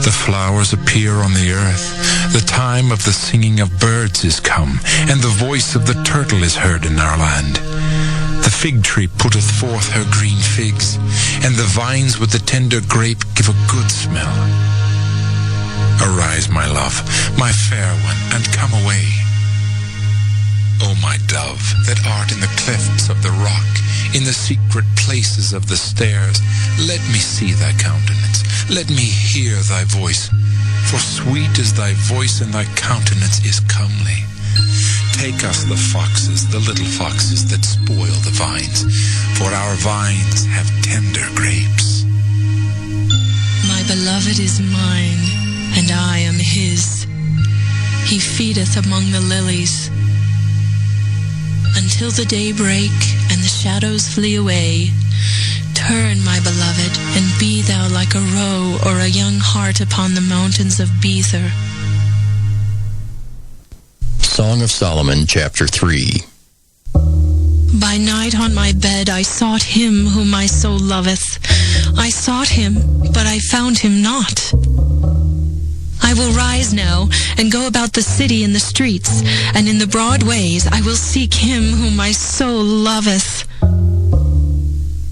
The flowers appear on the earth. The time of the singing of birds is come, and the voice of the turtle is heard in our land. The fig tree putteth forth her green figs, and the vines with the tender grape give a good smell. Arise, my love, my fair one, and come away. O my dove, that art in the clefts of the rock, in the secret places of the stairs, let me see thy countenance, let me hear thy voice, for sweet is thy voice, and thy countenance is comely. Take us the foxes, the little foxes that spoil the vines, for our vines have tender grapes. My beloved is mine, and I am his. He feedeth among the lilies. Until the day break and the shadows flee away, turn, my beloved, and be thou like a roe or a young hart upon the mountains of Bether. Song of Solomon, chapter 3. By night on my bed I sought him whom my soul loveth. I sought him, but I found him not. I will rise now and go about the city in the streets, and in the broad ways I will seek him whom my soul loveth.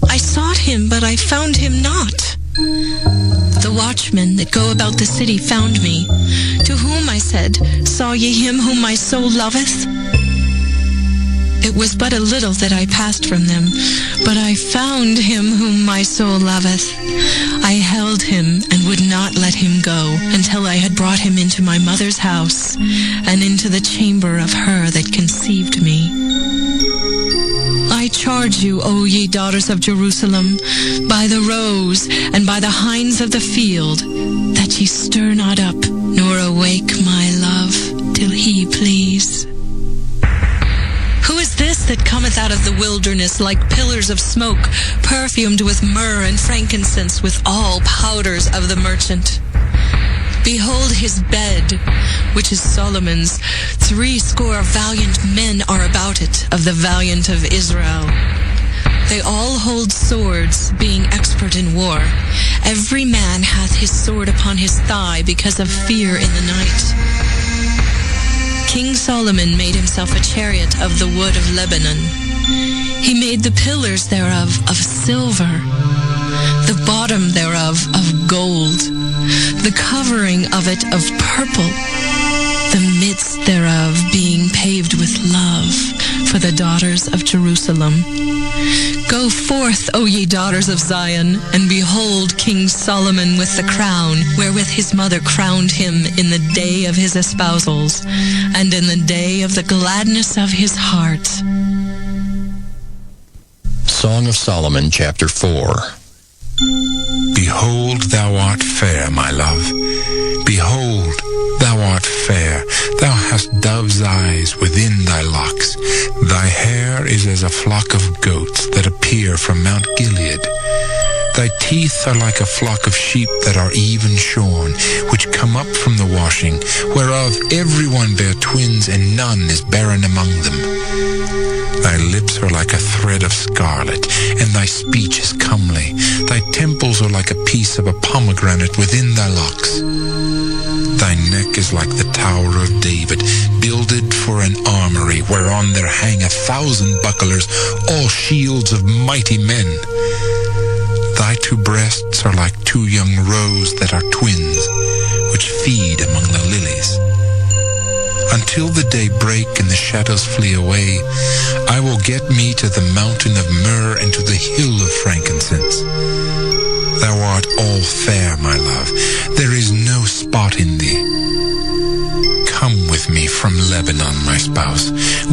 I sought him, but I found him not. The watchmen that go about the city found me. To whom I said, Saw ye him whom my soul loveth? It was but a little that I passed from them, but I found him whom my soul loveth. I held him and would not let him go until I had brought him into my mother's house and into the chamber of her that conceived me. I charge you, O ye daughters of Jerusalem, by the roes and by the hinds of the field, that ye stir not up, nor awake my love, till he please. Who is this that cometh out of the wilderness like pillars of smoke, perfumed with myrrh and frankincense, with all powders of the merchant? Behold his bed, which is Solomon's. 80 valiant men are about it, of the valiant of Israel. They all hold swords, being expert in war. Every man hath his sword upon his thigh, because of fear in the night. King Solomon made himself a chariot of the wood of Lebanon. He made the pillars thereof of silver, the bottom thereof of gold, the covering of it of purple, the midst thereof being paved with love for the daughters of Jerusalem. Go forth, O ye daughters of Zion, and behold King Solomon with the crown, wherewith his mother crowned him in the day of his espousals, and in the day of the gladness of his heart. Song of Solomon, chapter 4. Behold, thou art fair, my love. Behold, thou art fair. Thou hast dove's eyes within thy locks. Thy hair is as a flock of goats that appear from Mount Gilead. Thy teeth are like a flock of sheep that are even shorn, which come up from the washing, whereof every one bare twins, and none is barren among them. Thy lips are like a thread of scarlet, and thy speech is comely. Thy temples are like a piece of a pomegranate within thy locks. Thy neck is like the Tower of David, builded for an armory, whereon there hang 1,000 bucklers, all shields of mighty men. Thy 2 breasts are like 2 young roes that are twins, which feed among the lilies. Until the day break and the shadows flee away, I will get me to the mountain of myrrh and to the hill of frankincense. Thou art all fair, my love. There is no spot in thee. Come with me from Lebanon, my spouse.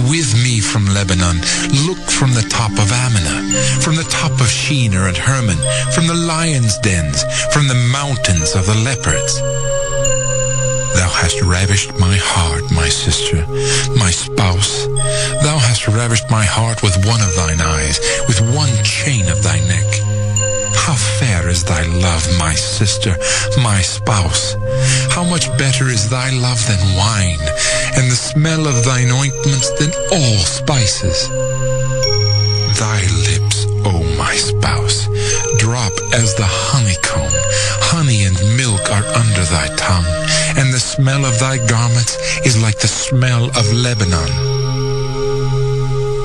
With me from Lebanon. Look from the top of Amana, from the top of Shinar and Hermon, from the lions' dens, from the mountains of the leopards. Thou hast ravished my heart, my sister, my spouse. Thou hast ravished my heart with one of thine eyes, with one chain of thy neck. How fair is thy love, my sister, my spouse. How much better is thy love than wine, and the smell of thine ointments than all spices. Thy lips, O my spouse, drop as the honeycomb. Honey and milk are under thy tongue, and the smell of thy garments is like the smell of Lebanon.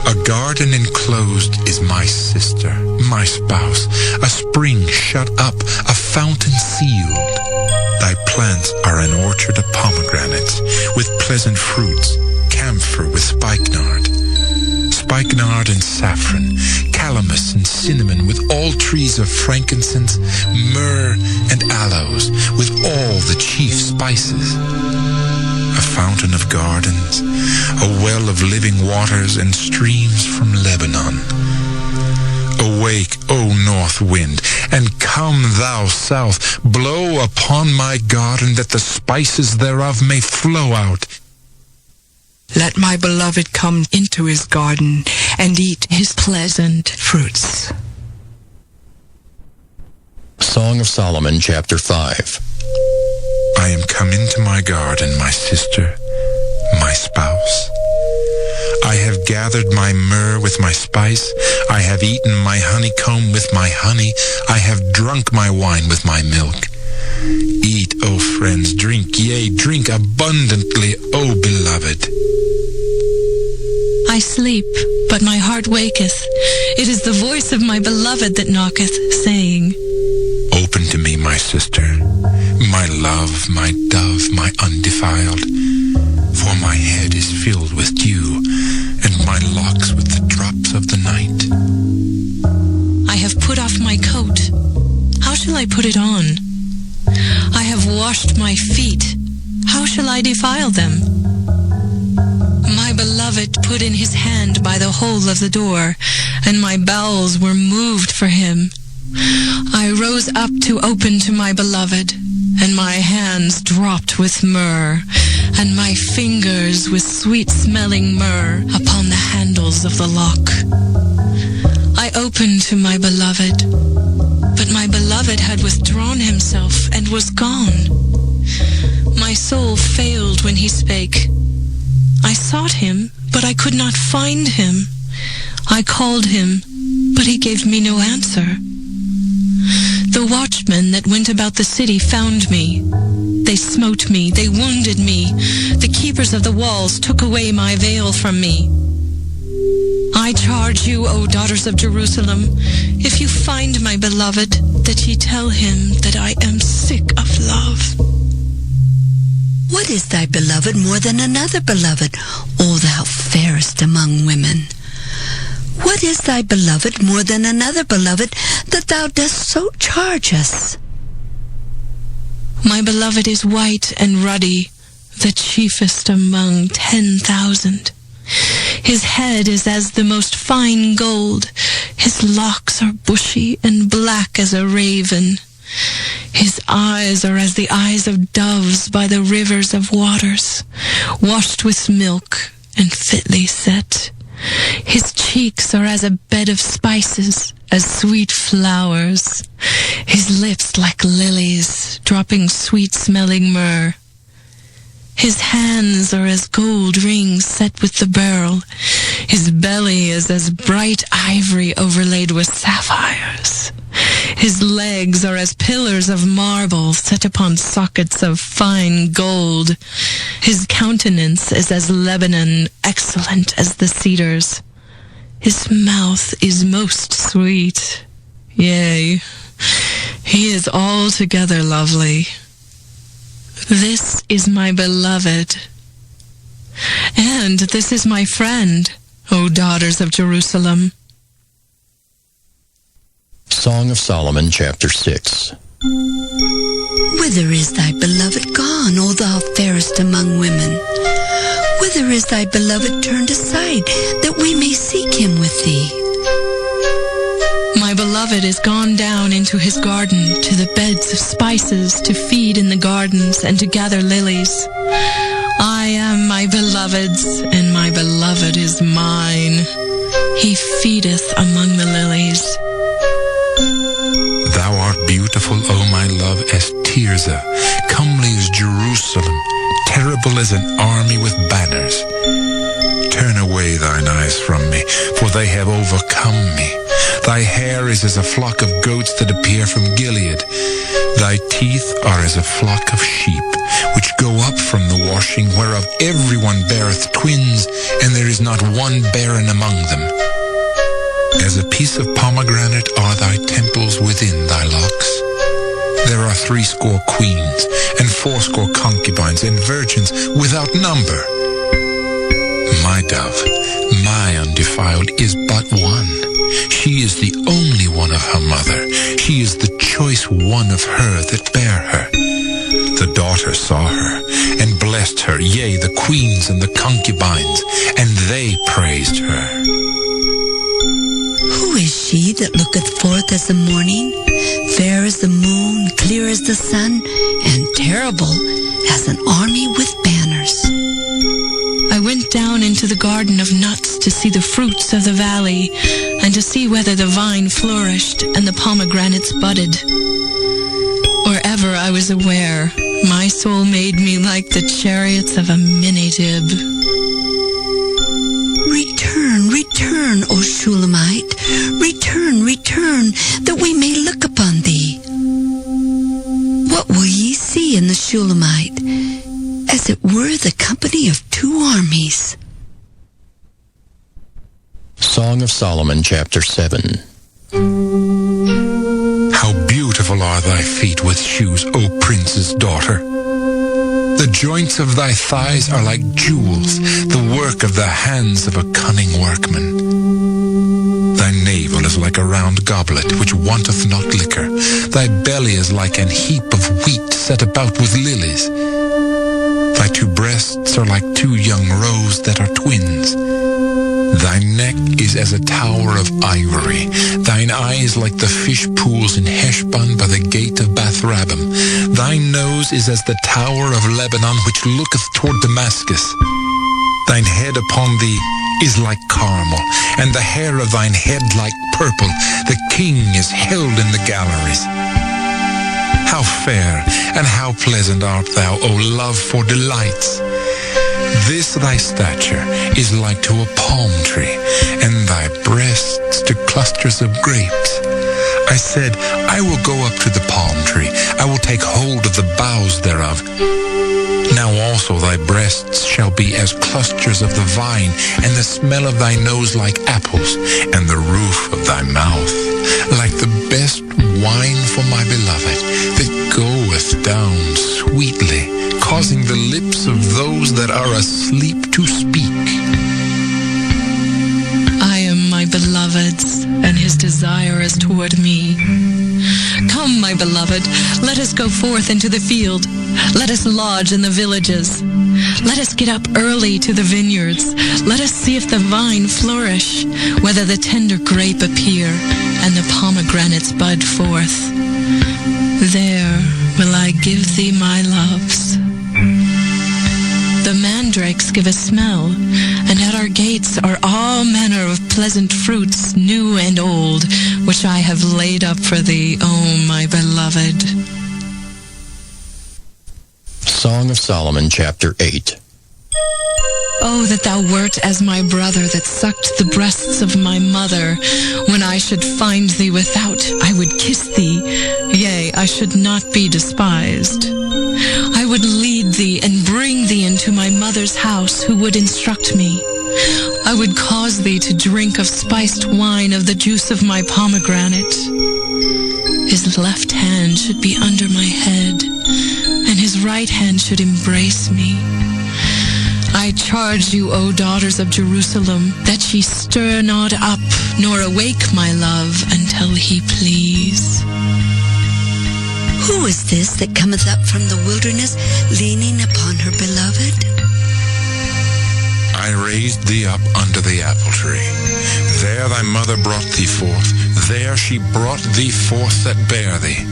A garden enclosed is my sister, my spouse, a spring shut up, a fountain sealed. Thy plants are an orchard of pomegranates, with pleasant fruits, camphor with spikenard. Spikenard and saffron, calamus and cinnamon, with all trees of frankincense, myrrh and aloes, with all the chief spices. A fountain of gardens, a well of living waters, and streams from Lebanon. Awake, O north wind, and come thou south, blow upon my garden, that the spices thereof may flow out. Let my beloved come into his garden and eat his pleasant fruits. Song of Solomon, chapter 5. I am come into my garden, my sister, my spouse. I have gathered my myrrh with my spice. I have eaten my honeycomb with my honey. I have drunk my wine with my milk. Eat, O friends, drink, yea, drink abundantly, O beloved. I sleep, but my heart waketh. It is the voice of my beloved that knocketh, saying, Open to me, my sister, my love, my dove, my undefiled. For my head is filled with dew, and my locks with the drops of the night. I have put off my coat. How shall I put it on? I have washed my feet. How shall I defile them? My beloved put in his hand by the hole of the door, and my bowels were moved for him. I rose up to open to my beloved, and my hands dropped with myrrh, and my fingers with sweet-smelling myrrh upon the handles of the lock. I opened to my beloved, but my beloved had withdrawn himself and was gone. My soul failed when he spake. I sought him, but I could not find him. I called him, but he gave me no answer. The watchmen that went about the city found me. They smote me, they wounded me. The keepers of the walls took away my veil from me. I charge you, O daughters of Jerusalem, if you find my beloved, that ye tell him that I am sick of love. What is thy beloved more than another beloved, O thou fairest among women? What is thy beloved more than another beloved, that thou dost so charge us? My beloved is white and ruddy, the chiefest among 10,000. His head is as the most fine gold. His locks are bushy and black as a raven. His eyes are as the eyes of doves by the rivers of waters, washed with milk and fitly set. His cheeks are as a bed of spices, as sweet flowers. His lips like lilies, dropping sweet-smelling myrrh. His hands are as gold rings set with the beryl. His belly is as bright ivory overlaid with sapphires. His legs are as pillars of marble set upon sockets of fine gold. His countenance is as Lebanon, excellent as the cedars. His mouth is most sweet. Yea, he is altogether lovely. This is my beloved. And this is my friend, O daughters of Jerusalem. Song of Solomon, chapter 6. Whither is thy beloved gone, O thou fairest among women? Whither is thy beloved turned aside, that we may seek him with thee? My beloved is gone down into his garden, to the beds of spices, to feed in the gardens, and to gather lilies. I am my beloved's, and my beloved is mine. He feedeth among the lilies. Thou art beautiful, O my love, as Tirzah, comely as Jerusalem, terrible as an army with banners. Turn away thine eyes from me, for they have overcome me. Thy hair is as a flock of goats that appear from Gilead. Thy teeth are as a flock of sheep, which go up from the washing, whereof everyone beareth twins, and there is not one barren among them. As a piece of pomegranate are thy temples within thy locks. There are 80 queens, and 80 concubines, and virgins without number. My dove, my undefiled, is but one. She is the only one of her mother. She is the choice one of her that bare her. The daughter saw her, and blessed her, yea, the queens and the concubines, and they praised her. Who is she that looketh forth as the morning, fair as the moon, clear as the sun, and terrible as an army with banners? I went down into the garden of nuts to see the fruits of the valley, and to see whether the vine flourished and the pomegranates budded. Or ever I was aware, my soul made me like the chariots of a Minidib. Return, return, O Shulamite, return, return, that we may look upon thee. What will ye see in the Shulamite? As it were the company of 2 armies. Song of Solomon, chapter 7. How beautiful are thy feet with shoes, O prince's daughter! The joints of thy thighs are like jewels, the work of the hands of a cunning workman. Thy navel is like a round goblet, which wanteth not liquor. Thy belly is like an heap of wheat set about with lilies. Thy 2 breasts are like 2 young roes that are twins. Thy neck is as a tower of ivory. Thine eyes like the fish pools in Heshbon by the gate of Bath-rabbim. Thy nose is as the tower of Lebanon, which looketh toward Damascus. Thine head upon thee is like Carmel, and the hair of thine head like purple. The king is held in the galleries. How fair and how pleasant art thou, O love, for delights! This thy stature is like to a palm tree, and thy breasts to clusters of grapes. I said, I will go up to the palm tree. I will take hold of the boughs thereof. Now also thy breasts shall be as clusters of the vine, and the smell of thy nose like apples, and the roof of thy mouth like the best wine for my beloved, that goeth down sweetly, causing the lips of those that are asleep to speak. I am my beloved's, and his desire is toward me. Come, my beloved, let us go forth into the field. Let us lodge in the villages. Let us get up early to the vineyards. Let us see if the vine flourish, whether the tender grape appear, and the pomegranates bud forth. There will I give thee my loves. The mandrakes give a smell, and at our gates are all manner of pleasant fruits, new and old, which I have laid up for thee, O my beloved. Song of Solomon, chapter 8. Oh, that thou wert as my brother that sucked the breasts of my mother. When I should find thee without, I would kiss thee. Yea, I should not be despised. I would lead thee and bring thee into my mother's house, who would instruct me. I would cause thee to drink of spiced wine, of the juice of my pomegranate. His left hand should be under my head, and his right hand should embrace me. I charge you, O daughters of Jerusalem, that ye stir not up, nor awake my love, until he please. Who is this that cometh up from the wilderness, leaning upon her beloved? I raised thee up under the apple tree. There thy mother brought thee forth. There she brought thee forth that bare thee.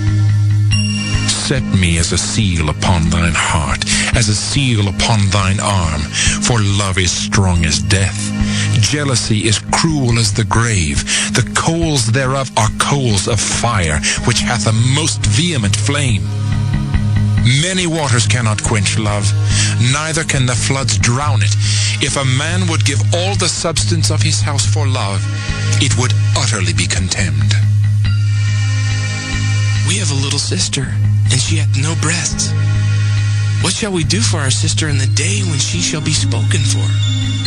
Set me as a seal upon thine heart, as a seal upon thine arm. For love is strong as death. Jealousy is cruel as the grave. The coals thereof are coals of fire, which hath a most vehement flame. Many waters cannot quench love, neither can the floods drown it. If a man would give all the substance of his house for love, it would utterly be contemned. We have a little sister, and she hath no breasts. What shall we do for our sister in the day when she shall be spoken for?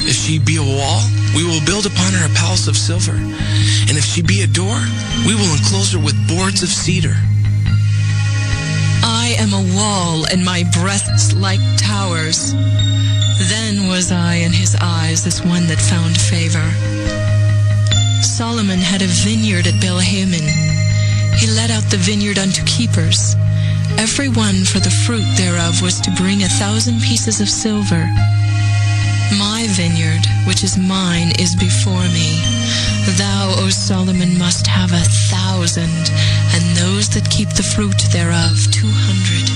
If she be a wall, we will build upon her a palace of silver. And if she be a door, we will enclose her with boards of cedar. I am a wall, and my breasts like towers. Then was I in his eyes as one that found favor. Solomon had a vineyard at Belhaman. He let out the vineyard unto keepers. Every one for the fruit thereof was to bring 1,000 pieces of silver. My vineyard, which is mine, is before me. Thou, O Solomon, must have 1,000, and those that keep the fruit thereof 200.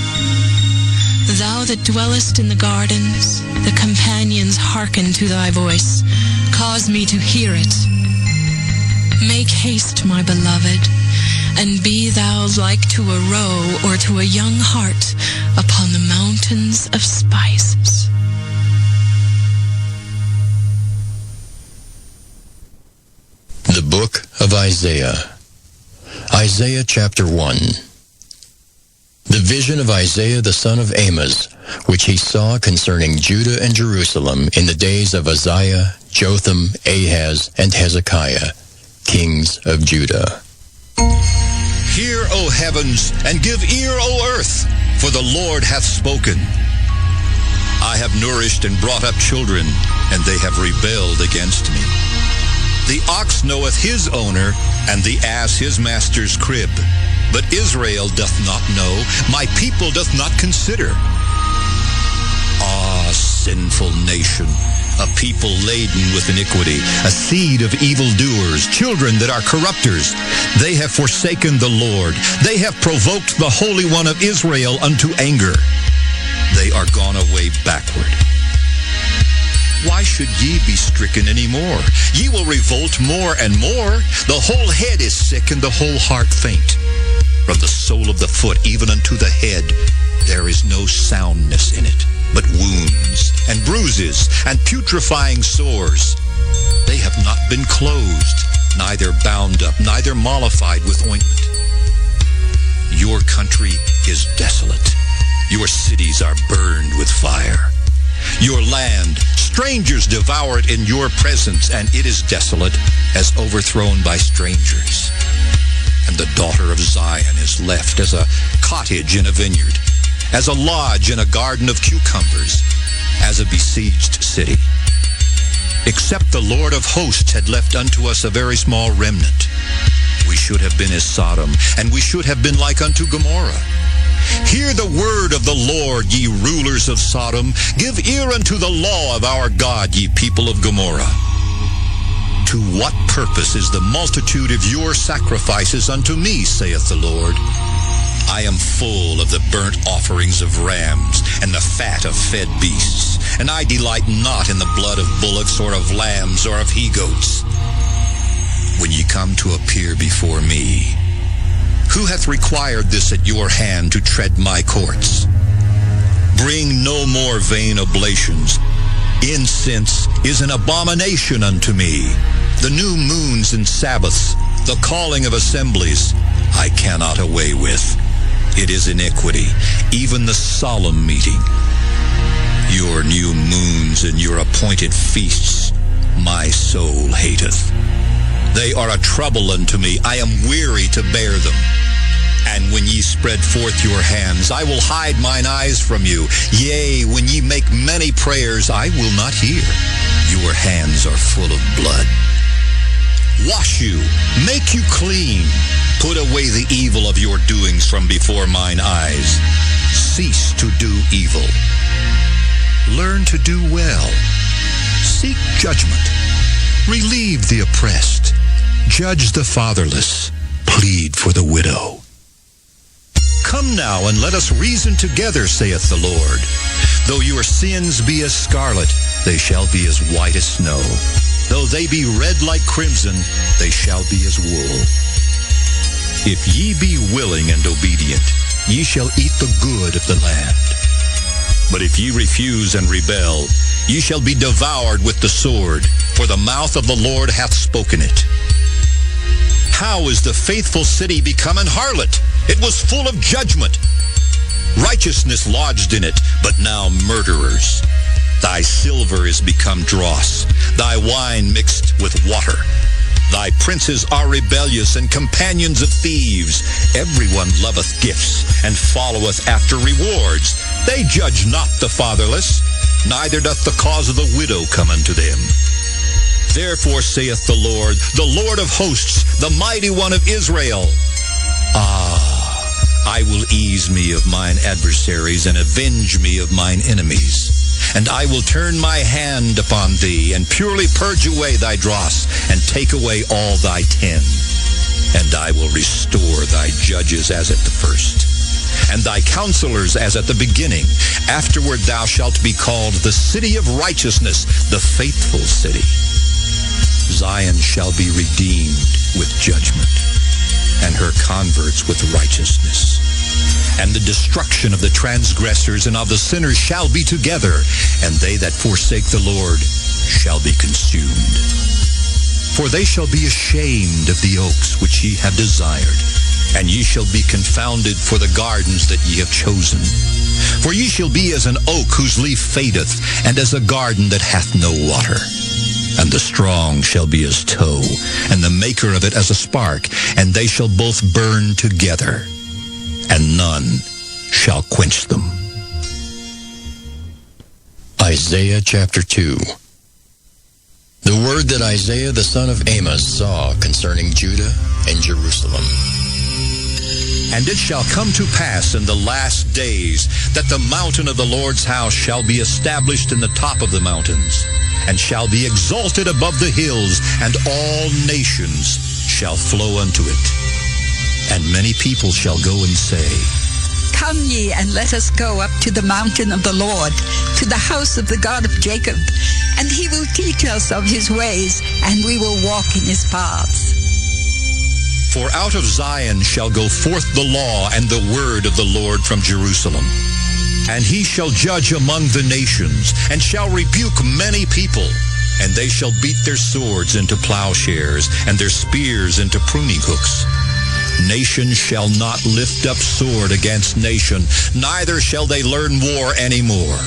Thou that dwellest in the gardens, the companions hearken to thy voice. Cause me to hear it. Make haste, my beloved, and be thou like to a roe or to a young hart upon the mountains of spices. The Book of Isaiah. Isaiah chapter 1. The vision of Isaiah the son of Amos, which he saw concerning Judah and Jerusalem in the days of Uzziah, Jotham, Ahaz, and Hezekiah, kings of Judah. Hear, O heavens, and give ear, O earth, for the Lord hath spoken. I have nourished and brought up children, and they have rebelled against me. The ox knoweth his owner, and the ass his master's crib. But Israel doth not know, my people doth not consider. Ah, sinful nation, a people laden with iniquity, a seed of evildoers, children that are corrupters. They have forsaken the Lord. They have provoked the Holy One of Israel unto anger. They are gone away backward. Why should ye be stricken any more? Ye will revolt more and more. The whole head is sick, and the whole heart faint. From the sole of the foot even unto the head, there is no soundness in it, but wounds, and bruises, and putrefying sores. They have not been closed, neither bound up, neither mollified with ointment. Your country is desolate. Your cities are burned with fire. Your land, strangers devour it in your presence, and it is desolate, as overthrown by strangers. And the daughter of Zion is left as a cottage in a vineyard, as a lodge in a garden of cucumbers, as a besieged city. Except the Lord of hosts had left unto us a very small remnant, we should have been as Sodom, and we should have been like unto Gomorrah. Hear the word of the Lord, ye rulers of Sodom. Give ear unto the law of our God, ye people of Gomorrah. To what purpose is the multitude of your sacrifices unto me, saith the Lord? I am full of the burnt offerings of rams, and the fat of fed beasts, and I delight not in the blood of bullocks, or of lambs, or of he-goats. When ye come to appear before me, who hath required this at your hand to tread my courts? Bring no more vain oblations, Incense is an abomination unto me. The new moons and Sabbaths, the calling of assemblies, I cannot away with. It is iniquity, even the solemn meeting. Your new moons and your appointed feasts, my soul hateth. They are a trouble unto me. I am weary to bear them. And when ye spread forth your hands, I will hide mine eyes from you. Yea, when ye make many prayers, I will not hear. Your hands are full of blood. Wash you, make you clean. Put away the evil of your doings from before mine eyes. Cease to do evil. Learn to do well. Seek judgment. Relieve the oppressed. Judge the fatherless. Plead for the widow. Come now and let us reason together, saith the Lord. Though your sins be as scarlet, they shall be as white as snow. Though they be red like crimson, they shall be as wool. If ye be willing and obedient, ye shall eat the good of the land. But if ye refuse and rebel, ye shall be devoured with the sword, for the mouth of the Lord hath spoken it. How is the faithful city become an harlot? It was full of judgment. Righteousness lodged in it, but now murderers. Thy silver is become dross, thy wine mixed with water. Thy princes are rebellious and companions of thieves. Everyone loveth gifts and followeth after rewards. They judge not the fatherless, neither doth the cause of the widow come unto them. Therefore saith the Lord of hosts, the mighty one of Israel, I will ease me of mine adversaries and avenge me of mine enemies. And I will turn my hand upon thee, and purely purge away thy dross, and take away all thy tin. And I will restore thy judges as at the first, and thy counselors as at the beginning. Afterward thou shalt be called the city of righteousness, the faithful city. Zion shall be redeemed with judgment, and her converts with righteousness. And the destruction of the transgressors and of the sinners shall be together, and they that forsake the Lord shall be consumed. For they shall be ashamed of the oaks which ye have desired, and ye shall be confounded for the gardens that ye have chosen. For ye shall be as an oak whose leaf fadeth, and as a garden that hath no water. And the strong shall be as tow, and the maker of it as a spark, and they shall both burn together, and none shall quench them. Isaiah chapter 2. The word that Isaiah the son of Amos saw concerning Judah and Jerusalem. And it shall come to pass in the last days that the mountain of the Lord's house shall be established in the top of the mountains, and shall be exalted above the hills, and all nations shall flow unto it. And many people shall go and say, Come ye, and let us go up to the mountain of the Lord, to the house of the God of Jacob, and he will teach us of his ways, and we will walk in his paths. For out of Zion shall go forth the law and the word of the Lord from Jerusalem. And he shall judge among the nations, and shall rebuke many people. And they shall beat their swords into plowshares, and their spears into pruning hooks. Nation shall not lift up sword against nation, neither shall they learn war any more.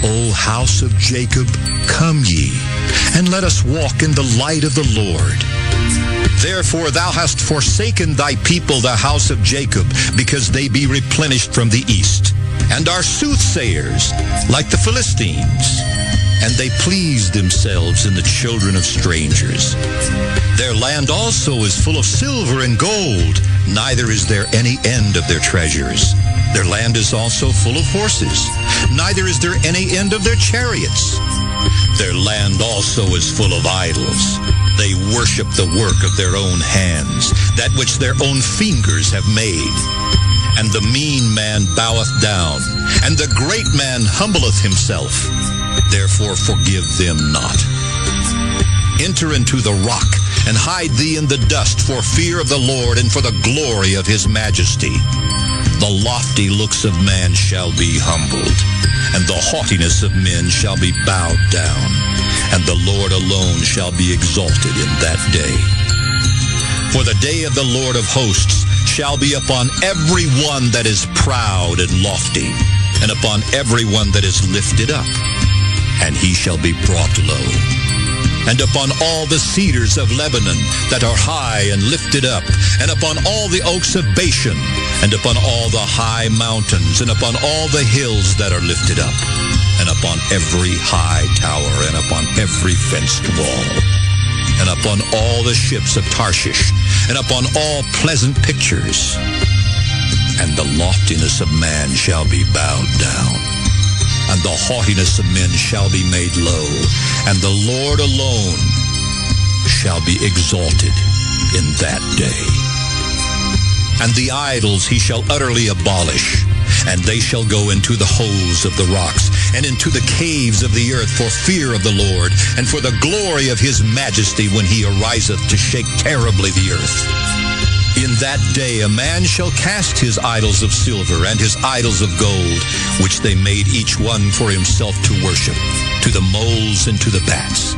O house of Jacob, come ye, and let us walk in the light of the Lord. Therefore thou hast forsaken thy people, the house of Jacob, because they be replenished from the east, and are soothsayers like the Philistines. And they please themselves in the children of strangers. Their land also is full of silver and gold, neither is there any end of their treasures. Their land is also full of horses, neither is there any end of their chariots. Their land also is full of idols. They worship the work of their own hands, that which their own fingers have made. And the mean man boweth down, and the great man humbleth himself. Therefore forgive them not. Enter into the rock, and hide thee in the dust for fear of the Lord and for the glory of his majesty. The lofty looks of man shall be humbled, and the haughtiness of men shall be bowed down, and the Lord alone shall be exalted in that day. For the day of the Lord of hosts shall be upon every one that is proud and lofty, and upon every one that is lifted up, and he shall be brought low. And upon all the cedars of Lebanon that are high and lifted up, and upon all the oaks of Bashan, and upon all the high mountains, and upon all the hills that are lifted up, and upon every high tower, and upon every fenced wall, and upon all the ships of Tarshish, and upon all pleasant pictures. And the loftiness of man shall be bowed down, and the haughtiness of men shall be made low, and the Lord alone shall be exalted in that day. And the idols he shall utterly abolish, and they shall go into the holes of the rocks, and into the caves of the earth for fear of the Lord, and for the glory of his majesty when he ariseth to shake terribly the earth. In that day a man shall cast his idols of silver and his idols of gold, which they made each one for himself to worship, to the moles and to the bats,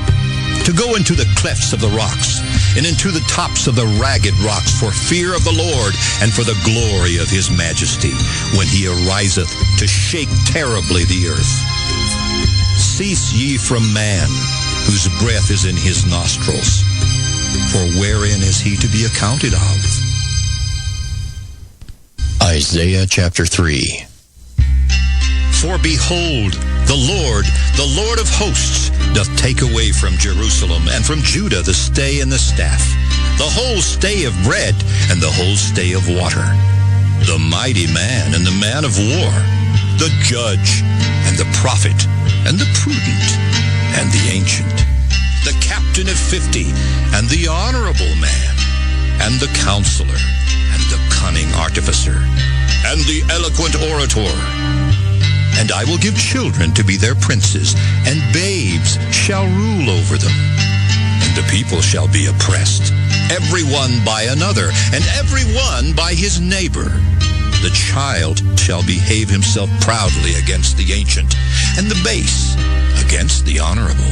to go into the clefts of the rocks, and into the tops of the ragged rocks for fear of the Lord, and for the glory of his majesty, when he ariseth to shake terribly the earth. Cease ye from man, whose breath is in his nostrils, for wherein is he to be accounted of? Isaiah chapter 3. For behold, the Lord of hosts, doth take away from Jerusalem and from Judah the stay and the staff, the whole stay of bread and the whole stay of water, the mighty man and the man of war, the judge and the prophet and the prudent and the ancient, the captain of 50 and the honorable man, and the counselor and the cunning artificer, and the eloquent orator. And I will give children to be their princes, and babes shall rule over them. And the people shall be oppressed, every one by another, and every one by his neighbor. The child shall behave himself proudly against the ancient, and the base against the honorable.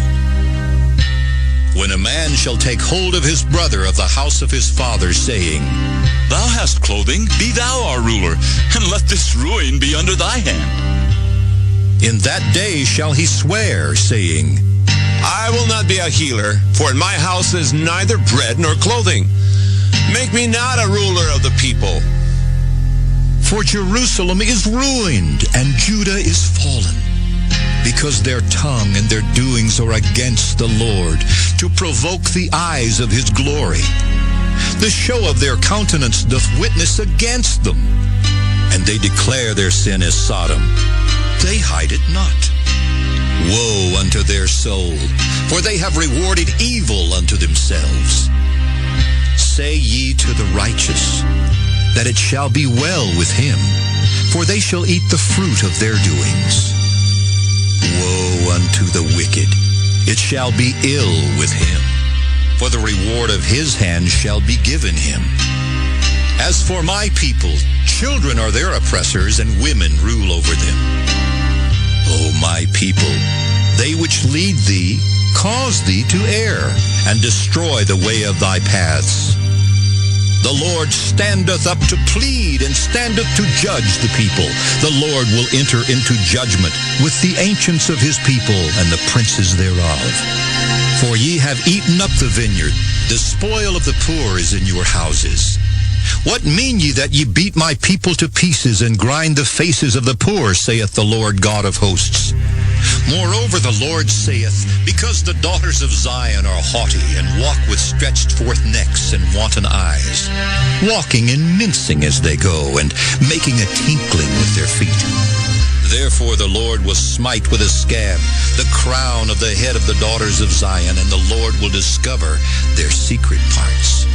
When a man shall take hold of his brother of the house of his father, saying, Thou hast clothing, be thou our ruler, and let this ruin be under thy hand. In that day shall he swear, saying, I will not be a healer, for in my house is neither bread nor clothing. Make me not a ruler of the people. For Jerusalem is ruined, and Judah is fallen, because their tongue and their doings are against the Lord, to provoke the eyes of his glory. The show of their countenance doth witness against them, and they declare their sin as Sodom. They hide it not. Woe unto their soul, for they have rewarded evil unto themselves. Say ye to the righteous, that it shall be well with him, for they shall eat the fruit of their doings. Woe unto the wicked, it shall be ill with him, for the reward of his hand shall be given him. As for my people, children are their oppressors, and women rule over them. O my people, they which lead thee cause thee to err, and destroy the way of thy paths. The Lord standeth up to plead, and standeth to judge the people. The Lord will enter into judgment with the ancients of his people, and the princes thereof. For ye have eaten up the vineyard, the spoil of the poor is in your houses. What mean ye that ye beat my people to pieces, and grind the faces of the poor, saith the Lord God of hosts? Moreover, the Lord saith, because the daughters of Zion are haughty, and walk with stretched forth necks and wanton eyes, walking and mincing as they go, and making a tinkling with their feet. Therefore the Lord will smite with a scab the crown of the head of the daughters of Zion, and the Lord will discover their secret parts.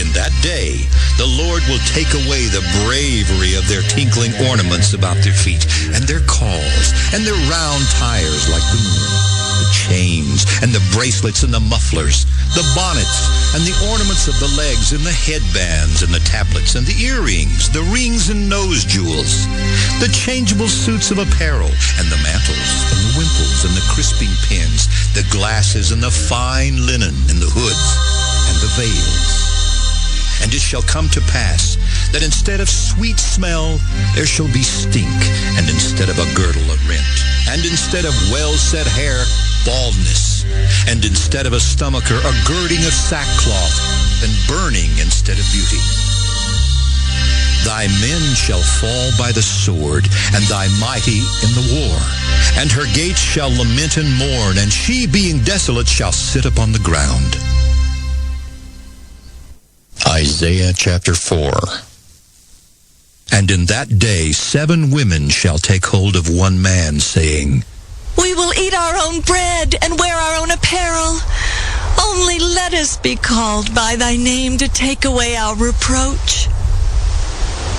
In that day, the Lord will take away the bravery of their tinkling ornaments about their feet, and their calls, and their round tires like the moon, the chains, and the bracelets and the mufflers, the bonnets, and the ornaments of the legs, and the headbands, and the tablets, and the earrings, the rings and nose jewels, the changeable suits of apparel, and the mantles, and the wimples, and the crisping pins, the glasses, and the fine linen, and the hoods, and the veils. And it shall come to pass that instead of sweet smell, there shall be stink, and instead of a girdle, a rent, and instead of well-set hair, baldness, and instead of a stomacher, a girding of sackcloth, and burning instead of beauty. Thy men shall fall by the sword, and thy mighty in the war. And her gates shall lament and mourn, and she, being desolate, shall sit upon the ground. Isaiah chapter 4. And in that day 7 women shall take hold of one man, saying, We will eat our own bread and wear our own apparel. Only let us be called by thy name to take away our reproach.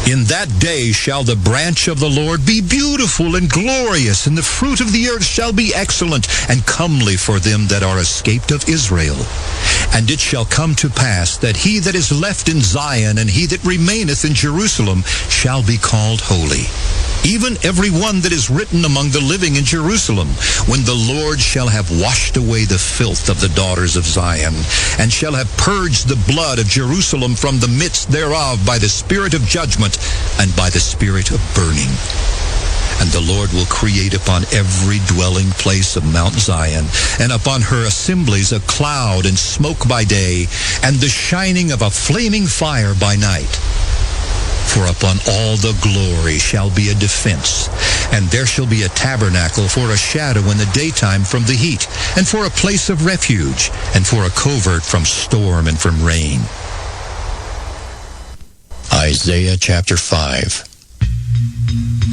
In that day shall the branch of the Lord be beautiful and glorious, and the fruit of the earth shall be excellent and comely for them that are escaped of Israel. And it shall come to pass that he that is left in Zion and he that remaineth in Jerusalem shall be called holy, even every one that is written among the living in Jerusalem, when the Lord shall have washed away the filth of the daughters of Zion, and shall have purged the blood of Jerusalem from the midst thereof by the spirit of judgment and by the spirit of burning. And the Lord will create upon every dwelling place of Mount Zion, and upon her assemblies a cloud and smoke by day, and the shining of a flaming fire by night. For upon all the glory shall be a defense, and there shall be a tabernacle for a shadow in the daytime from the heat, and for a place of refuge, and for a covert from storm and from rain. Isaiah chapter 5.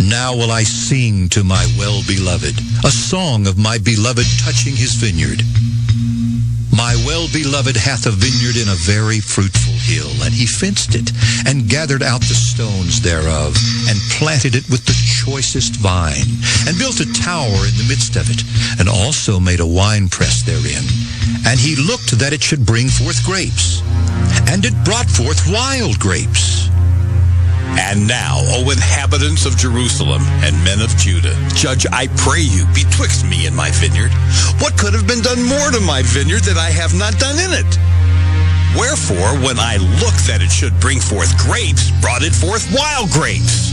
Now will I sing to my well-beloved, a song of my beloved touching his vineyard. My well-beloved hath a vineyard in a very fruitful hill, and he fenced it, and gathered out the stones thereof, and planted it with the choicest vine, and built a tower in the midst of it, and also made a winepress therein. And he looked that it should bring forth grapes, and it brought forth wild grapes. And now, O inhabitants of Jerusalem and men of Judah, judge, I pray you, betwixt me and my vineyard. What could have been done more to my vineyard that I have not done in it? Wherefore, when I looked that it should bring forth grapes, brought it forth wild grapes.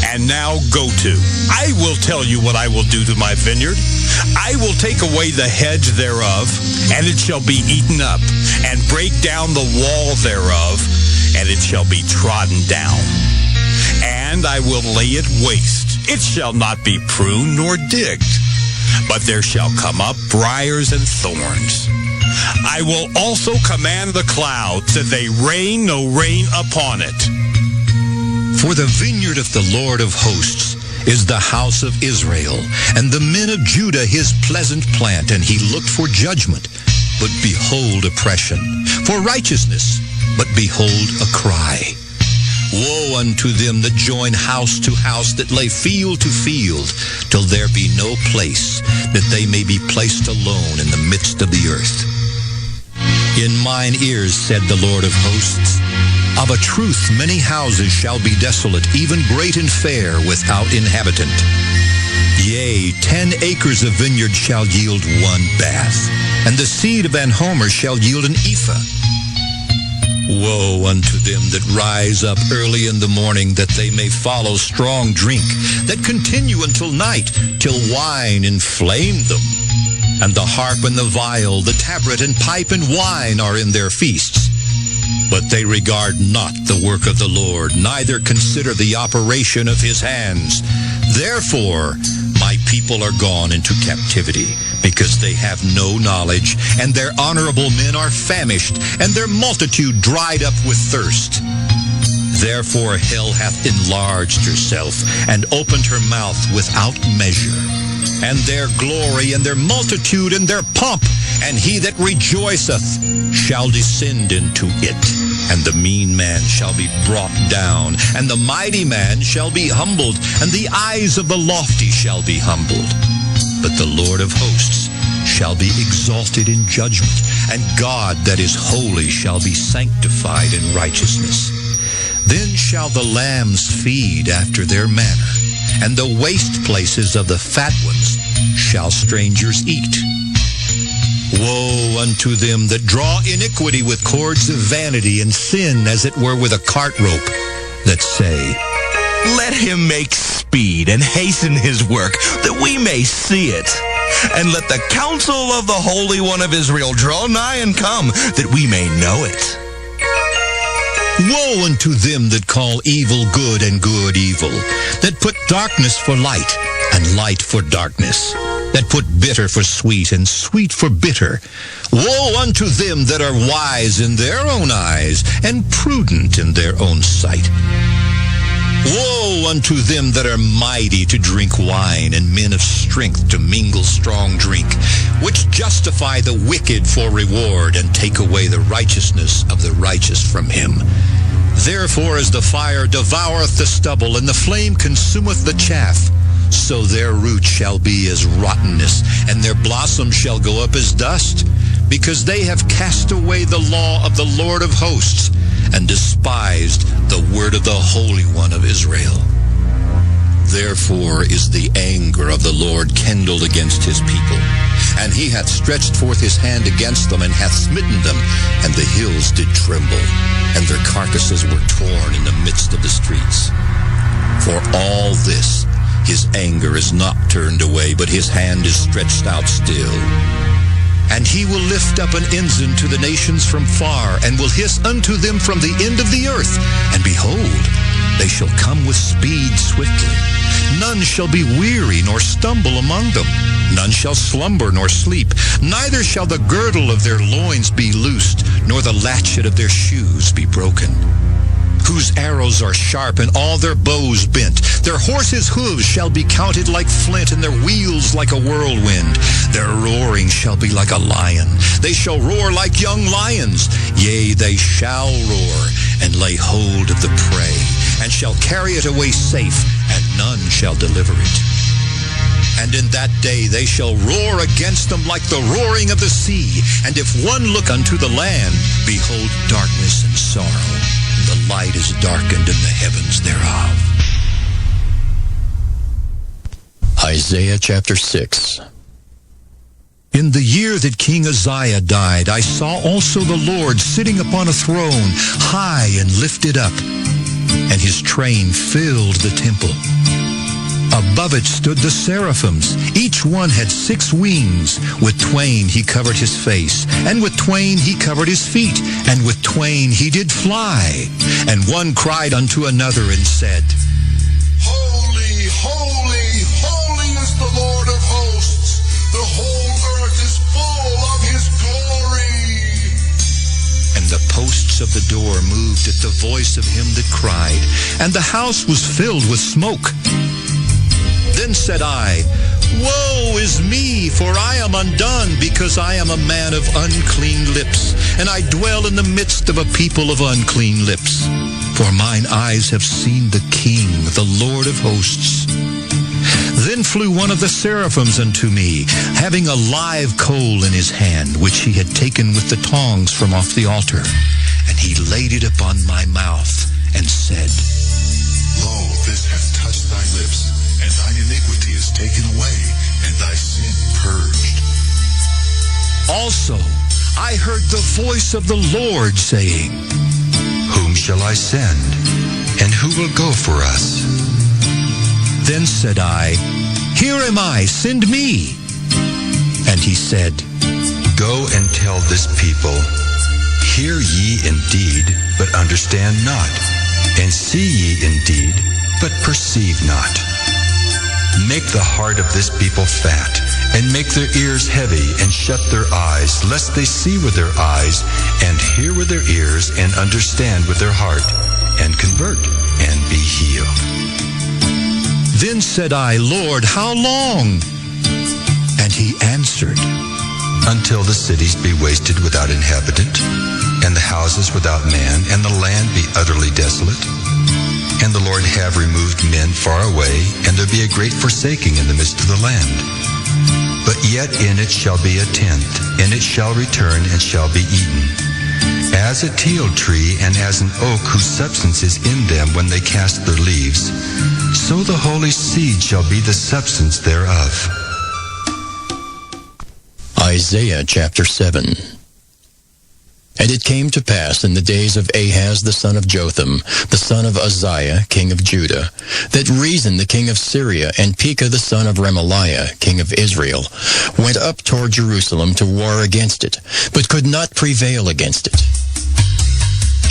And now go to. I will tell you what I will do to my vineyard. I will take away the hedge thereof, and it shall be eaten up, and break down the wall thereof, and it shall be trodden down. And I will lay it waste. It shall not be pruned nor digged, but there shall come up briars and thorns. I will also command the clouds that they rain no rain upon it. For the vineyard of the Lord of hosts is the house of Israel, and the men of Judah his pleasant plant, and he looked for judgment, but behold oppression, for righteousness, but behold a cry. Woe unto them that join house to house, that lay field to field, till there be no place, that they may be placed alone in the midst of the earth. In mine ears, said the Lord of hosts, of a truth many houses shall be desolate, even great and fair, without inhabitant. Yea, 10 acres of vineyard shall yield 1 bath, and the seed of an homer shall yield an ephah. Woe unto them that rise up early in the morning, that they may follow strong drink, that continue until night, till wine inflame them. And the harp and the viol, the tabret and pipe and wine are in their feasts. But they regard not the work of the Lord, neither consider the operation of his hands. Therefore, my people are gone into captivity, because they have no knowledge, and their honorable men are famished, and their multitude dried up with thirst. Therefore hell hath enlarged herself, and opened her mouth without measure. And their glory, and their multitude, and their pomp, and he that rejoiceth shall descend into it. And the mean man shall be brought down, and the mighty man shall be humbled, and the eyes of the lofty shall be humbled. But the Lord of hosts shall be exalted in judgment, and God that is holy shall be sanctified in righteousness. Then shall the lambs feed after their manner, and the waste places of the fat ones shall strangers eat. Woe unto them that draw iniquity with cords of vanity, and sin as it were with a cart rope, that say, Let him make speed and hasten his work, that we may see it. And let the counsel of the Holy One of Israel draw nigh and come, that we may know it. Woe unto them that call evil good and good evil, that put darkness for light and light for darkness, that put bitter for sweet and sweet for bitter. Woe unto them that are wise in their own eyes and prudent in their own sight. Woe unto them that are mighty to drink wine, and men of strength to mingle strong drink, which justify the wicked for reward, and take away the righteousness of the righteous from him. Therefore as the fire devoureth the stubble, and the flame consumeth the chaff, so their root shall be as rottenness, and their blossom shall go up as dust, because they have cast away the law of the Lord of hosts, and despised the word of the Holy One of Israel. Therefore is the anger of the Lord kindled against his people, and he hath stretched forth his hand against them, and hath smitten them, and the hills did tremble, and their carcasses were torn in the midst of the streets. For all this his anger is not turned away, but his hand is stretched out still. And he will lift up an ensign to the nations from far, and will hiss unto them from the end of the earth. And behold, they shall come with speed swiftly. None shall be weary nor stumble among them. None shall slumber nor sleep. Neither shall the girdle of their loins be loosed, nor the latchet of their shoes be broken. Whose arrows are sharp, and all their bows bent. Their horses' hooves shall be counted like flint, and their wheels like a whirlwind. Their roaring shall be like a lion. They shall roar like young lions. Yea, they shall roar, and lay hold of the prey, and shall carry it away safe, and none shall deliver it. And in that day they shall roar against them like the roaring of the sea. And if one look unto the land, behold darkness and sorrow. The light is darkened in the heavens thereof. Isaiah chapter 6. In the year that King Uzziah died, I saw also the Lord sitting upon a throne, high and lifted up, and his train filled the temple. Above it stood the seraphims. Each one had 6 wings. With twain he covered his face, and with twain he covered his feet, and with twain he did fly. And one cried unto another and said, Holy, holy, holy is the Lord of hosts. The whole earth is full of his glory. And the posts of the door moved at the voice of him that cried, and the house was filled with smoke. Then said I, Woe is me, for I am undone, because I am a man of unclean lips, and I dwell in the midst of a people of unclean lips. For mine eyes have seen the King, the Lord of hosts. Then flew one of the seraphims unto me, having a live coal in his hand, which he had taken with the tongs from off the altar. And he laid it upon my mouth, and said, Lo, this hath touched thy lips, and thine iniquity is taken away, and thy sin purged. Also I heard the voice of the Lord saying, Whom shall I send, and who will go for us? Then said I, Here am I, send me. And he said, Go and tell this people, Hear ye indeed, but understand not, and see ye indeed, but perceive not. Make the heart of this people fat, and make their ears heavy, and shut their eyes, lest they see with their eyes, and hear with their ears, and understand with their heart, and convert, and be healed. Then said I, Lord, how long? And he answered, Until the cities be wasted without inhabitant, and the houses without man, and the land be utterly desolate, and the Lord have removed men far away, and there be a great forsaking in the midst of the land. but yet in it shall be a tenth, and it shall return and shall be eaten. As a teal tree and as an oak whose substance is in them when they cast their leaves, so the holy seed shall be the substance thereof. Isaiah chapter 7. And it came to pass in the days of Ahaz the son of Jotham, the son of Uzziah, king of Judah, that Rezin the king of Syria and Pekah the son of Remaliah, king of Israel, went up toward Jerusalem to war against it, but could not prevail against it.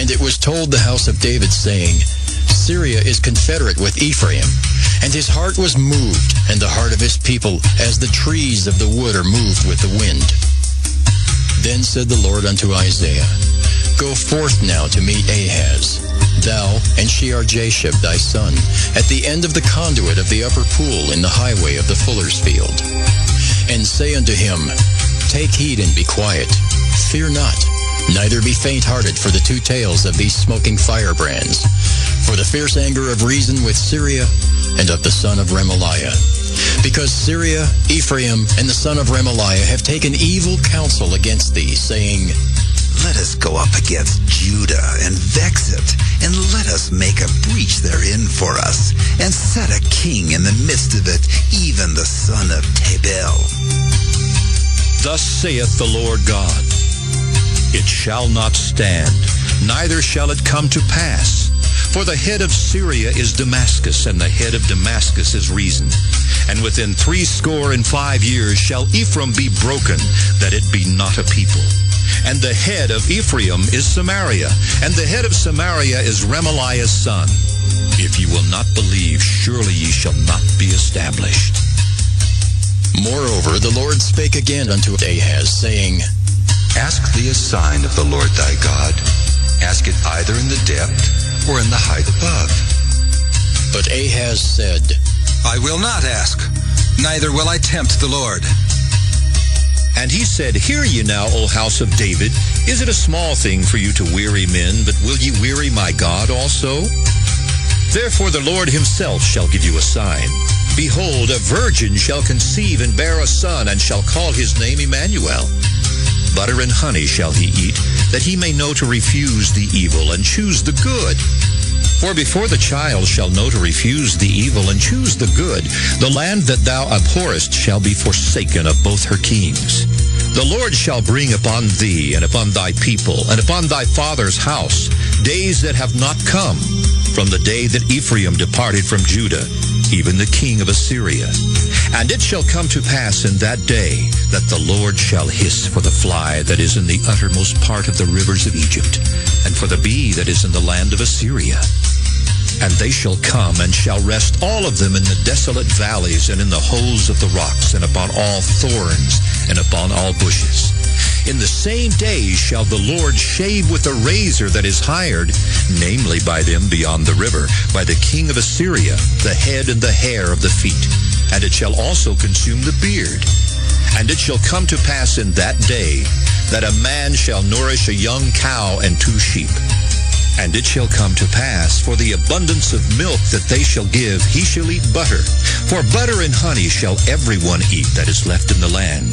And it was told the house of David, saying, Syria is confederate with Ephraim. And his heart was moved, and the heart of his people, as the trees of the wood are moved with the wind. Then said the Lord unto Isaiah, Go forth now to meet Ahaz, thou and Shear-Jashub thy son, at the end of the conduit of the upper pool in the highway of the fuller's field. And say unto him, Take heed and be quiet, fear not, neither be faint-hearted for the two tails of these smoking firebrands, for the fierce anger of Rezin with Syria and of the son of Remaliah. Because Syria, Ephraim, and the son of Remaliah have taken evil counsel against thee, saying, Let us go up against Judah and vex it, and let us make a breach therein for us, and set a king in the midst of it, even the son of Tabel. Thus saith the Lord God, It shall not stand, neither shall it come to pass. For the head of Syria is Damascus, and the head of Damascus is Rezin. And within 65 years shall Ephraim be broken, that it be not a people. And the head of Ephraim is Samaria, and the head of Samaria is Remaliah's son. If ye will not believe, surely ye shall not be established. Moreover, the Lord spake again unto Ahaz, saying, Ask thee a sign of the Lord thy God. Ask it either in the depth or in the height above. But Ahaz said, I will not ask, neither will I tempt the Lord. And he said, Hear ye now, O house of David, is it a small thing for you to weary men, but will ye weary my God also? Therefore the Lord himself shall give you a sign. Behold, a virgin shall conceive and bear a son, and shall call his name Emmanuel. Butter and honey shall he eat, that he may know to refuse the evil and choose the good. For before the child shall know to refuse the evil and choose the good, the land that thou abhorrest shall be forsaken of both her kings. The Lord shall bring upon thee and upon thy people and upon thy father's house days that have not come, from the day that Ephraim departed from Judah, even the king of Assyria. And it shall come to pass in that day that the Lord shall hiss for the fly that is in the uttermost part of the rivers of Egypt, and for the bee that is in the land of Assyria. And they shall come and shall rest all of them in the desolate valleys and in the holes of the rocks and upon all thorns and upon all bushes. In the same day shall the Lord shave with a razor that is hired, namely by them beyond the river, by the king of Assyria, the head and the hair of the feet. And it shall also consume the beard. And it shall come to pass in that day that a man shall nourish a young cow and 2 sheep. And it shall come to pass, for the abundance of milk that they shall give, he shall eat butter. For butter and honey shall everyone eat that is left in the land.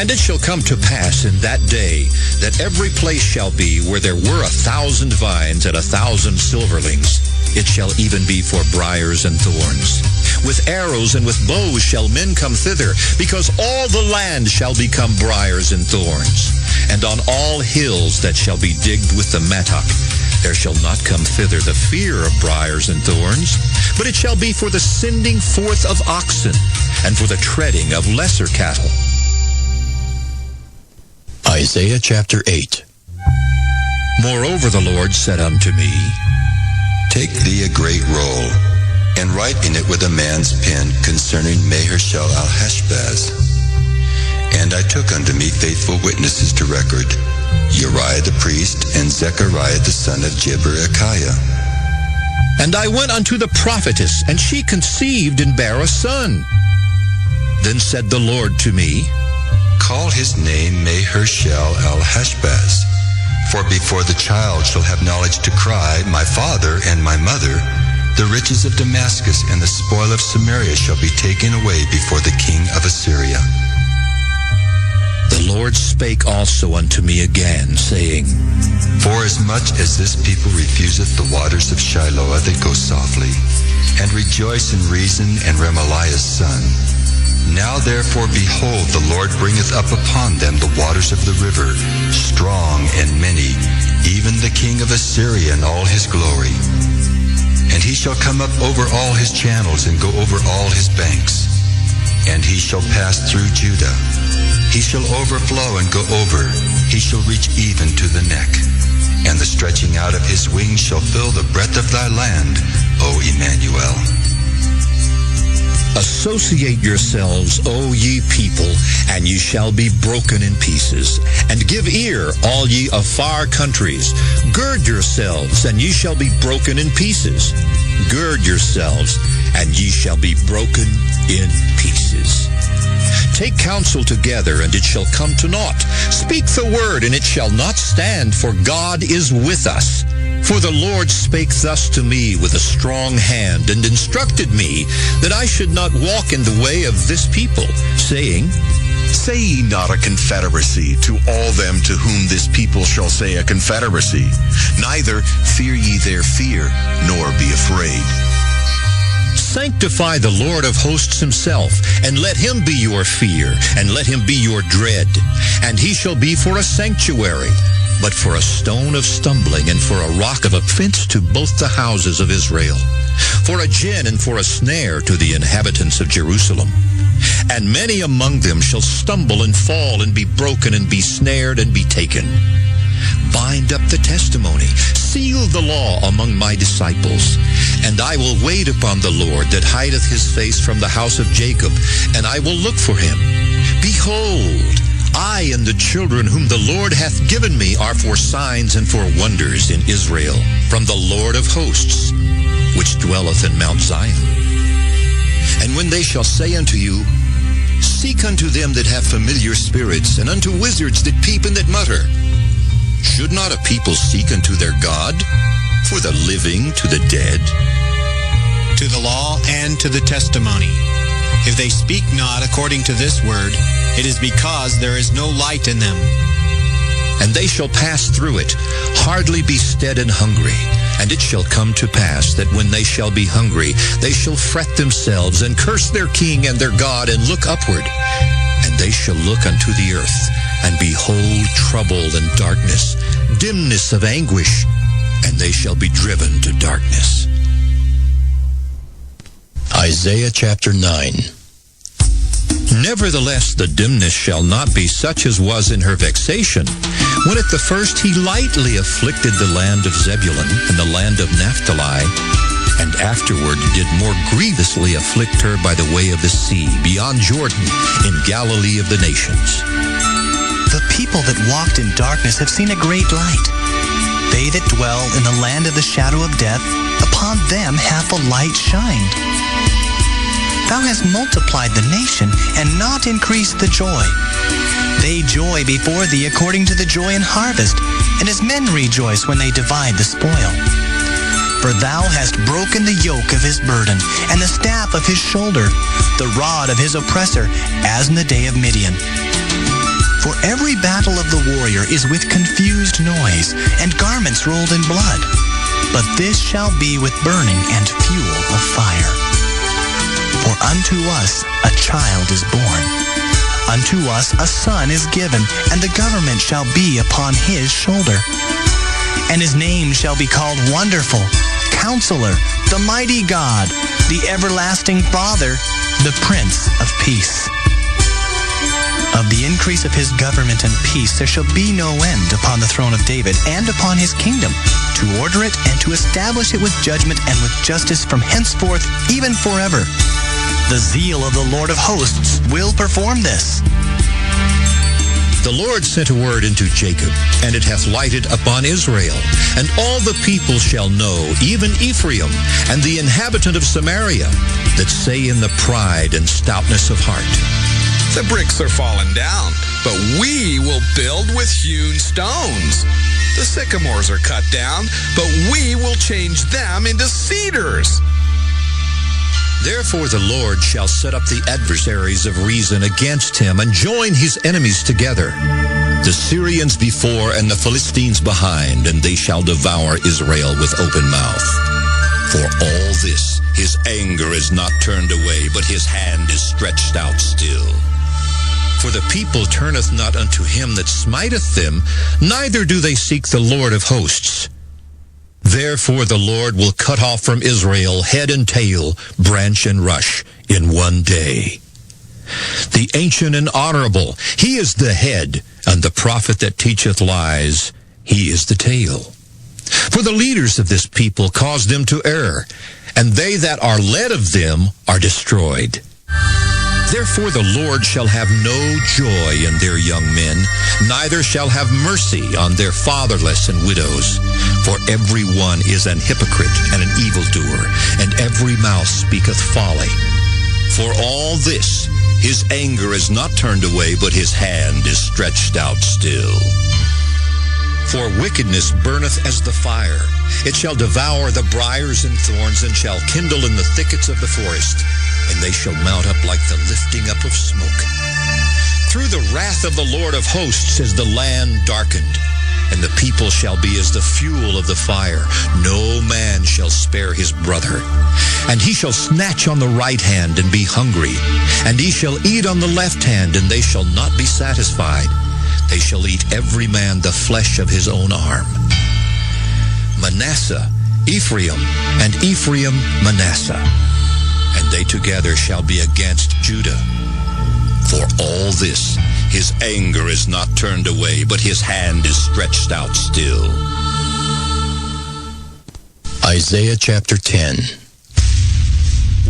And it shall come to pass in that day that every place shall be where there were 1,000 vines and 1,000 silverlings. It shall even be for briars and thorns. With arrows and with bows shall men come thither, because all the land shall become briars and thorns. And on all hills that shall be digged with the mattock, there shall not come thither the fear of briars and thorns, but it shall be for the sending forth of oxen, and for the treading of lesser cattle. Isaiah chapter 8. Moreover the Lord said unto me, Take thee a great roll, and write in it with a man's pen concerning Maher-shalal-Hashbaz. And I took unto me faithful witnesses to record, Uriah the priest, and Zechariah the son of Jeberechiah. And I went unto the prophetess, and she conceived and bare a son. Then said the Lord to me, Call his name Maher-shalal-Hashbaz, for before the child shall have knowledge to cry, My father and my mother, The riches of Damascus and the spoil of Samaria shall be taken away before the king of Assyria. The Lord spake also unto me again, saying, Forasmuch as this people refuseth the waters of Shiloah that go softly, and rejoice in Rezin and Remaliah's son, now therefore, behold, the Lord bringeth up upon them the waters of the river, strong and many, even the king of Assyria in all his glory. And he shall come up over all his channels and go over all his banks. And he shall pass through Judah. He shall overflow and go over. He shall reach even to the neck. And the stretching out of his wings shall fill the breadth of thy land, O Emmanuel. Associate yourselves, O ye people, and ye shall be broken in pieces. And give ear, all ye of far countries. Gird yourselves, and ye shall be broken in pieces. Gird yourselves, and ye shall be broken in pieces. Take counsel together, and it shall come to naught. Speak the word, and it shall not stand, for God is with us. For the Lord spake thus to me with a strong hand, and instructed me that I should not walk in the way of this people, saying, Say ye not a confederacy to all them to whom this people shall say a confederacy. Neither fear ye their fear, nor be afraid. Sanctify the Lord of hosts himself, and let him be your fear, and let him be your dread. And he shall be for a sanctuary, but for a stone of stumbling, and for a rock of offense to both the houses of Israel, for a gin and for a snare to the inhabitants of Jerusalem. And many among them shall stumble and fall, and be broken, and be snared, and be taken. Bind up the testimony, seal the law among my disciples. And I will wait upon the Lord that hideth his face from the house of Jacob, and I will look for him. Behold, I and the children whom the Lord hath given me are for signs and for wonders in Israel, from the Lord of hosts, which dwelleth in Mount Zion. And when they shall say unto you, Seek unto them that have familiar spirits, and unto wizards that peep and that mutter, should not a people seek unto their God, for the living to the dead? To the law and to the testimony. If they speak not according to this word, it is because there is no light in them. And they shall pass through it, hardly be stead and hungry. And it shall come to pass that when they shall be hungry, they shall fret themselves, and curse their king and their God, and look upward. And they shall look unto the earth, and behold trouble and darkness, dimness of anguish, and they shall be driven to darkness. Isaiah chapter 9. Nevertheless, the dimness shall not be such as was in her vexation, when at the first he lightly afflicted the land of Zebulun and the land of Naphtali, and afterward did more grievously afflict her by the way of the sea, beyond Jordan, in Galilee of the nations. The people that walked in darkness have seen a great light. They that dwell in the land of the shadow of death, upon them hath a light shined. Thou hast multiplied the nation, and not increased the joy. They joy before thee according to the joy in harvest, and as men rejoice when they divide the spoil. For thou hast broken the yoke of his burden, and the staff of his shoulder, the rod of his oppressor, as in the day of Midian. For every battle of the warrior is with confused noise, and garments rolled in blood. But this shall be with burning and fuel of fire. For unto us a child is born. Unto us a son is given, and the government shall be upon his shoulder. And his name shall be called Wonderful, Counselor, the Mighty God, the Everlasting Father, the Prince of Peace. Of the increase of his government and peace there shall be no end upon the throne of David and upon his kingdom, to order it and to establish it with judgment and with justice from henceforth even forever. The zeal of the Lord of hosts will perform this. The Lord sent a word into Jacob, and it hath lighted upon Israel. And all the people shall know, even Ephraim, and the inhabitant of Samaria, that say in the pride and stoutness of heart, The bricks are fallen down, but we will build with hewn stones. The sycamores are cut down, but we will change them into cedars. Therefore the Lord shall set up the adversaries of reason against him, and join his enemies together, the Syrians before and the Philistines behind, and they shall devour Israel with open mouth. For all this, his anger is not turned away, but his hand is stretched out still. For the people turneth not unto him that smiteth them, neither do they seek the Lord of hosts. Therefore the Lord will cut off from Israel head and tail, branch and rush, in one day. The ancient and honorable, he is the head, and the prophet that teacheth lies, he is the tail. For the leaders of this people cause them to err, and they that are led of them are destroyed. Therefore the Lord shall have no joy in their young men, neither shall have mercy on their fatherless and widows. For every one is an hypocrite and an evildoer, and every mouth speaketh folly. For all this, his anger is not turned away, but his hand is stretched out still. For wickedness burneth as the fire. It shall devour the briars and thorns, and shall kindle in the thickets of the forest, and they shall mount up like the lifting up of smoke. Through the wrath of the Lord of hosts is the land darkened, and the people shall be as the fuel of the fire. No man shall spare his brother. And he shall snatch on the right hand and be hungry, and he shall eat on the left hand, and they shall not be satisfied. They shall eat every man the flesh of his own arm. Manasseh, Ephraim, and Ephraim, Manasseh, and they together shall be against Judah. For all this, his anger is not turned away, but his hand is stretched out still. Isaiah chapter 10.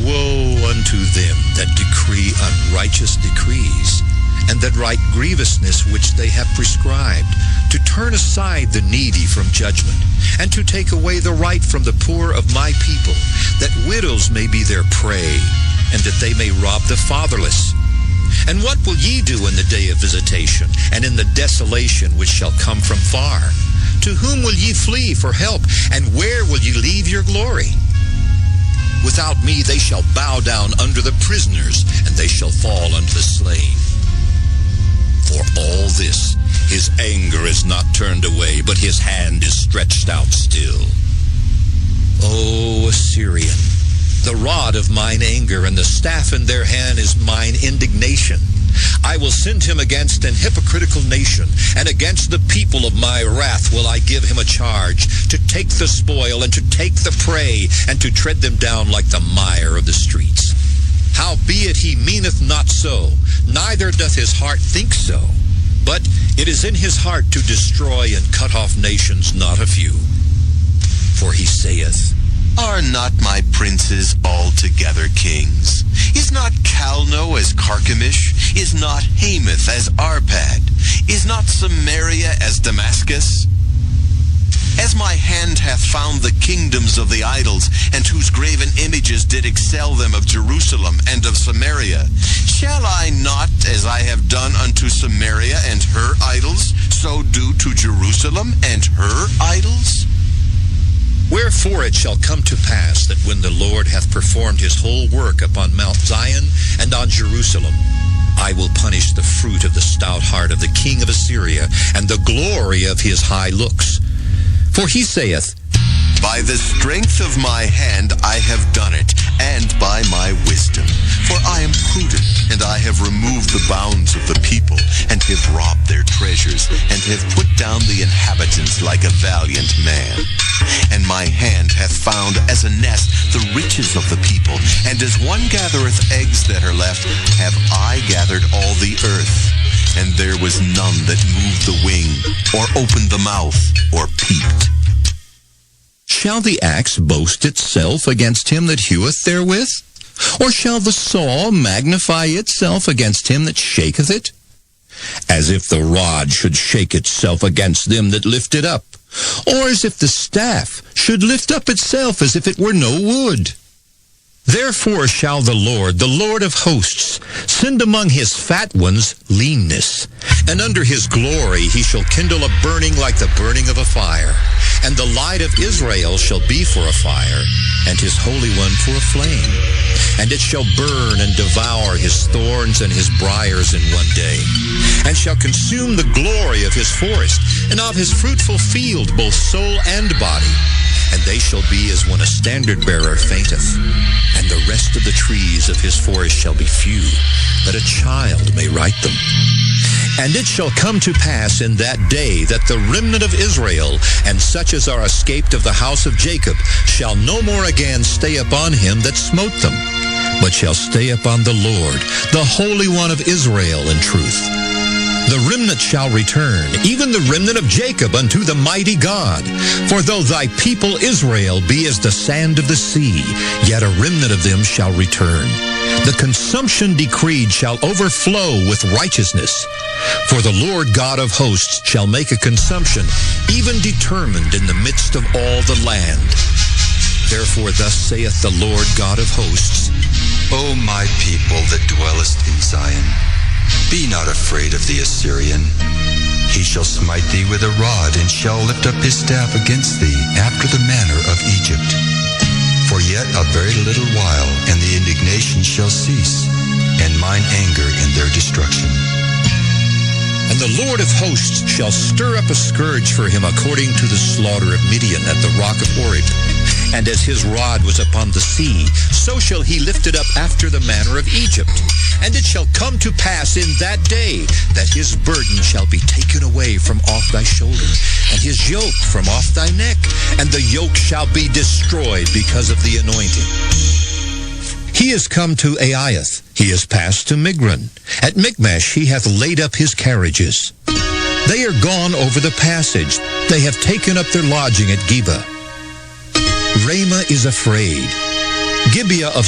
Woe unto them that decree unrighteous decrees, and that write grievousness which they have prescribed, to turn aside the needy from judgment, and to take away the right from the poor of my people, that widows may be their prey, and that they may rob the fatherless. And what will ye do in the day of visitation, and in the desolation which shall come from far? To whom will ye flee for help, and where will ye leave your glory? Without me they shall bow down under the prisoners, and they shall fall unto the slain. For all this, his anger is not turned away, but his hand is stretched out still. O Assyrian, the rod of mine anger, and the staff in their hand is mine indignation. I will send him against an hypocritical nation, and against the people of my wrath will I give him a charge, to take the spoil, and to take the prey, and to tread them down like the mire of the streets. Howbeit he meaneth not so, neither doth his heart think so. But it is in his heart to destroy and cut off nations, not a few. For he saith, Are not my princes altogether kings? Is not Calno as Carchemish? Is not Hamath as Arpad? Is not Samaria as Damascus? As my hand hath found the kingdoms of the idols, and whose graven images did excel them of Jerusalem and of Samaria, shall I not, as I have done unto Samaria and her idols, so do to Jerusalem and her idols? Wherefore it shall come to pass that when the Lord hath performed his whole work upon Mount Zion and on Jerusalem, I will punish the fruit of the stout heart of the king of Assyria, and the glory of his high looks. For he saith, By the strength of my hand I have done it, and by my wisdom. For I am prudent, and I have removed the bounds of the people, and have robbed their treasures, and have put down the inhabitants like a valiant man. And my hand hath found as a nest the riches of the people, and as one gathereth eggs that are left, have I gathered all the earth. And there was none that moved the wing, or opened the mouth, or peeped. Shall the axe boast itself against him that heweth therewith? Or shall the saw magnify itself against him that shaketh it? As if the rod should shake itself against them that lift it up, or as if the staff should lift up itself as if it were no wood. Therefore shall the Lord of hosts, send among his fat ones leanness, and under his glory he shall kindle a burning like the burning of a fire, and the light of Israel shall be for a fire, and his Holy One for a flame. and it shall burn and devour his thorns and his briars in one day, and shall consume the glory of his forest, and of his fruitful field, both soul and body. And they shall be as when a standard-bearer fainteth, and the rest of the trees of his forest shall be few, that a child may write them. And it shall come to pass in that day that the remnant of Israel, and such as are escaped of the house of Jacob, shall no more again stay upon him that smote them, but shall stay upon the Lord, the Holy One of Israel, in truth. The remnant shall return, even the remnant of Jacob, unto the mighty God. For though thy people Israel be as the sand of the sea, yet a remnant of them shall return. The consumption decreed shall overflow with righteousness. For the Lord God of hosts shall make a consumption, even determined in the midst of all the land. Therefore thus saith the Lord God of hosts, O my people that dwellest in Zion, be not afraid of the Assyrian. He shall smite thee with a rod, and shall lift up his staff against thee after the manner of Egypt. For yet a very little while, and the indignation shall cease, and mine anger in their destruction. And the Lord of hosts shall stir up a scourge for him according to the slaughter of Midian at the rock of Horeb. And as his rod was upon the sea, so shall he lift it up after the manner of Egypt. And it shall come to pass in that day that his burden shall be taken away from off thy shoulder, and his yoke from off thy neck, and the yoke shall be destroyed because of the anointing. He is come to Aiath, he is passed to Migron. At Michmash he hath laid up his carriages. They are gone over the passage, they have taken up their lodging at Geba. Ramah is afraid. Gibeah of